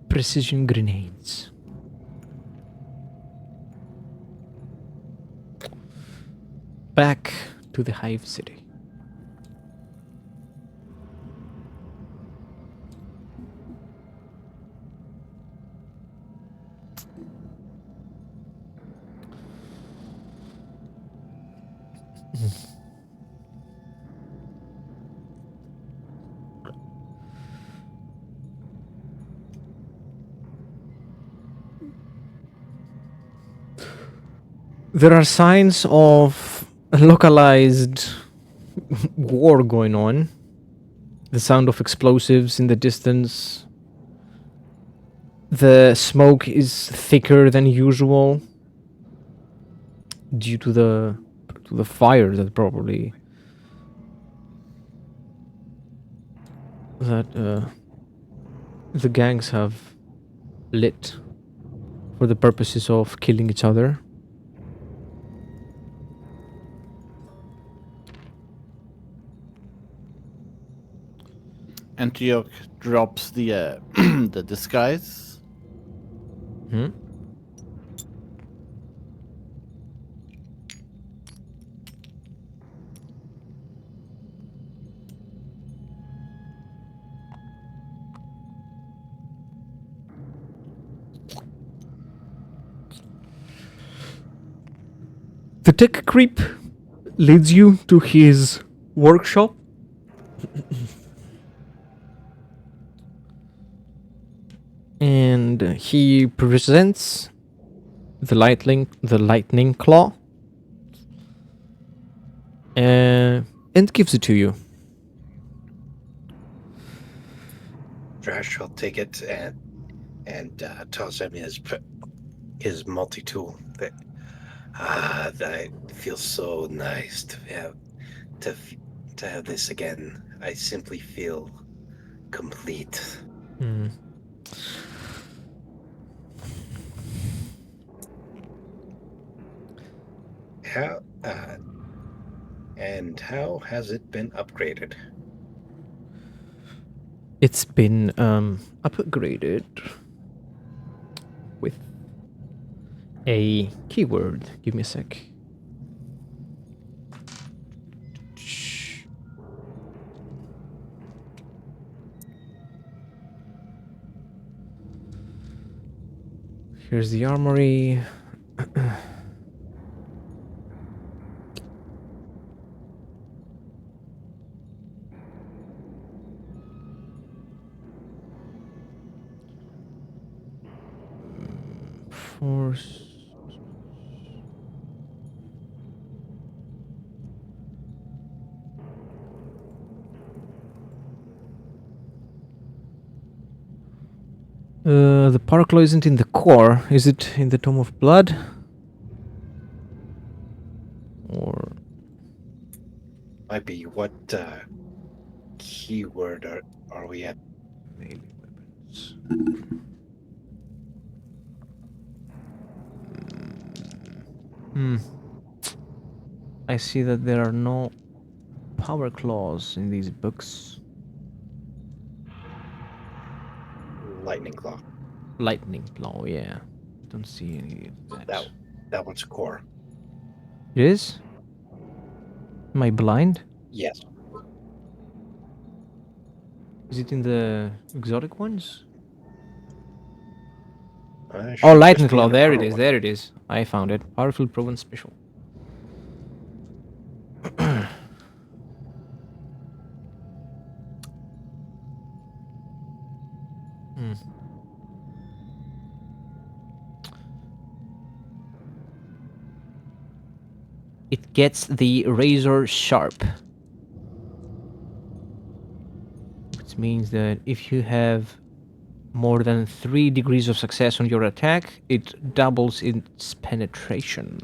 Precision grenades. Back to the Hive City. There are signs of localized war going on. The sound of explosives in the distance. The smoke is thicker than usual due to the fire that probably the gangs have lit for the purposes of killing each other. Antioch drops the the disguise. Hmm? The tech creep leads you to his workshop. And he presents the lightning claw, and gives it to you. Trash will take it and toss him his multi-tool. That feels so nice to have this again. I simply feel complete. Hmm. How has it been upgraded? It's been upgraded with a keyword. Give me a sec. Here's the armory. Force. The Paraclaw isn't in the core. Is it in the Tome of Blood? Or Might be. What keyword are we at? maybe weapons. Hmm. I see that there are no power claws in these books. Lightning claw. Lightning claw, yeah. Don't see any of that. That one's core. It is? Am I blind? Yes. Is it in the exotic ones? Should Oh, just lightning be claw. in the There it core is. one. There it is. I found it. Powerful, proven, special. Hmm. It gets the razor sharp. Which means that if you have more than 3 degrees of success on your attack, it doubles its penetration.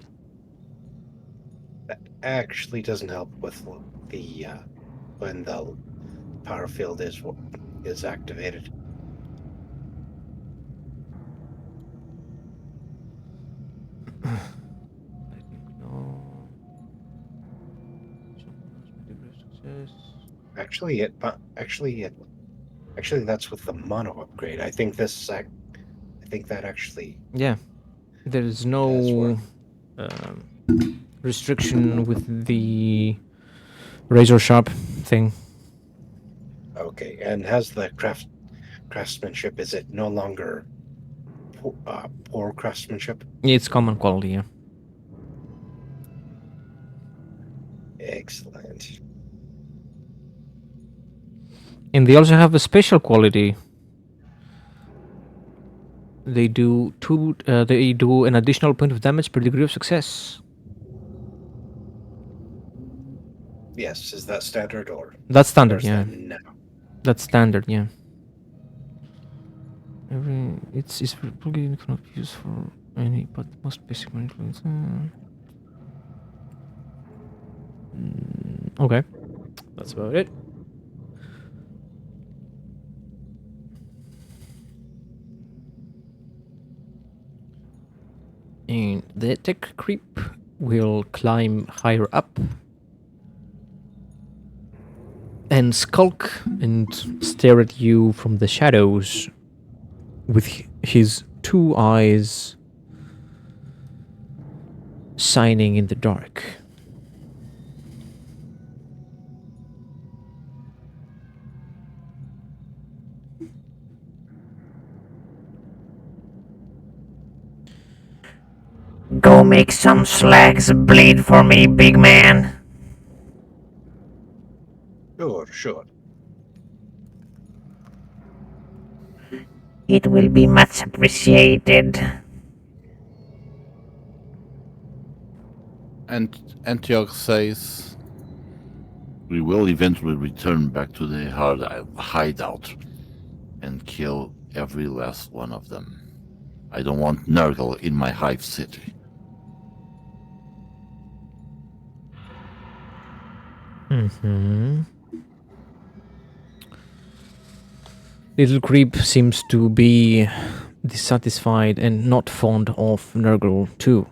That actually doesn't help with the when the power field is activated. No. Degree of success. Actually, that's with the mono upgrade. I think that actually Yeah. There's does no work. restriction with the razor sharp thing. Okay, and has the craftsmanship? Is it no longer poor craftsmanship? It's common quality, yeah. Excellent. And they also have a special quality. They do an additional point of damage per degree of success. Yes, is that standard or That's or standard, is yeah. that now? That's standard, yeah. It's probably cannot be used for any but most basic influence. Okay, that's about it. And the tech creep will climb higher up and skulk and stare at you from the shadows with his 2 eyes shining in the dark. Go make some slags bleed for me, big man. Sure. It will be much appreciated. And Antioch says, We will eventually return back to the hideout and kill every last one of them. I don't want Nurgle in my hive city. Little Creep seems to be dissatisfied and not fond of Nurgle too.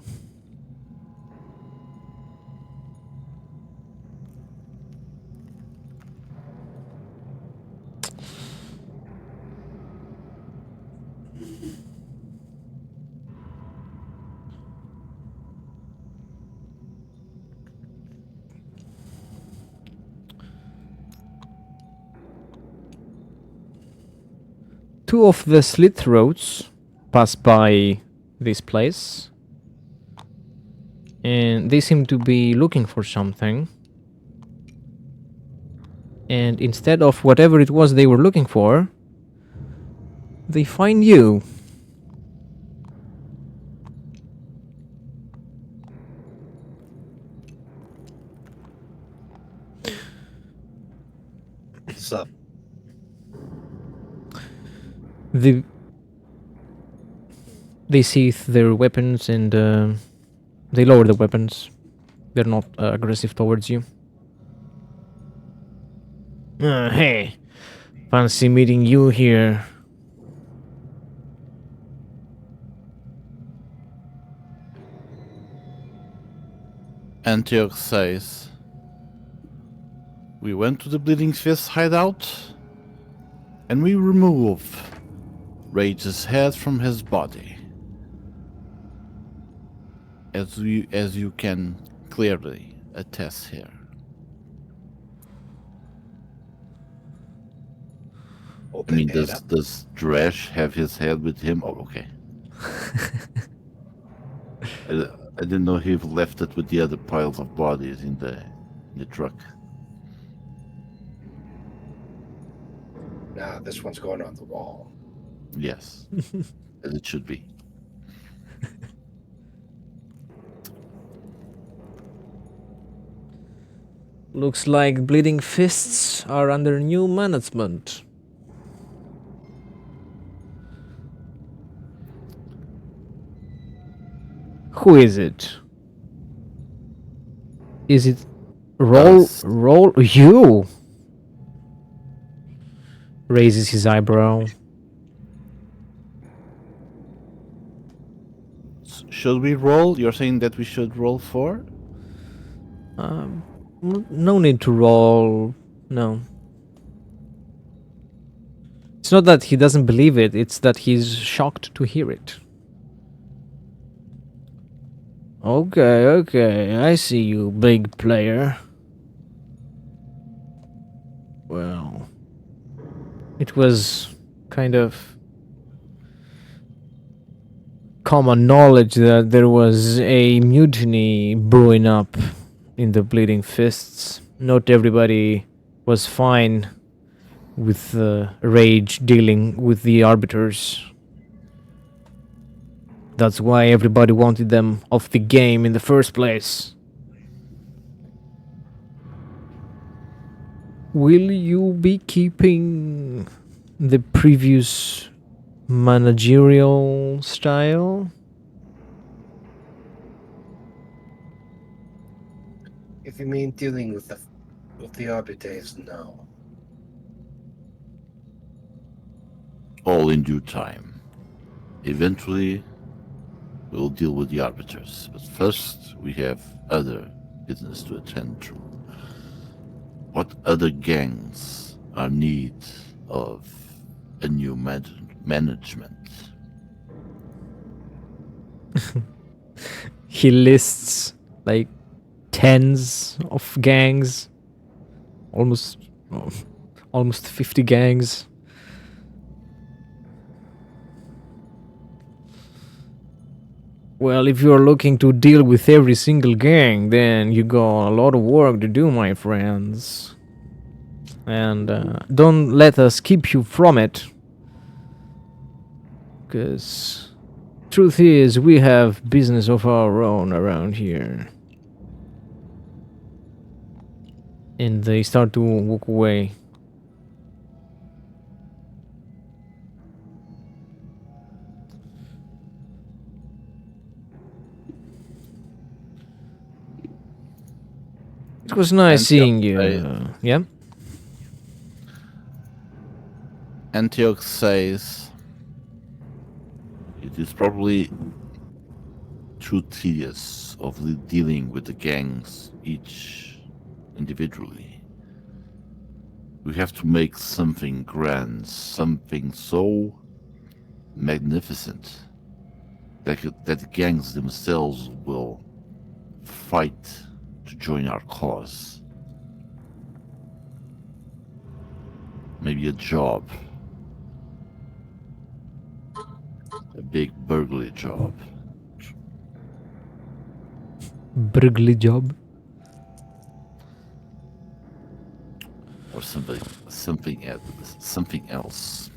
Two of the slit throats pass by this place, and they seem to be looking for something. And instead of whatever it was they were looking for, they find you. So They sheath their weapons and they lower the weapons. They're not aggressive towards you. Hey, fancy meeting you here. Antioch says, we went to the Bleeding Fist hideout and we remove Rage's head from his body. as you can clearly attest here. I Open mean, it up. does Dresh have his head with him? Oh, okay. I didn't know he left it with the other piles of bodies in the truck. Nah, this one's going on the wall. Yes, as it should be. Looks like Bleeding Fists are under new management. Who is it? Is it Us. Roll you? Raises his eyebrow. Should we roll? You're saying that we should roll for? No need to roll. No. It's not that he doesn't believe it, it's that he's shocked to hear it. Okay, I see you, big player. Well, it was kind of common knowledge that there was a mutiny brewing up in the Bleeding Fists. Not everybody was fine with Rage dealing with the Arbiters. That's why everybody wanted them off the game in the first place. Will you be keeping the previous managerial style? If you mean dealing with the arbiters, no. All in due time. Eventually, we'll deal with the arbiters. But first, we have other business to attend to. What other gangs are in need of a new management? He lists like tens of gangs, almost 50 gangs. Well, if you're looking to deal with every single gang, then you got a lot of work to do, my friends. And don't let us keep you from it. Because truth is, we have business of our own around here. And they start to walk away. It was nice seeing you. Yeah? Antioch says, It is probably too tedious of dealing with the gangs each individually. We have to make something grand, something so magnificent that the gangs themselves will fight to join our cause. Maybe a job. A big burglary job. Burglary job. Or something else.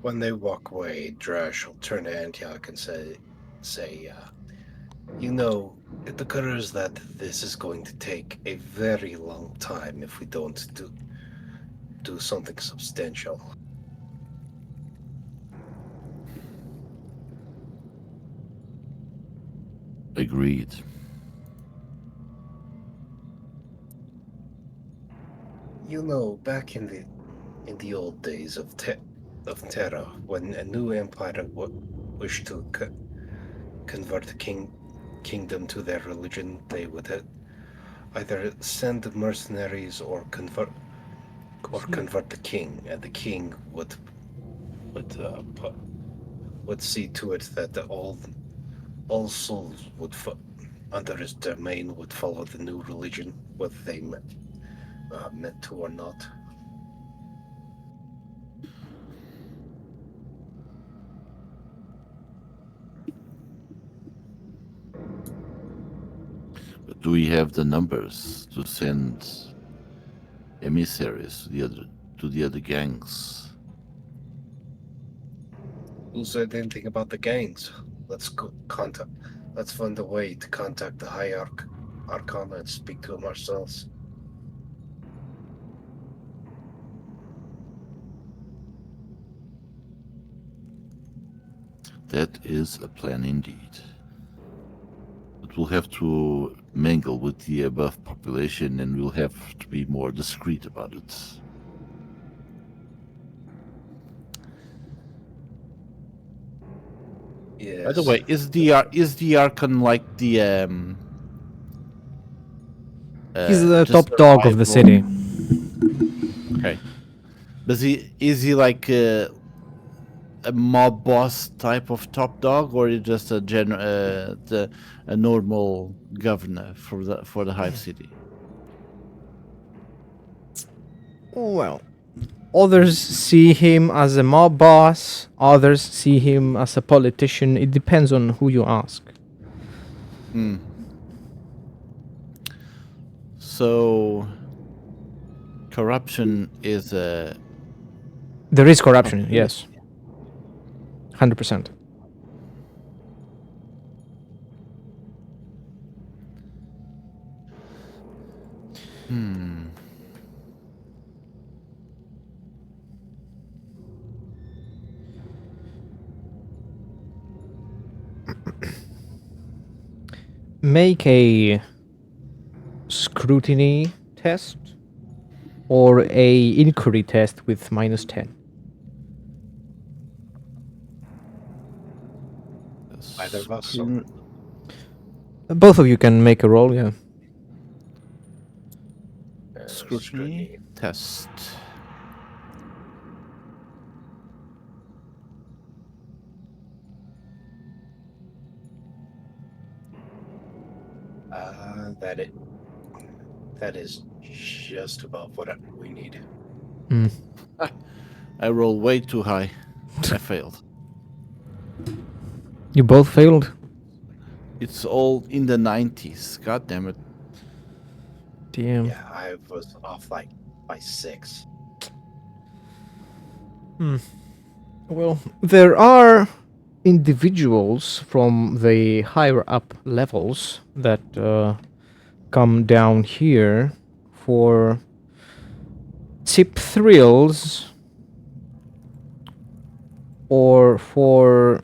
When they walk away, Drash will turn to Antioch and say, you know, it occurs that this is going to take a very long time if we don't do something substantial. Agreed. You know, back in the old days of Terra, when a new empire wished to convert the kingdom to their religion, they would either send mercenaries or convert the king, and the king would see to it that all all souls would under his domain would follow the new religion, whether they meant to or not. But do we have the numbers to send emissaries to the other gangs? Who said anything about the gangs? Let's go contact. Let's find a way to contact the High Arcana and speak to him ourselves. That is a plan indeed. But we'll have to mingle with the above population, and we'll have to be more discreet about it. Yes. By the way, is the Archon like the He's the just top dog of the survival? city. Okay. Is he like a mob boss type of top dog, or is just a a normal governor for the Hive City? Well, others see him as a mob boss, others see him as a politician. It depends on who you ask. Hmm. So, corruption is a There is corruption, yes. 100%. Make a scrutiny test or a inquiry test with -10. Either of us. Both of you can make a roll, yeah. scrutiny test. That is just about what we need. I rolled way too high. I failed. You both failed? It's all in the 90s. God damn it. Damn. Yeah, I was off like by 6. Well, there are individuals from the higher up levels that come down here for cheap thrills or for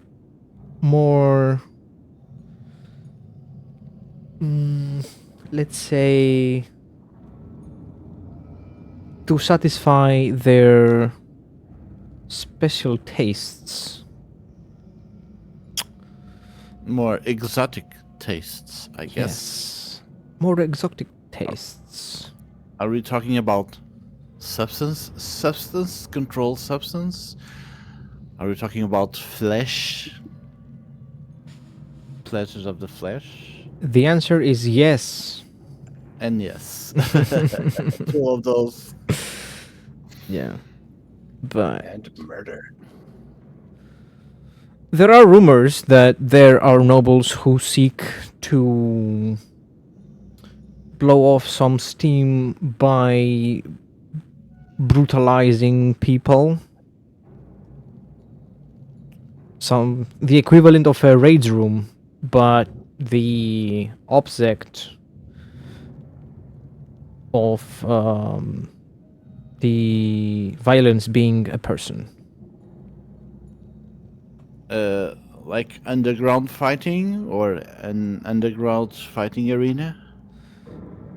more, let's say, to satisfy their special tastes. More exotic tastes, I guess. Yes. More exotic tastes. Are we talking about substance, controlled substance? Are we talking about flesh? Pleasures of the flesh? The answer is yes. And yes. Two of those. Yeah. But And murder. there are rumors that there are nobles who seek to blow off some steam by brutalizing people. The equivalent of a raids room, but the object of the violence being a person. Like underground fighting or an underground fighting arena?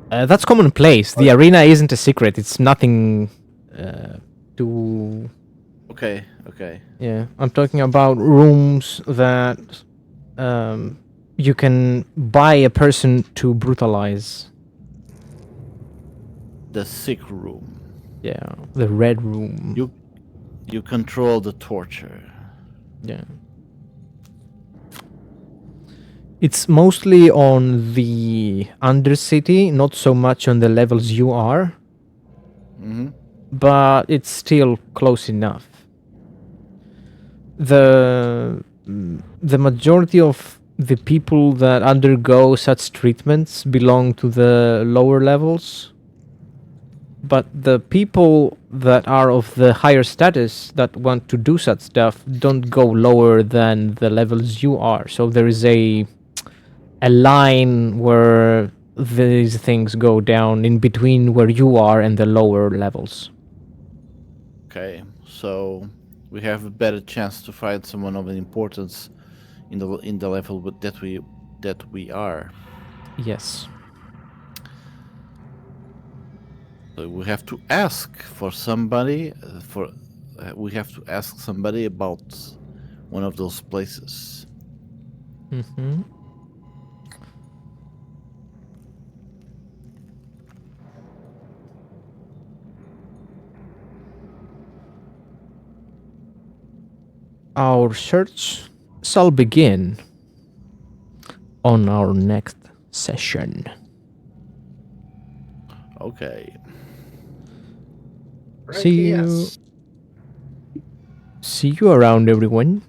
That's commonplace. The arena isn't a secret. It's nothing to... Okay. Yeah, I'm talking about rooms that you can buy a person to brutalize. The sick room. Yeah, the red room. You control the torture. Yeah. It's mostly on the Undercity, not so much on the levels you are, Mm-hmm. but it's still close enough. The majority of the people that undergo such treatments belong to the lower levels, but the people that are of the higher status that want to do such stuff don't go lower than the levels you are. So there is a line where these things go down in between where you are and the lower levels. Okay, so we have a better chance to find someone of importance in the level that we are. Yes. So we have to ask for somebody. We have to ask somebody about one of those places. Mm-hmm. Our search shall begin on our next session. Okay. Right, See you. yes. See you around, everyone.